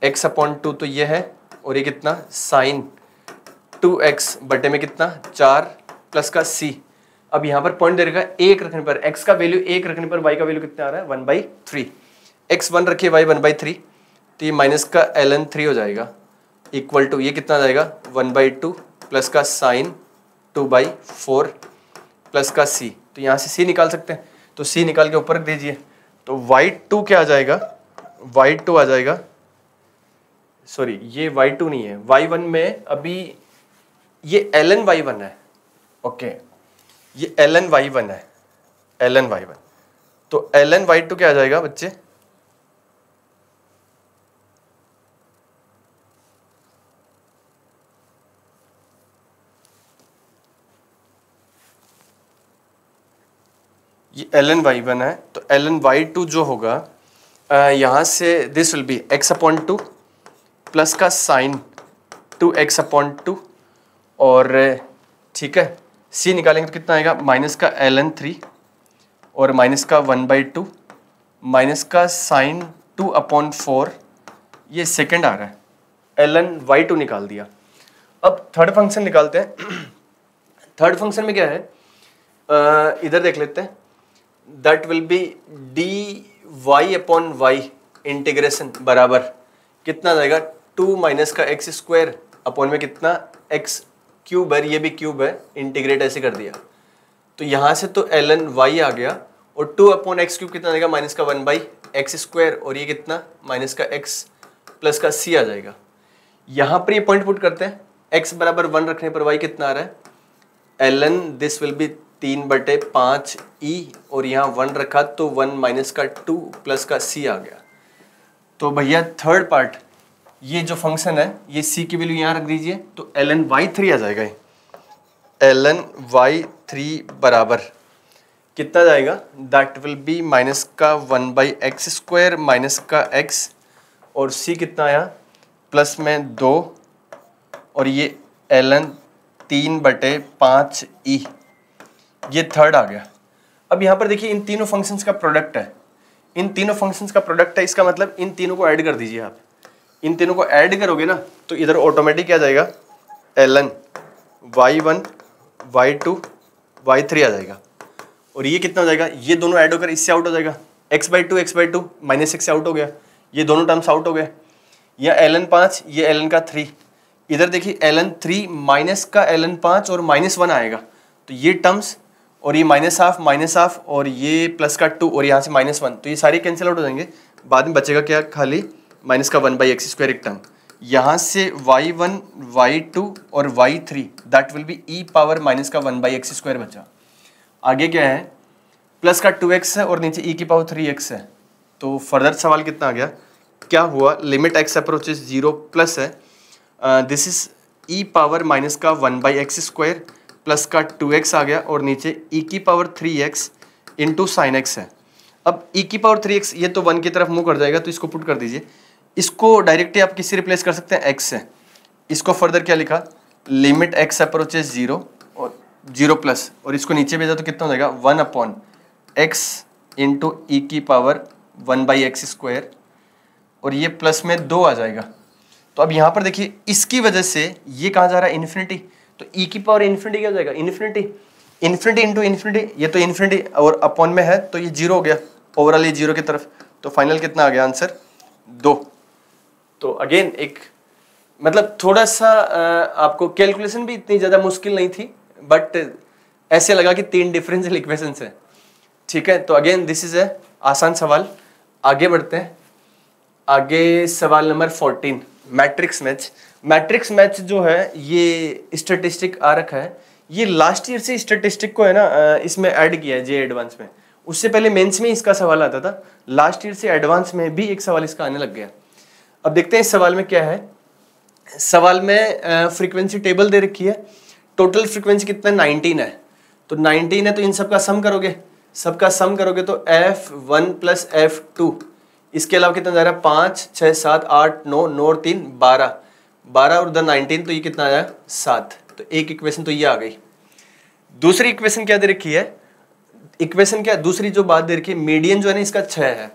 x/2, तो ये है और ये कितना साइन 2x बटे में कितना 4 प्लस का c। अब यहाँ पर पॉइंट दे रखा है 1 रखने पर x का वैल्यू 1 रखने पर y का वैल्यू कितना आ रहा है 1/3, x 1 रखिए y 1/3, तो ये माइनस का ln 3 हो जाएगा इक्वल टू ये कितना आ जाएगा 1/2 प्लस का साइन 2/4 प्लस का c, तो यहाँ से c निकाल सकते हैं, तो c निकाल के ऊपर रख दीजिए, तो y2 क्या आ जाएगा, y2 आ जाएगा, सॉरी ये y2 नहीं है, y1 में अभी ये ln y1 है, ओके ये ln y1 है, ln y1, तो ln y2 क्या आ जाएगा बच्चे, ये ln y1 है, तो ln y2 जो होगा यहाँ से this will be x/2 plus का साइन 2x/2 और ठीक है c निकालेंगे तो कितना आएगा माइनस का ln 3 और माइनस का 1/2 माइनस का साइन 2/4, ये सेकंड आ रहा है, ln y2 निकाल दिया। अब थर्ड फंक्शन निकालते हैं। थर्ड फंक्शन में क्या है, इधर देख लेते हैं, that will B dy/y integration बराबर कितना आ जाएगा 2 माइनस का x स्क्वायर अपॉन में कितना x क्यूब है, ये भी क्यूब है, इंटीग्रेट ऐसे कर दिया, तो यहाँ से तो ln y आ गया और 2/x क्यूब कितना आ जाएगा माइनस का 1/x स्क्वायर और ये कितना माइनस का x प्लस का c आ जाएगा। यहाँ पर ये पॉइंट पुट करते हैं, x बराबर 1 रखने पर y कितना आ रहा है ln this will be 3/5 e और यहाँ 1 रखा तो 1 माइनस का 2 प्लस का c आ गया। तो भैया थर्ड पार्ट ये जो फंक्शन है ये c की वैल्यू यहाँ रख दीजिए, तो ln y3 आ जाएगा, ln y3 बराबर कितना जाएगा, दैट विल बी माइनस का 1/x स्क्वायर माइनस का x और c कितना आया प्लस में 2 और ये ln 3/5 e, ये थर्ड आ गया। अब यहाँ पर देखिए इन तीनों फंक्शंस का प्रोडक्ट है, इन तीनों फंक्शंस का प्रोडक्ट है, इसका मतलब इन तीनों को ऐड कर दीजिए आप, इन तीनों को ऐड करोगे ना तो इधर ऑटोमेटिक क्या जाएगा ln y1 y2 y3 आ जाएगा और ये कितना हो जाएगा, ये दोनों ऐड होकर इससे आउट हो जाएगा, x/2 माइनस x आउट हो गया, ये दोनों टर्म्स आउट हो गए, या ln 5 ये ln का 3, इधर देखिए ln 3 माइनस का ln 5 और -1 आएगा, तो ये टर्म्स और ये माइनस हाफ और ये प्लस का 2 और यहाँ से -1, तो ये सारी कैंसिल आउट हो जाएंगे। बाद में बचेगा क्या, खाली माइनस का 1/x² एक टर्म। यहाँ से y1 y2 और y3 that will B e power minus का 1/x² बचा। आगे क्या है, प्लस का 2x है और नीचे e की पावर 3x है। तो फर्दर सवाल कितना आ गया, क्या हुआ, लिमिट x अप्रोचेस 0 प्लस है, this is e power minus का 1/x² प्लस का 2x आ गया और नीचे e की power 3x into sine x है। अब e की पावर 3x ये तो 1 की तरफ मूव कर जाएगा, तो इसको पुट कर दीजिए। इसको डायरेक्टली आप किससे रिप्लेस कर सकते हैं, x से। इसको फर्दर क्या लिखा, लिमिट x अप्रोचेस 0 और 0 प्लस, और इसको नीचे भेजा तो कितना हो जाएगा 1/x इंटू ई की पावर 1/x², और ये प्लस में 2 आ जाएगा। तो अब यहाँ पर देखिए इसकी वजह से ये कहाँ जा रहा है, इन्फिनिटी, तो e की पावर इन्फिनिटी क्या हो जाएगा, इन्फिनिटी इंटू इन्फिनिटी, ये तो इन्फिनिटी और अपॉन में है तो ये 0 हो गया, ओवरऑल ये 0 की तरफ। तो फाइनल कितना आ गया आंसर, 2। तो अगेन एक मतलब थोड़ा सा आपको कैलकुलेशन भी इतनी ज़्यादा मुश्किल नहीं थी, बट ऐसे लगा कि 3 डिफरेंशियल इक्वेशंस है, ठीक है। तो अगेन दिस इज ए आसान सवाल। आगे बढ़ते हैं, आगे सवाल number 14, matrix match. Matrix match जो है ये स्टैटिस्टिक आ रखा है, ये लास्ट ईयर से स्टैटिस्टिक को है ना इसमें ऐड किया है जे एडवांस में। उससे पहले मेंस में इसका सवाल आता था, लास्ट ईयर से एडवांस में भी एक सवाल इसका आने लग गया। अब देखते हैं इस सवाल में क्या है। सवाल में फ्रीक्वेंसी टेबल दे रखी है, टोटल फ्रीक्वेंसी कितना 19 है, तो 19 है तो इन सबका सम करोगे, सबका सम करोगे तो f1 प्लस f2, इसके अलावा कितना जा रहा है 5 6 7 8 9 9 और 3 12 12 और 19, तो ये कितना आया 7। तो एक इक्वेशन तो ये आ गई। दूसरी इक्वेशन क्या दे रखी है, इक्वेशन क्या, दूसरी जो बात दे रखी है, मीडियन जो है ना इसका 6 है।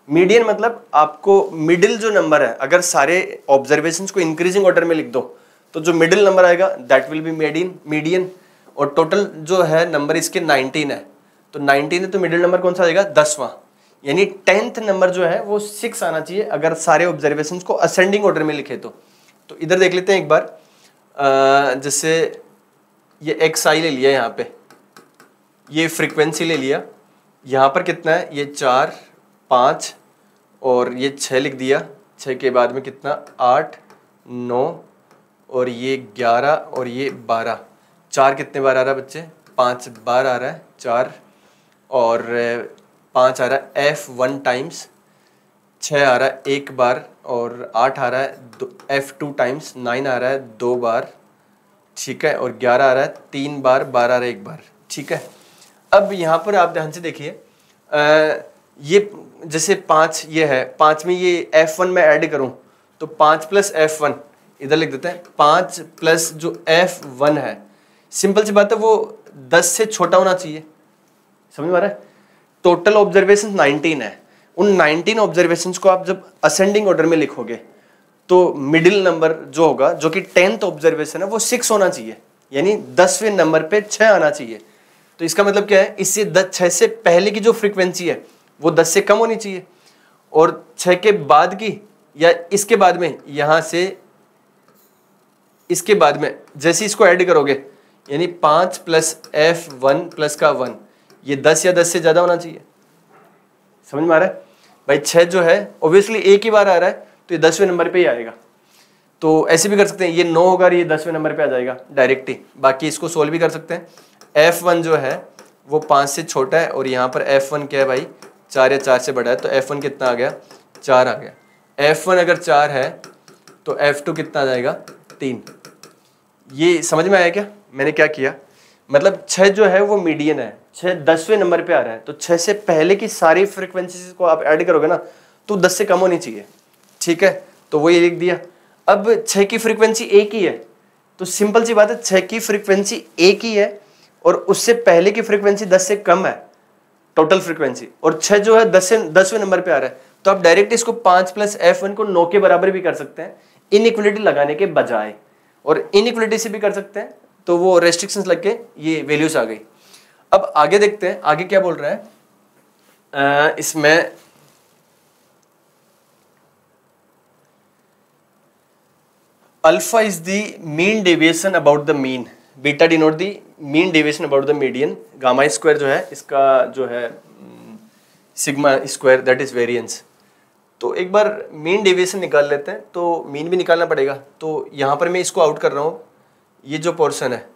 मीडियन मतलब आपको मिडिल जो नंबर है, अगर सारे ऑब्जर्वेशंस को इंक्रीजिंग ऑर्डर में लिख दो तो जो मिडिल नंबर आएगा दैट विल बी मीडियन। और टोटल जो है नंबर इसके 19 है, तो 19 है तो मिडिल नंबर कौन सा आएगा 10वां, यानी 10th नंबर जो है वो 6 आना चाहिए अगर सारे ऑब्जर्वेशंस को असेंडिंग ऑर्डर में लिखे तो इधर देख लेते हैं एक बार। जैसे ये xi ले लिया, यहाँ पे ये फ्रीक्वेंसी ले लिया, यहाँ पर कितना है ये 4 5 और ये 6 लिख दिया, 6 के बाद में कितना 8 9 और ये 11 और ये 12, 4 कितने बार आ रहा है बच्चे 5 बार आ रहा है 4, और 5 आ रहा है f1 टाइम्स, 6 आ रहा है 1 बार, और 8 आ रहा है f2 टाइम्स, 9 आ रहा है 2 बार, ठीक है, और 11 आ रहा है 3 बार, 12 आ रहा है 1 बार, ठीक है। अब यहाँ पर आप ध्यान से देखिए, ये जैसे 5 ये है, 5 में ये f1 में ऐड करूँ तो 5 प्लस f1 इधर लिख देते हैं, 5 प्लस जो f1 है, सिंपल सी बात है वो 10 से छोटा होना चाहिए, समझ में आ रहा है। टोटल ऑब्जर्वेशन 19 है, उन 19 ऑब्जर्वेशंस को आप जब असेंडिंग ऑर्डर में लिखोगे तो मिडिल नंबर जो होगा, जो कि 10th ऑब्जर्वेशन है, वो 6 होना चाहिए, यानी 10वें नंबर पे 6 आना चाहिए। तो इसका मतलब क्या है, इससे 6 से पहले की जो फ्रीक्वेंसी है वो 10 से कम होनी चाहिए, और 6 के बाद की या इसके बाद में, यहाँ से इसके बाद में जैसे इसको ऐड करोगे, यानी 5 प्लस f1 प्लस का 1, ये 10 या 10 से ज़्यादा होना चाहिए, समझ में आ रहा है भाई। 6 जो है ऑब्वियसली एक ही बार आ रहा है तो ये 10वें नंबर पे ही आएगा। तो ऐसे भी कर सकते हैं, ये 9 होगा ये 10वें नंबर पे आ जाएगा डायरेक्ट ही। बाकी इसको सोल्व भी कर सकते हैं। f1 जो है वो 5 से छोटा है, और यहाँ पर f1 क्या है भाई 4 या 4 से बड़ा है, तो f1 कितना आ गया 4 आ गया। f1 अगर 4 है तो f2 कितना आ जाएगा 3। ये समझ में आया क्या मैंने क्या किया, मतलब 6 जो है वो मीडियन है, 6 10वें नंबर पे आ रहा है, तो 6 से पहले की सारी फ्रीक्वेंसीज को आप ऐड करोगे ना तो 10 से कम होनी चाहिए, ठीक है। तो वो ये लिख दिया। अब 6 की फ्रीक्वेंसी एक ही है, तो सिंपल सी बात है 6 की फ्रीक्वेंसी एक ही है और उससे पहले की फ्रीक्वेंसी 10 से कम है टोटल फ्रीक्वेंसी, और 6 जो है 10वें नंबर पे आ रहा है, तो आप डायरेक्ट इसको 5 प्लस f1 को 9 के बराबर भी कर सकते हैं इनइक्वलिटी लगाने के बजाय, और इनइक्वलिटी से भी कर सकते हैं, तो वो रेस्ट्रिक्शंस लग के ये वैल्यूज आ गई। अब आगे देखते हैं आगे क्या बोल रहा है। इसमें alpha is the mean deviation about the mean, beta denote the mean deviation about the median, gamma square जो है इसका जो है sigma square that is variance. तो एक बार मीन डेविएशन निकाल लेते हैं, तो मीन भी निकालना पड़ेगा। तो यहाँ पर मैं इसको आउट कर रहा हूँ, ये जो पोर्शन है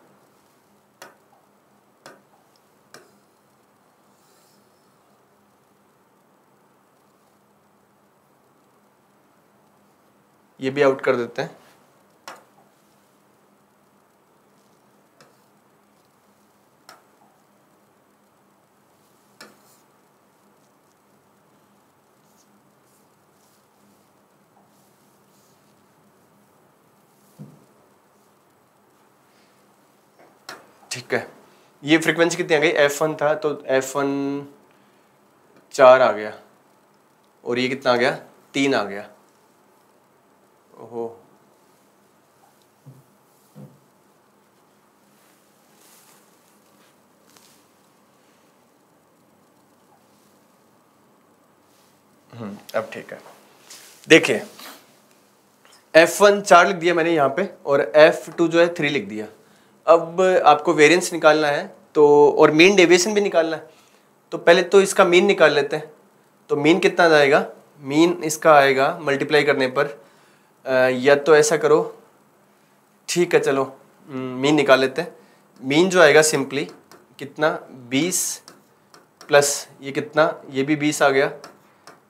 ये भी आउट कर देते हैं। ठीक है, ये फ्रीक्वेंसी कितनी आ गई, F1 था तो F1 4 आ गया, और ये कितना आ गया, 3 आ गया। ओहो, अब ठीक है। देखिए F1 4 लिख दिया मैंने यहाँ पे, और F2 जो है 3 लिख दिया। अब आपको वेरिएंस निकालना है तो, और मीन डेविएशन भी निकालना है। तो पहले तो इसका मीन निकाल लेते हैं। तो मीन कितना जाएगा, मीन इसका आएगा मल्टीप्लाई करने पर, या तो ऐसा करो, ठीक है चलो मीन निकाल लेते हैं। मीन जो आएगा सिंपली कितना, 20 प्लस ये कितना, ये भी 20 आ गया,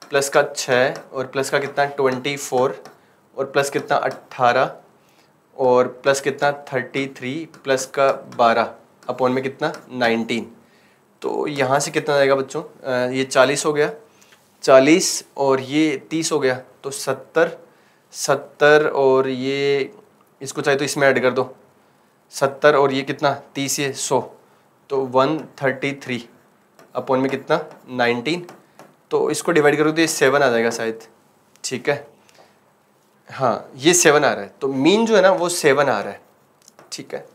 प्लस का 6 और प्लस का कितना 24 और प्लस कितना 18 और प्लस कितना 33 प्लस का 12 अपॉन में कितना 19। तो यहाँ से कितना आएगा बच्चों, ये 40 हो गया, 40 और ये 30 हो गया, तो 70 और ये इसको चाहे तो इसमें ऐड कर दो, 70 और ये कितना 30, ये 100, तो 133 अपॉन में कितना 19। तो इसको डिवाइड करो तो ये 7 आ जाएगा शायद, ठीक है, हाँ ये 7 आ रहा है। तो मीन जो है ना वो 7 आ रहा है, ठीक है।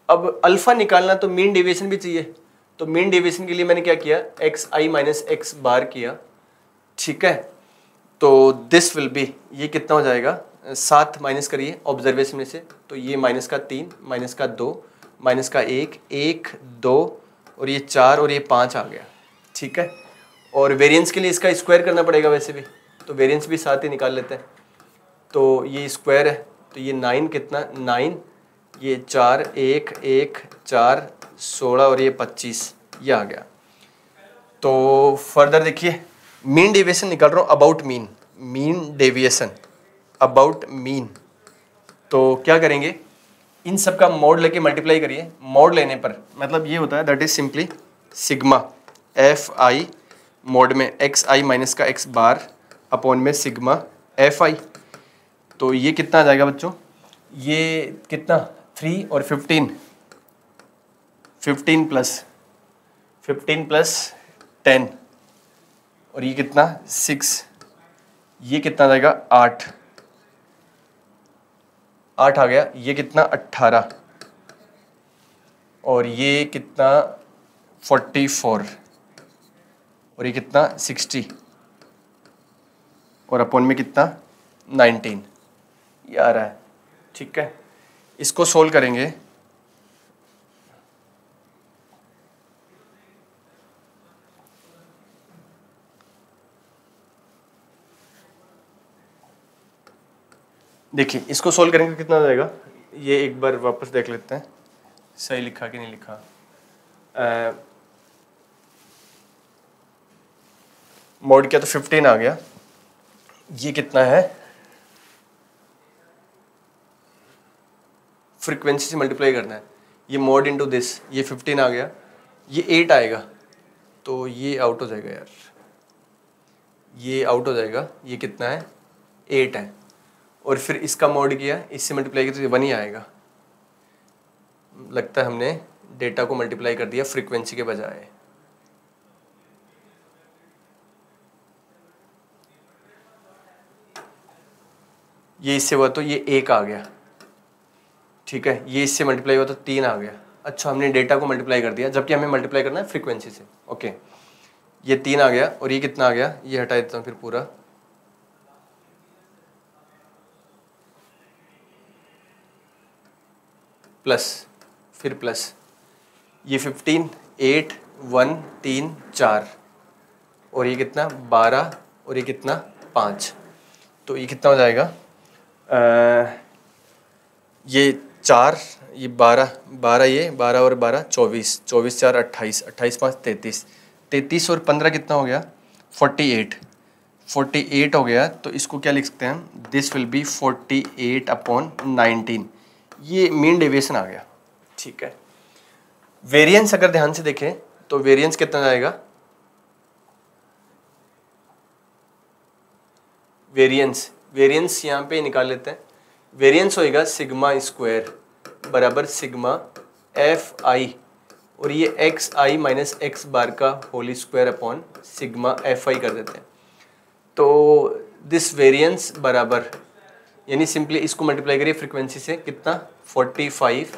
अब अल्फा निकालना तो मीन डेविएशन भी चाहिए। तो मीन डेविएशन के लिए मैंने क्या किया, एक्स आई माइनस एक्स बार किया, ठीक है। तो दिस विल बी, ये कितना हो जाएगा, 7 माइनस करिए ऑब्जर्वेशन में से, तो ये माइनस का 3 माइनस का 2 माइनस का 1 1 2 और ये 4 और ये 5 आ गया, ठीक है। और वेरिएंस के लिए इसका स्क्वायर करना पड़ेगा वैसे भी, तो वेरिएंस भी साथ ही निकाल लेते हैं। तो ये स्क्वायर है, तो ये 9 कितना 9, ये 4 1 1 4 16 और ये 25, ये आ गया। तो फर्दर देखिए, मीन डेविएशन निकाल रहा हूँ about mean, mean deviation about mean. तो क्या करेंगे, इन सब का मोड लेके मल्टीप्लाई करिए। मोड लेने पर मतलब ये होता है that is simply sigma F I mode में एक्स आई माइनस का एक्स बार अपॉन में सिग्मा एफ आई। तो ये कितना आ जाएगा बच्चों, ये कितना 3 और 15 प्लस 10 और ये कितना 6, ये कितना आ जाएगा 8 आ गया, ये कितना 18 और ये कितना 44 और ये कितना 60 और अपॉन में कितना 19, ये आ रहा है, ठीक है। इसको सोल्व करेंगे, देखिए इसको सोल्व करेंगे तो कितना आ जाएगा, ये एक बार वापस देख लेते हैं सही लिखा कि नहीं लिखा। मोड किया तो 15 आ गया, ये कितना है फ्रीक्वेंसी से मल्टीप्लाई करना है, ये मोड इनटू दिस, ये 15 आ गया, ये 8 आएगा, तो ये आउट हो जाएगा यार, ये आउट हो जाएगा, ये कितना है 8 है, और फिर इसका मोड किया इससे मल्टीप्लाई किया तो ये 1 ही आएगा। लगता है हमने डेटा को मल्टीप्लाई कर दिया फ्रीक्वेंसी के बजाय। ये इससे हुआ तो ये 1 आ गया, ठीक है, ये इससे मल्टीप्लाई हुआ तो 3 आ गया। अच्छा, हमने डेटा को मल्टीप्लाई कर दिया, जबकि हमें मल्टीप्लाई करना है फ्रीक्वेंसी से। ओके, ये 3 आ गया और ये कितना आ गया, ये हटा देता हूँ फिर पूरा, प्लस, फिर प्लस, ये 15, 8, 1, 3, 4 और ये कितना 12 और ये कितना 5। तो ये कितना हो जाएगा ये 4, ये 12, 12 ये 12 और 12 24, 24 4 28, 28 5 33, 33 और 15 कितना हो गया 48, 48 हो गया। तो इसको क्या लिख सकते हैं, दिस विल बी 48/19। ये मीन डेविएशन आ गया। ठीक है, वेरिएंस अगर ध्यान से देखें तो वेरिएंस कितना जाएगा, वेरिएंस यहाँ पे निकाल लेते हैं। वेरिएंस होएगा सिग्मा स्क्वायर बराबर सिग्मा एफ आई और ये X I minus X bar का whole square upon sigma F I कर देते हैं। तो दिस वेरिएंस बराबर, यानी सिंपली इसको मल्टीप्लाई करिए फ्रीक्वेंसी से, कितना 45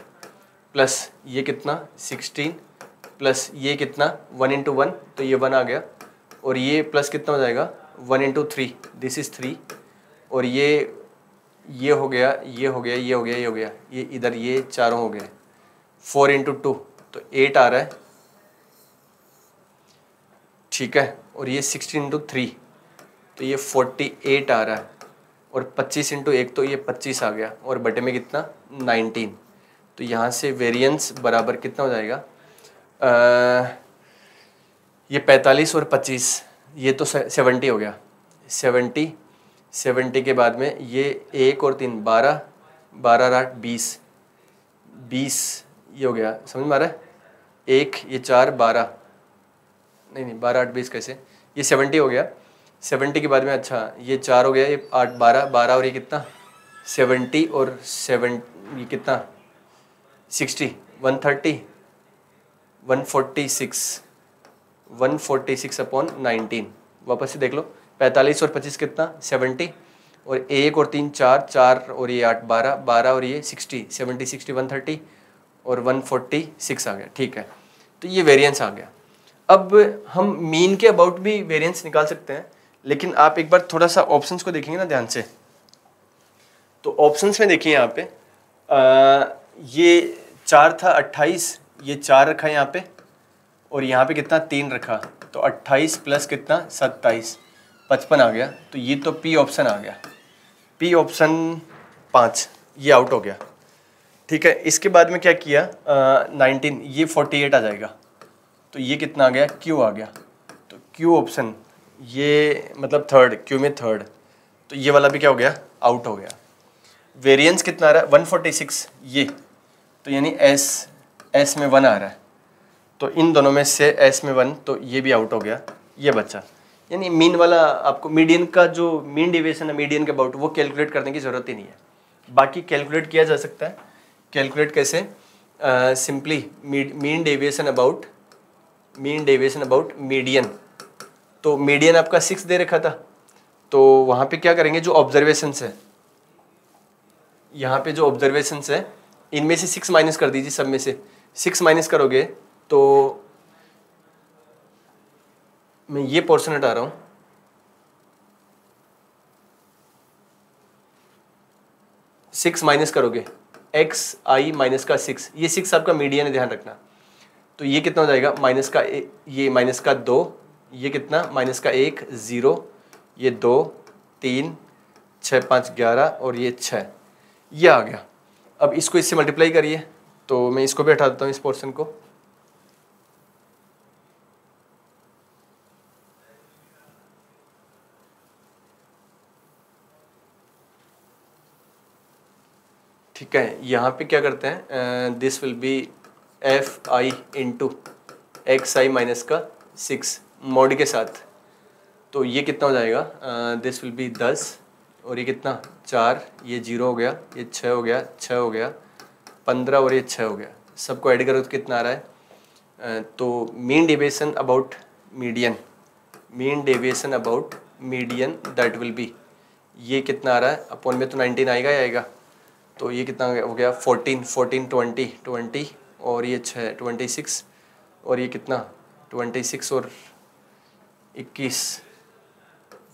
प्लस ये कितना 16 प्लस ये कितना 1 × 1 तो ये 1 आ गया, और ये प्लस कितना हो जाएगा 1 × 3 दिस इज़ 3, और ये हो गया, ये हो गया, ये हो गया, ये हो गया, ये इधर ये चारों हो गए, 4 × 2 तो 8 आ रहा है। ठीक है, और ये 16 × 3 तो ये 48 आ रहा है, और 25 × 1 तो ये 25 आ गया, और बटे में कितना 19। तो यहाँ से वेरिएंस बराबर कितना हो जाएगा, ये 45 और 25 ये तो 70 हो गया, 70 के बाद में ये 1 और 3 12, 12 8 20 ये हो गया, समझ में आ रहा है, 1 ये 4 12, नहीं 12 8 20 कैसे, ये 70 हो गया। 70 के बाद में अच्छा ये 4 हो गया, ये 8 12 12 और ये कितना 70 और 7 ये कितना 60 130 146 अपॉन 19। वापस से देख लो, 45 और 25 कितना 70, और 1 और 3 4 और ये 8 12 12 और ये 60 70 60 130 और 146 आ गया। ठीक है, तो ये वेरिएंस आ गया। अब हम मीन के अबाउट भी वेरिएंस निकाल सकते हैं, लेकिन आप एक बार थोड़ा सा ऑप्शंस को देखेंगे ना ध्यान से, तो ऑप्शंस में देखिए यहाँ पे ये 4 था 28, ये 4 रखा यहाँ पे, और यहाँ पे कितना 3 रखा, तो 28 प्लस कितना 27 55 आ गया। तो ये तो पी ऑप्शन आ गया, पी ऑप्शन 5 ये आउट हो गया। ठीक है, इसके बाद में क्या किया 19 ये 48 आ जाएगा, तो ये कितना आ गया क्यू आ गया, तो क्यू ऑप्शन ये मतलब थर्ड, क्यू में थर्ड, तो ये वाला भी क्या हो गया आउट हो गया। वेरिएंस कितना आ रहा है 146 ये, तो यानी एस में 1 आ रहा है, तो इन दोनों में से एस में 1 तो ये भी आउट हो गया, ये बच्चा। यानी मीन वाला आपको मीडियन का जो मीन डेविएशन है मीडियन के अबाउट वो कैलकुलेट करने की ज़रूरत ही नहीं है, बाकी कैलकुलेट किया जा सकता है। कैलकुलेट कैसे, simply mean deviation about median, तो मीडियन आपका 6 दे रखा था, तो वहाँ पे क्या करेंगे जो ऑब्जर्वेशंस है, यहाँ पे जो ऑब्जर्वेशंस है इनमें से 6 माइनस कर दीजिए, सब में से 6 माइनस करोगे तो मैं ये पोर्शन हटा रहा हूँ, सिक्स माइनस करोगे एक्स आई माइनस का 6, ये 6 आपका मीडियन है ध्यान रखना, तो ये कितना हो जाएगा माइनस का ये माइनस का 2, ये कितना माइनस का 1 0, ये 2 3 6 5 11 और ये 6, ये आ गया। अब इसको इससे मल्टीप्लाई करिए, तो मैं इसको भी हटा देता हूँ इस पोर्शन को, ठीक है। यहाँ पे क्या करते हैं, this will be F I into x I minus का 6 मॉड के साथ, तो ये कितना हो जाएगा, दिस विल बी 10 और ये कितना 4, ये 0 हो गया, ये 6 हो गया, 6 हो गया 15 और ये 6 हो गया, सबको ऐड करो तो कितना आ रहा है, तो mean deviation about median that will B, ये कितना आ रहा है अपॉन में तो 19 आएगा ही आएगा, तो ये कितना हो गया 14 20 और ये 6 26 और ये कितना 26 और 21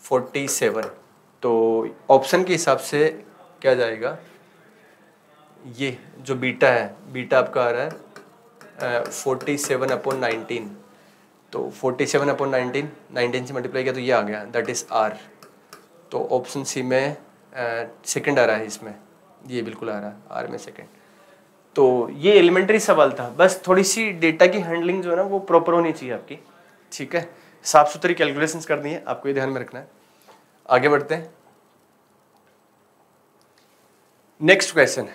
47, तो ऑप्शन के हिसाब से क्या जाएगा, ये जो बीटा है, बीटा आपका आ रहा है 47/19, तो 47/19 19 से मल्टीप्लाई किया तो ये आ गया, दैट इज़ आर। तो ऑप्शन सी में सेकंड आ रहा है, इसमें ये बिल्कुल आ रहा है आर में सेकंड। तो ये एलिमेंट्री सवाल था, बस थोड़ी सी डेटा की हैंडलिंग जो है ना वो प्रॉपर होनी चाहिए आपकी, ठीक है। साफ सुथरी कैलकुलेशंस करनी है, आपको ये ध्यान में रखना है। आगे बढ़ते हैं, नेक्स्ट क्वेश्चन।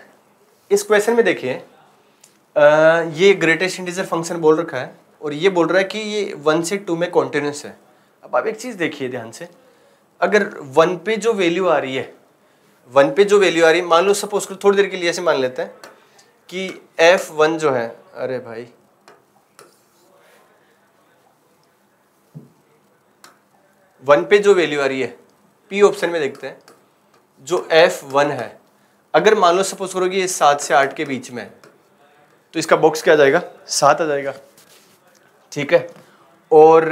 इस क्वेश्चन में देखिए ये ग्रेटेस्ट इंटीजर फंक्शन बोल रखा है और ये बोल रहा है कि ये 1 से 2 में कॉन्टिन्यूस है। अब आप एक चीज़ देखिए ध्यान से, अगर 1 पे जो वैल्यू आ रही है, 1 पे जो वैल्यू आ रही है, मान लो सपोज करो थोड़ी देर के लिए ऐसे मान लेते हैं कि f1 जो है, अरे भाई 1 पे जो वैल्यू आ रही है, P ऑप्शन में देखते हैं, जो f1 है, अगर मान लो सपोज करो कि ये 7 से 8 के बीच में है, तो इसका बॉक्स क्या आ जाएगा, 7 आ जाएगा, ठीक है। और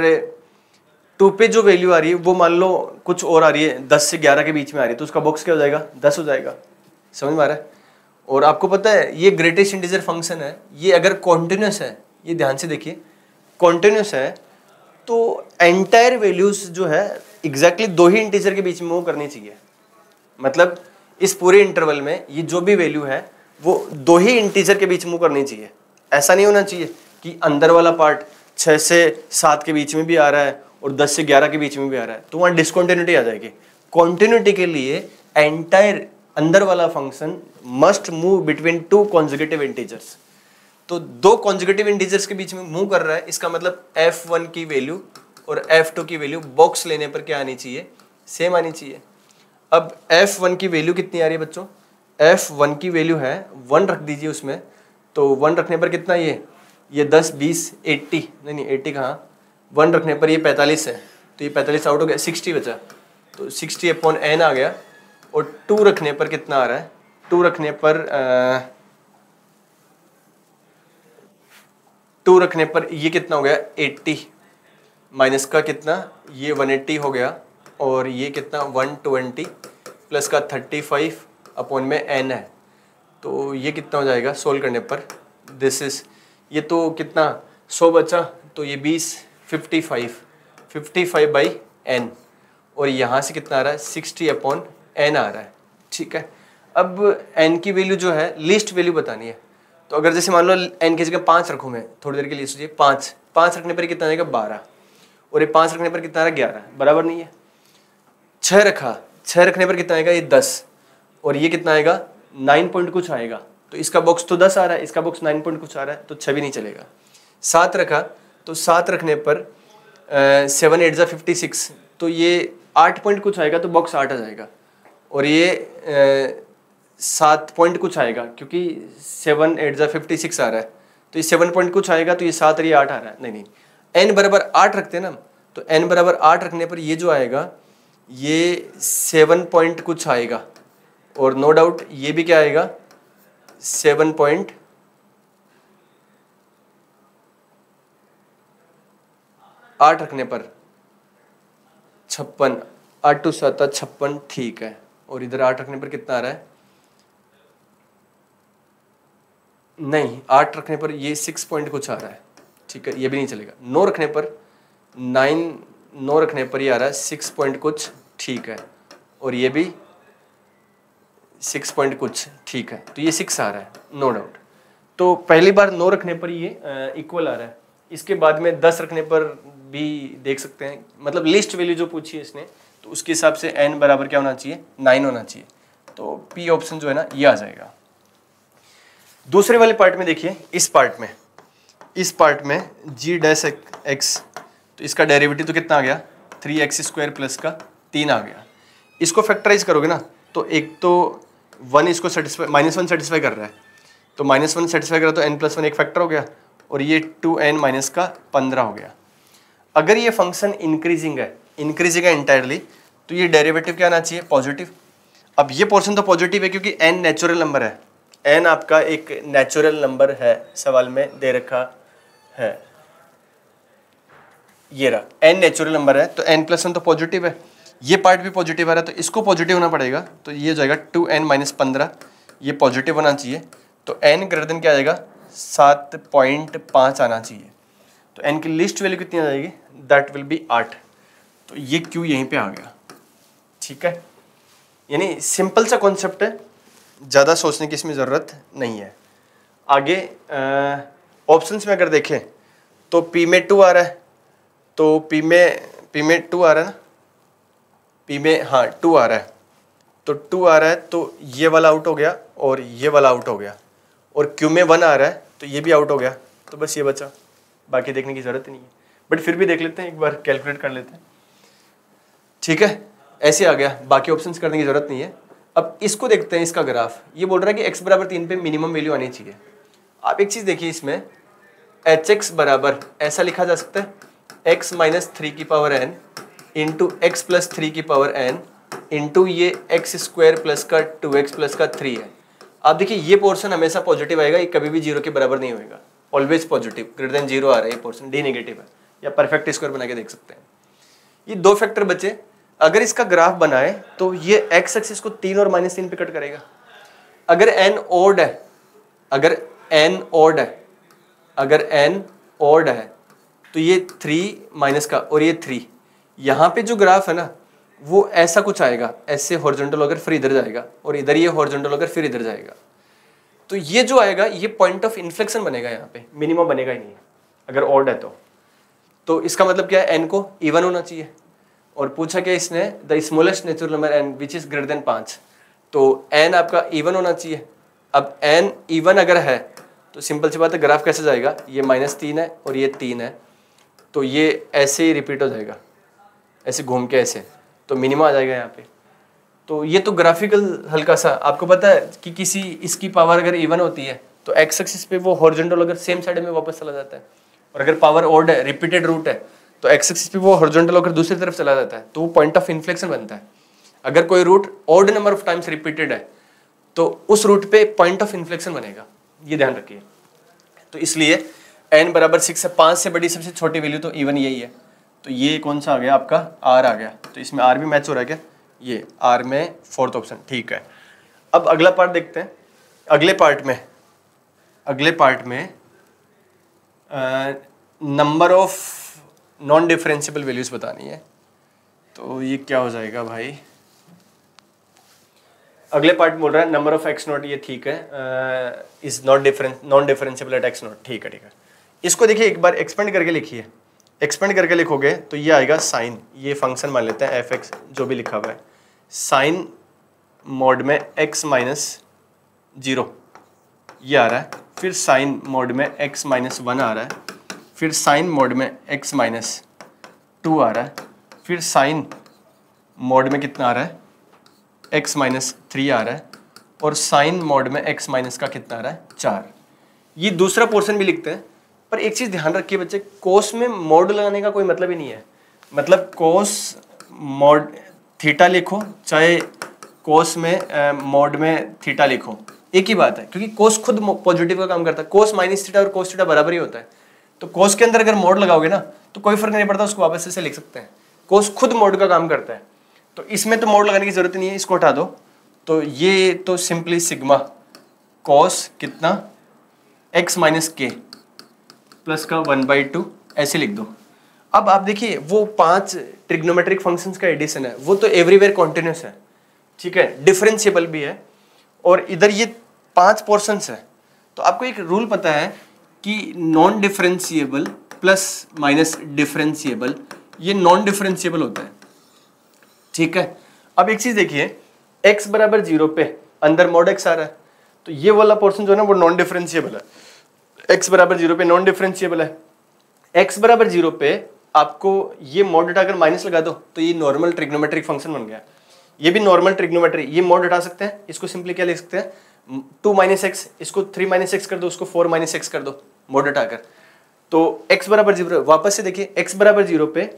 2 पे जो वैल्यू आ रही है वो मान लो कुछ और आ रही है, 10 से 11 के बीच में आ रही है, तो उसका बॉक्स क्या हो जाएगा, 10 हो जाएगा। समझ में आ रहा है। और आपको पता है ये ग्रेटेस्ट इंटीजर फंक्शन है, ये अगर कॉन्टिन्यूस है, ये ध्यान से देखिए, कॉन्टिन्यूस है तो एंटायर वैल्यूज जो है एग्जैक्टली 2 ही इंटीजर के बीच में मूव करनी चाहिए। मतलब इस पूरे इंटरवल में ये जो भी वैल्यू है वो 2 ही इंटीजर के बीच मूव करनी चाहिए। ऐसा नहीं होना चाहिए कि अंदर वाला पार्ट 6 से 7 के बीच में भी आ रहा है और 10 से 11 के बीच में भी आ रहा है, तो वहाँ डिसकंटिन्यूटी आ जाएगी। कॉन्टिन्यूटी के लिए एंटायर अंदर वाला function must move between 2 consecutive integers. तो 2 कॉन्जिक्यूटिव इंटीजर्स के बीच में मूव कर रहा है, इसका मतलब f1 की वैल्यू और f2 की वैल्यू बॉक्स लेने पर क्या आनी चाहिए, सेम आनी चाहिए। अब f1 की वैल्यू कितनी आ रही है बच्चों, f1 की वैल्यू है 1 रख दीजिए उसमें, तो 1 रखने पर कितना, ये 10 20 80, नहीं 80 कहाँ, 1 रखने पर ये 45 है, तो ये 45 आउट हो गया, 60 बचा, तो 60/n आ गया। और 2 रखने पर कितना आ रहा है, 2 रखने पर 2 रखने पर ये कितना हो गया, 80 माइनस का कितना, ये 180 हो गया, और ये कितना 120 प्लस का 35 में n है, तो ये कितना हो जाएगा सोल्व करने पर, दिस इज, ये तो कितना 100 बचा, तो ये 20 55/n, और यहाँ से कितना आ रहा है 60/n आ रहा है, ठीक है। अब n की वैल्यू जो है लीस्ट वैल्यू बतानी है, तो अगर जैसे मान लो n की जगह 5 रखूँ मैं, थोड़ी देर के लिए सोचिए, 5 रखने पर कितना आएगा 12, और ये 5 रखने पर कितना आ रहा है 11, बराबर नहीं है। 6 रखा, 6 रखने पर कितना आएगा, ये 10, और ये कितना आएगा 9 पॉइंट कुछ आएगा, तो इसका बॉक्स तो 10 आ रहा है, इसका बॉक्स 9 पॉइंट कुछ आ रहा है, तो 6 भी नहीं चलेगा। 7 रखा, तो 7 रखने पर 7 8 56, तो ये 8 पॉइंट कुछ आएगा, तो बॉक्स 8 आ जाएगा, और ये 7 पॉइंट कुछ आएगा, क्योंकि 7 8 56 आ रहा है, तो ये 7 पॉइंट कुछ आएगा, तो ये 7 और ये 8 आ रहा है, नहीं n बराबर 8 रखते हैं ना, तो n बराबर 8 रखने पर ये जो आएगा ये 7 पॉइंट कुछ आएगा, और नो डाउट ये भी क्या आएगा 7 पॉइंट 8 रखने पर 56, 8 2 7 56, ठीक है। और इधर 8 रखने पर कितना आ रहा है, नहीं 8 रखने पर ये 6 पॉइंट कुछ आ रहा है, ठीक है, ये भी नहीं चलेगा। 9 रखने पर 9 रखने पर ये आ रहा है 6 पॉइंट कुछ, ठीक है, और ये भी 6 पॉइंट कुछ, ठीक है, तो ये 6 आ रहा है नो डाउट। तो पहली बार 9 रखने पर ये इक्वल आ रहा है, इसके बाद में 10 रखने पर भी देख सकते हैं, मतलब लिस्ट वैल्यू जो पूछी है इसने, तो उसके हिसाब से n बराबर क्या होना चाहिए 9 होना चाहिए, तो P ऑप्शन जो है ना ये आ जाएगा। दूसरे वाले पार्ट में देखिए, इस पार्ट में g डैश x, तो इसका डेरिवेटिव तो कितना आ गया 3x² प्लस का 3 आ गया। इसको फैक्टराइज करोगे ना, तो एक तो 1 इसको सेटिस्फाई, -1 सेटिस्फाई कर रहा है, तो -1 सेटिस्फाई कर रहा है, तो n+1 एक फैक्टर हो गया, और ये 2n माइनस का 15 हो गया। अगर ये फंक्शन इंक्रीजिंग है इंटायरली, तो ये डेरिवेटिव क्या आना चाहिए पॉजिटिव। अब ये पोर्शन तो पॉजिटिव है क्योंकि n नेचुरल नंबर है, n आपका एक नेचुरल नंबर है, सवाल में दे रखा है, ये रहा n नेचुरल नंबर है, तो n+1 तो पॉजिटिव है, ये पार्ट भी पॉजिटिव आ रहा है, तो इसको पॉजिटिव होना पड़ेगा, तो ये हो जाएगा 2n - 15, ये पॉजिटिव होना चाहिए, तो n ग्रेटर देन क्या आ जाएगा 7.5 आना चाहिए। तो n की लिस्ट वैल्यू कितनी आ जाएगी, दैट विल बी 8। तो ये q यहीं पे आ गया, ठीक है। यानी सिंपल सा कॉन्सेप्ट है, ज़्यादा सोचने की इसमें ज़रूरत नहीं है। आगे ऑप्शंस में अगर देखें तो p में 2 आ रहा है, तो p में 2 आ रहा है ना, p में हाँ 2 आ रहा है, तो 2 आ रहा है तो ये वाला आउट हो गया और ये वाला आउट हो गया, और q में 1 आ रहा है तो ये भी आउट हो गया, तो बस ये बचा, बाकी देखने की ज़रूरत नहीं है। बट फिर भी देख लेते हैं, एक बार कैलकुलेट कर लेते हैं, ठीक है। ऐसे आ गया, बाकी ऑप्शंस करने की ज़रूरत नहीं है। अब इसको देखते हैं, इसका ग्राफ ये बोल रहा है कि x बराबर 3 पे मिनिमम वैल्यू आनी चाहिए। आप एक चीज़ देखिए, इसमें hx बराबर ऐसा लिखा जा सकता है x माइनस 3 की power n into x plus 3 की पावर n इंटू ये एक्स स्क्वायर प्लस का 2x प्लस का 3 है। आप देखिए ये पोर्शन हमेशा पॉजिटिव आएगा, ये कभी भी जीरो के बराबर नहीं होगा, always positive, greater than zero आ रहा है, ये पोर्शन डी नेगेटिव है, या परफेक्ट स्क्वायर बना के देख सकते हैं। ये दो फैक्टर बचे, अगर इसका ग्राफ बनाए तो ये एक्स एक्सिस को 3 और -3 पे कट करेगा। अगर n ऑड है, अगर n ऑड है, अगर n ऑड है तो ये 3 माइनस का और ये 3, यहाँ पे जो ग्राफ है ना वो ऐसा कुछ आएगा, ऐसे हॉरिजॉन्टल होकर फिर इधर जाएगा, और इधर ये हॉरिजॉन्टल होकर फिर इधर जाएगा। तो ये जो आएगा ये पॉइंट ऑफ इन्फ्लेक्शन बनेगा, यहाँ पे मिनिमम बनेगा ही नहीं अगर ऑड है तो इसका मतलब क्या है, n को इवन होना चाहिए। और पूछा क्या इसने, the smallest natural number n which is greater than 5, तो n आपका इवन होना चाहिए। अब n इवन अगर है तो सिंपल सी बात है, ग्राफ कैसे जाएगा, ये -3 है और ये 3 है, तो ये ऐसे ही रिपीट हो जाएगा, ऐसे घूम के ऐसे, तो मिनिमम आ जाएगा यहाँ पे। तो ये तो ग्राफिकल हल्का सा, आपको पता है कि किसी इसकी पावर अगर इवन होती है तो एक्स एक्सिस पे वो हॉरिजॉन्टल अगर सेम साइड में वापस चला जाता है, और अगर पावर ऑड है, रिपीटेड रूट है, तो एक्स एक्सिस पे वो हॉरिजॉन्टल होकर दूसरी तरफ चला जाता है, तो वो पॉइंट ऑफ इन्फ्लेक्शन बनता है। अगर कोई root odd number of times repeated है तो उस रूट पे पॉइंट ऑफ इन्फ्लेक्शन बनेगा, ये ध्यान रखिए। तो इसलिए n बराबर 6 है, 5 से बड़ी सबसे छोटी वैल्यू तो इवन यही है, तो ये कौन सा आ गया आपका, r आ गया। तो इसमें r भी मैच हो रहा है क्या, ये r में फोर्थ ऑप्शन, ठीक है। अब अगला पार्ट देखते हैं। अगले पार्ट में number of non differentiable values बतानी है, तो ये क्या हो जाएगा भाई, अगले पार्ट बोल रहा है नंबर ऑफ एक्स नॉट, ये ठीक है, is non differentiable at x not, ठीक है। इसको देखिए एक बार एक्सपेंड करके लिखिए, एक्सपेंड करके लिखोगे तो ये आएगा साइन, ये फंक्शन मान लेते हैं एफ एक्स जो भी लिखा हुआ है, साइन मोड में x माइनस 0 ये आ रहा है, फिर साइन मोड में x माइनस 1 आ रहा है, फिर साइन मोड में x माइनस 2 आ रहा है, फिर साइन मोड में कितना आ रहा है, x माइनस 3 आ रहा है, और साइन मोड में x माइनस का कितना आ रहा है, 4। ये दूसरा पोर्शन भी लिखते हैं, पर एक चीज़ ध्यान रखिए बच्चे, कोस में मोड लगाने का कोई मतलब ही नहीं है। मतलब कोस मोड थीटा लिखो, चाहे कोस में मोड में थीटा लिखो, एक ही बात है, क्योंकि कोस खुद पॉजिटिव का काम करता है। कोस माइनस थीटा और कोस थीटा बराबर ही होता है, तो कोस के अंदर अगर मोड लगाओगे ना तो कोई फर्क नहीं पड़ता, उसको वापस से लिख सकते हैं। कोस खुद मोड का काम करता है, तो इसमें तो मोड लगाने की जरूरत नहीं है, इसको हटा दो। तो ये तो सिंपली सिग्मा कोस कितना x माइनस के प्लस का 1/2 ऐसे लिख दो। अब आप देखिए वो 5 ट्रिग्नोमेट्रिक फंक्शंस का एडिशन है, वो तो एवरीवेयर कॉन्टिन्यूस है, ठीक है, डिफरेंशिएबल भी है, और इधर ये 5 पोर्शंस है। तो आपको एक रूल पता है कि non differentiable plus minus differentiable, ये नॉन डिफरेंशिएबल होता है, ठीक है। अब एक चीज देखिए, x बराबर 0 पे अंदर मोड x आ रहा है, तो ये वाला पोर्शन जो है ना वो नॉन डिफरेंशिएबल है। x बराबर 0 पे नॉन डिफरेंशिएबल है, x बराबर 0 पे आपको ये मोड हटाकर माइनस लगा दो तो ये नॉर्मल ट्रिग्नोमेट्रिक फंक्शन बन गया। ये भी नॉर्मल ट्रिग्नोमेट्री, ये मोड हटा सकते हैं, इसको सिंपली क्या लिख सकते हैं, 2 माइनस एक्स, इसको 3 माइनस एक्स कर दो, उसको 4 माइनस एक्स कर दो मोड हटाकर। तो x बराबर 0, वापस से देखिए x बराबर 0 पे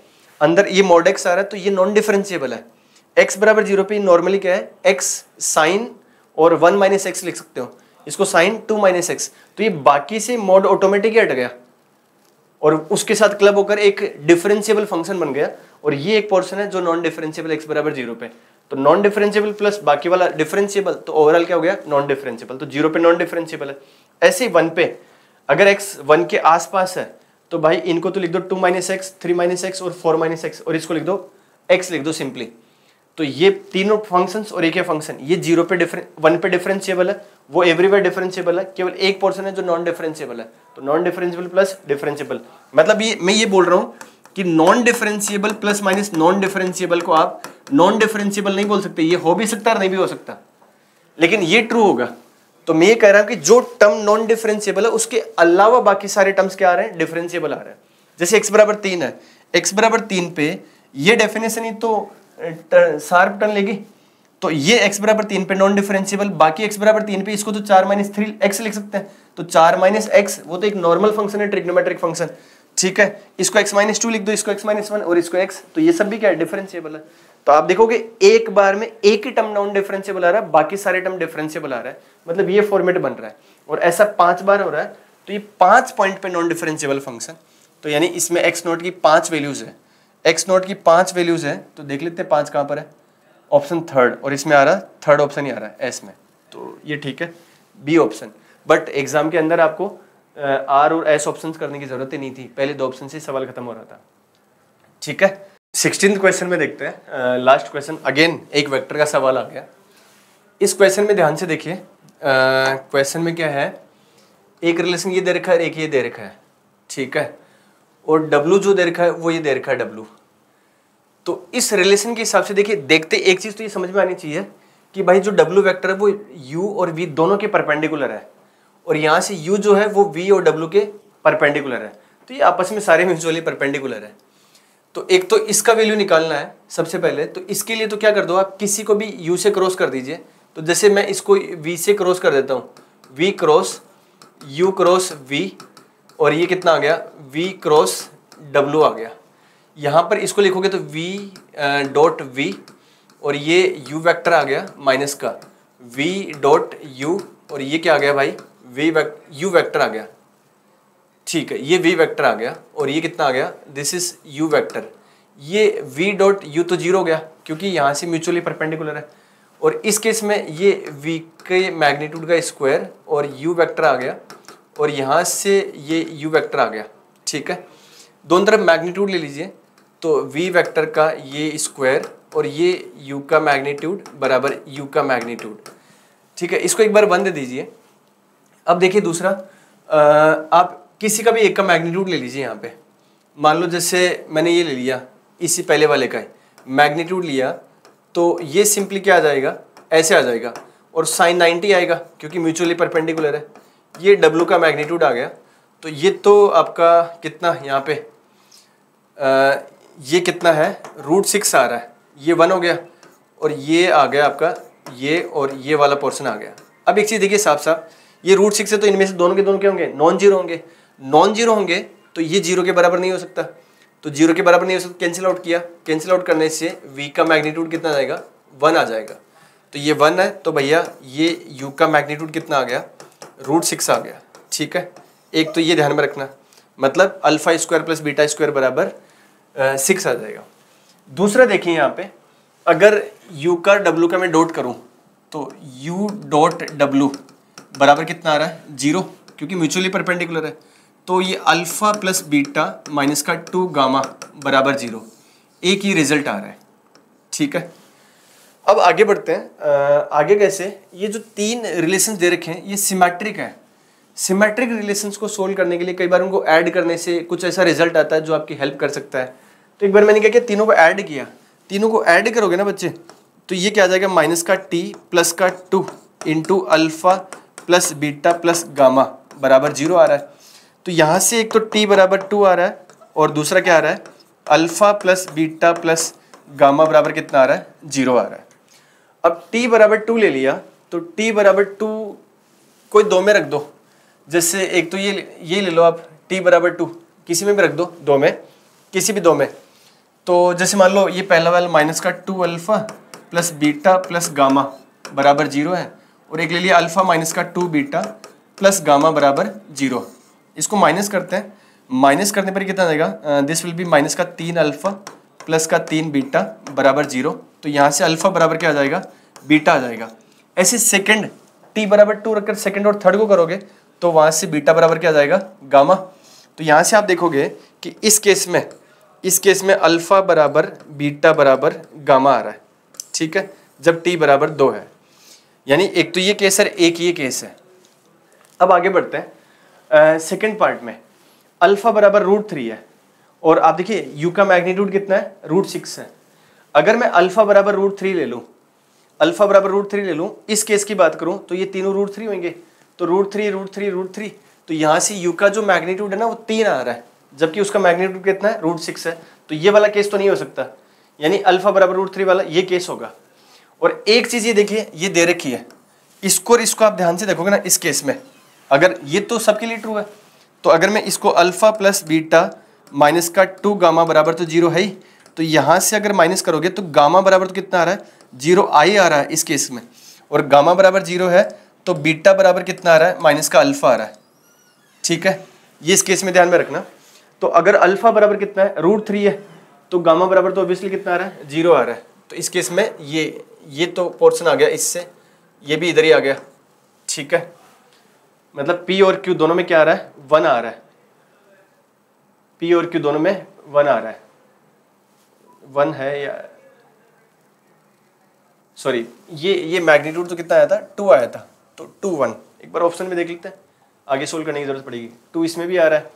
अंदर ये मोड x आ रहा है, तो ये नॉन डिफरेंशिएबल है। x बराबर 0 पे नॉर्मली क्या है, x साइन और 1 माइनस एक्स लिख सकते हो, इसको साइन 2 माइनस एक्स, तो ये बाकी से मोड ऑटोमेटिक हट गया और उसके साथ क्लब होकर एक डिफरेंशिएबल फंक्शन बन गया। और ये एक पोर्शन है जो नॉन डिफरेंशिएबल x बराबर 0 पे, तो नॉन डिफरेंशिएबल प्लस बाकी वाला डिफरेंशिएबल, तो ओवरऑल क्या हो गया, नॉन डिफरेंशिएबल। तो 0 पे नॉन डिफरेंशिएबल है। ऐसे ही 1 पे अगर x 1 के आसपास है तो भाई इनको तो लिख दो 2 - x, 3 - x और 4 - x, और इसको लिख दो x लिख दो सिंपली। तो ये तीनों फंक्शंस और एक ही फंक्शन, ये 0 पे 1 पे डिफरेंशिएबल है, वो एवरीवेयर डिफरेंशिएबल है, केवल एक पोर्शन है जो नॉन डिफरेंशिएबल है। तो नॉन डिफरेंशिएबल प्लस डिफरेंशिएबल, मतलब ये मैं ये बोल रहा हूँ कि non differentiable plus minus non differentiable को आप नॉन डिफरेंशिएबल नहीं बोल सकते, ये हो भी सकता है नहीं भी हो सकता, लेकिन ये ट्रू होगा। तो मैं ये कह रहा हूं कि जो टर्म नॉन डिफरेंशिएबल है उसके अलावा बाकी सारे टर्म्स क्या आ रहे हैं, डिफरेंशिएबल आ रहे हैं। जैसे x बराबर 3 है, x बराबर 3 पे ये डेफिनेशन ही तो शार्प टर्म लेगी, तो ये x बराबर 3 पे नॉन डिफरेंशिएबल, बाकी x बराबर 3 पे इसको तो 4 - 3x लिख सकते हैं। तो 4 - x वो तो एक नॉर्मल फंक्शन है, ट्रिग्नोमेट्रिक फंक्शन, ठीक है। इसको x - 2 लिख दो, इसको x - 1 और इसको x, तो ये सब भी क्या है, डिफरेंशिएबल है। तो आप देखोगे एक बार में एक ही टर्म नॉन डिफरेंशिएबल आ रहा है, बाकी सारे टर्म डिफरेंशिएबल आ रहा है, मतलब ये फॉर्मेट बन रहा है। और ऐसा 5 बार हो रहा है, तो ये 5 पॉइंट पे नॉन डिफरेंशिएबल फंक्शन, तो यानी इसमें x नॉट की 5 वैल्यूज है, x नॉट की 5 वैल्यूज है। तो देख लेते हैं 5 कहां पर है, ऑप्शन थर्ड, और इसमें आ रहा है थर्ड ऑप्शन ही आ रहा है S में, तो ये ठीक है, बी ऑप्शन। बट एग्जाम के अंदर आपको R और S ऑप्शंस करने की जरूरत ही नहीं थी, पहले 2 ऑप्शन से सवाल खत्म हो रहा था, ठीक है। 16th क्वेश्चन में देखते हैं, लास्ट क्वेश्चन, अगेन एक वेक्टर का सवाल आ गया। इस क्वेश्चन में ध्यान से देखिए, क्वेश्चन में क्या है, एक रिलेशन ये दे रखा है, एक ये दे रखा है, ठीक है, और W जो दे रखा है वो ये दे रखा है W। तो इस रिलेशन के हिसाब से देखिए, देखते एक चीज तो ये समझ में आनी चाहिए कि भाई जो W वेक्टर है वो U और V दोनों के परपेंडिकुलर है, और यहाँ से U जो है वो V और W के परपेंडिकुलर है, तो ये आपस में सारे म्यूचुअली परपेंडिकुलर है। तो एक तो इसका वैल्यू निकालना है सबसे पहले, तो इसके लिए तो क्या कर दो आप, किसी को भी U से क्रॉस कर दीजिए। तो जैसे मैं इसको V से क्रॉस कर देता हूँ, V cross U cross V, और ये कितना आ गया, V क्रॉस W आ गया। यहाँ पर इसको लिखोगे तो V डॉट V, और ये U वेक्टर आ गया माइनस का V डॉट U, और ये क्या आ गया भाई, U वेक्टर आ गया, ठीक है, ये V वेक्टर आ गया, और ये कितना आ गया, दिस इज U वेक्टर। ये V डॉट U तो 0 हो गया क्योंकि यहाँ से म्यूचुअली परपेंडिकुलर है, और इस केस में ये V के मैग्नीट्यूड का स्क्वायर और U वेक्टर आ गया, और यहाँ से ये U वेक्टर आ गया, ठीक है। दोनों तरफ मैग्नीट्यूड ले लीजिए, तो V वेक्टर का ये स्क्वायर और ये U का मैग्नीट्यूड बराबर U का मैग्नीट्यूड, ठीक है। इसको एक बार 1 दे दीजिए। अब देखिए दूसरा, आप किसी का भी एक का मैग्नीट्यूड ले लीजिए। यहाँ पे मान लो जैसे मैंने ये ले लिया, इसी पहले वाले का मैग्नीट्यूड लिया, तो ये सिंपली क्या आ जाएगा, ऐसे आ जाएगा, और साइन 90 आएगा क्योंकि म्यूचुअली परपेंडिकुलर है। ये W का मैग्नीट्यूड आ गया, तो ये तो आपका कितना यहाँ पे ये कितना है, √6 आ रहा है, ये 1 हो गया, और ये आ गया आपका ये, और ये वाला पोर्शन आ गया। अब एक चीज़ देखिए साफ साफ, ये √6 है तो इनमें से दोनों के दोनों क्या होंगे, नॉन जीरो होंगे। नॉन जीरो होंगे तो ये 0 के बराबर नहीं हो सकता, तो 0 के बराबर नहीं हो सकता, कैंसिल आउट किया, कैंसिल आउट करने से V का मैग्नीट्यूड कितना आ जाएगा, 1 आ जाएगा। तो ये 1 है, तो भैया ये U का मैग्नीट्यूड कितना आ गया, √6 आ गया, ठीक है। एक तो ये ध्यान में रखना, मतलब alpha square plus beta square बराबर 6 आ जाएगा। दूसरा देखिए यहाँ पे, अगर U का W का मैं डॉट करूँ तो U डॉट W बराबर कितना आ रहा है, 0, क्योंकि म्यूचुअली परपेंडिकुलर है। तो ये अल्फा प्लस बीटा माइनस का 2 गामा बराबर 0, एक ही रिजल्ट आ रहा है, ठीक है। अब आगे बढ़ते हैं, आगे कैसे, ये जो 3 रिलेशंस दे रखे हैं ये सिमेट्रिक है। सिमेट्रिक रिलेशंस को सोल्व करने के लिए कई बार उनको ऐड करने से कुछ ऐसा रिजल्ट आता है जो आपकी हेल्प कर सकता है। तो एक बार मैंने क्या किया, तीनों को ऐड किया, तीनों को ऐड करोगे ना बच्चे, तो ये क्या आ जाएगा, माइनस का t प्लस का 2 into alpha plus beta plus gamma बराबर 0 आ रहा है। तो यहाँ से एक तो t बराबर 2 आ रहा है, और दूसरा क्या आ रहा है, alpha plus beta plus gamma बराबर कितना आ रहा है, 0 आ रहा है। अब t बराबर 2 ले लिया, तो t बराबर 2 कोई 2 में रख दो, जैसे एक तो ये ले लो आप, t बराबर 2 किसी में भी रख दो, 2 में, किसी भी 2 में। तो जैसे मान लो ये पहला वाला माइनस का 2 alpha plus beta plus gamma बराबर 0 है, और एक ले लिया अल्फा माइनस का 2 बीटा प्लस गामा बराबर 0। इसको माइनस करते हैं, माइनस करने पर कितना आएगा, दिस विल बी माइनस का 3 अल्फा प्लस का 3 बीटा बराबर 0। तो यहाँ से अल्फा बराबर क्या आ जाएगा, बीटा आ जाएगा। ऐसे सेकंड t बराबर 2 रखकर सेकंड और थर्ड को करोगे तो वहाँ से बीटा बराबर क्या आ जाएगा, गामा। तो यहाँ से आप देखोगे कि इस केस में अल्फा बराबर बीटा बराबर गामा आ रहा है, ठीक है, जब t बराबर 2 है। यानी एक तो ये केस है, एक ये केस है। अब आगे बढ़ते हैं सेकेंड पार्ट में। अल्फा बराबर √3 है और आप देखिए u का मैग्नीट्यूड कितना है, √6 है। अगर मैं अल्फा बराबर √3 ले लूँ, इस केस की बात करूं तो ये तीनों √3 होंगे, तो √3 तो यहाँ से u का जो मैग्नीट्यूड है ना वो 3 आ रहा है, जबकि उसका मैग्नीट्यूड कितना है, √6 है। तो ये वाला केस तो नहीं हो सकता, यानी अल्फा बराबर √3 वाला ये केस होगा। और एक चीज ये देखिए, ये दे रखी है, इसको और इसको आप ध्यान से देखोगे ना, इस केस में अगर ये तो सबके लिए ट्रू है, तो अगर मैं इसको अल्फा प्लस बीटा माइनस का 2 गामा बराबर तो 0 है ही, तो यहाँ से अगर माइनस करोगे तो गामा बराबर तो कितना आ रहा है, 0 आई आ रहा है इस केस में, और गामा बराबर 0 है तो बीटा बराबर कितना आ रहा है, माइनस का अल्फा आ रहा है, ठीक है। ये इस केस में ध्यान में रखना। तो अगर अल्फा बराबर कितना है, √3 है, तो गामा बराबर तो ऑब्वियसली कितना आ रहा है, 0 आ रहा है। तो इस केस में ये तो पोर्शन आ गया, इससे ये भी इधर ही आ गया, ठीक है। मतलब P और Q दोनों में क्या आ रहा है, 1 आ रहा है। P और Q दोनों में 1 आ रहा है, 1 है या सॉरी, ये मैग्नीट्यूड तो कितना आया था, 2 आया था, तो 2 1। एक बार ऑप्शन में देख लेते हैं, आगे सोल्व करने की जरूरत पड़ेगी। 2 इसमें भी आ रहा है,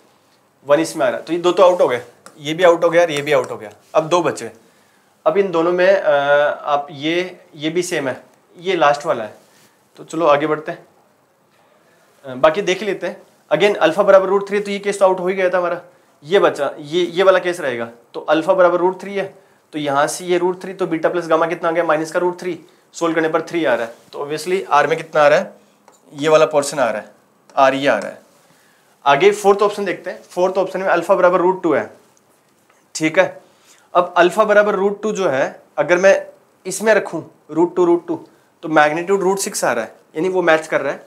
1 इसमें आ रहा है, तो ये दो तो आउट हो गए, ये भी आउट हो गया और ये भी आउट हो गया। अब 2 बचे। अब इन दोनों में आप ये भी सेम है, ये लास्ट वाला है, तो चलो आगे बढ़ते हैं, बाकी देख लेते हैं। अगेन अल्फा बराबर √3, तो ये केस तो आउट हो ही गया था हमारा, ये बचा, ये वाला केस रहेगा। तो अल्फा बराबर √3 है, तो यहाँ से ये √3, तो बीटा प्लस गामा कितना आ गया, माइनस का √3, सोल्व करने पर 3 आ रहा है। तो ऑब्वियसली आर में कितना आ रहा है, ये वाला पोर्शन आ रहा है, आर ये आ रहा है। आगे फोर्थ ऑप्शन देखते हैं। फोर्थ ऑप्शन में अल्फा बराबर √2 है, ठीक है। अब अल्फा बराबर √2 जो है, अगर मैं इसमें रखूं √2 तो मैग्नीट्यूड √6 आ रहा है, यानी वो मैच कर रहा है।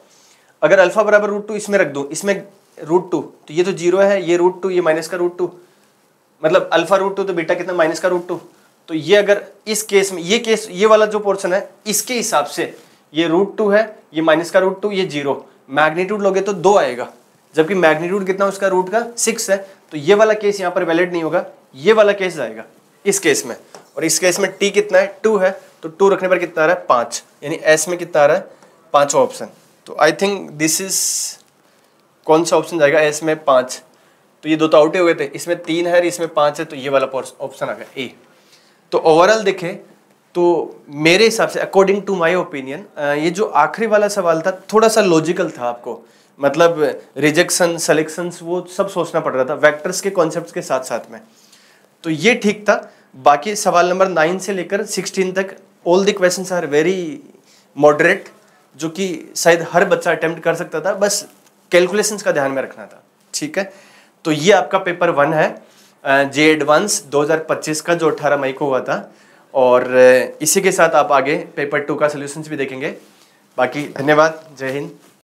अगर अल्फा बराबर √2 इसमें रख दूं, इसमें √2, तो ये तो 0 है, ये √2, ये माइनस का √2, मतलब अल्फा √2 तो बीटा कितना, माइनस का √2। तो ये अगर इस केस में ये वाला जो पोर्शन है, इसके हिसाब से ये √2 है, ये माइनस का √2, ये 0, मैग्नीट्यूड लोगे तो 2 आएगा, जबकि मैग्नीट्यूड कितना उसका, रूट का 6 है। तो ये वाला केस यहाँ पर वैलिड नहीं होगा, ये वाला केस आएगा इस केस में। और इस केस में t कितना है, 2 है, तो 2 रखने पर कितना आ रहा है, 5, यानी s में कितना आ रहा है, 5 ऑप्शन। तो आई थिंक दिस इज, कौन सा ऑप्शन जाएगा, s में 5। तो ये दो तो आउट हो गए थे, इसमें 3 है, इसमें 5 है, तो ये वाला ऑप्शन आ गया ए। तो ओवरऑल देखें तो मेरे हिसाब से, अकॉर्डिंग टू माय ओपिनियन, ये जो आखिरी वाला सवाल था थोड़ा सा लॉजिकल था। आपको मतलब रिजेक्शन, सिलेक्शंस, वो सब सोचना पड़ रहा था वेक्टर्स के कॉन्सेप्ट्स के साथ साथ में, तो ये ठीक था। बाकी सवाल नंबर 9 से लेकर 16 तक all the questions are very moderate, जो कि शायद हर बच्चा अटेम्प्ट कर सकता था, बस कैलकुलेशंस का ध्यान में रखना था, ठीक है। तो ये आपका पेपर 1 है जे एडवांस 2025 का, जो 18 मई को हुआ था। और इसी के साथ आप आगे पेपर 2 का सोल्यूशंस भी देखेंगे। बाकी धन्यवाद, जय हिंद।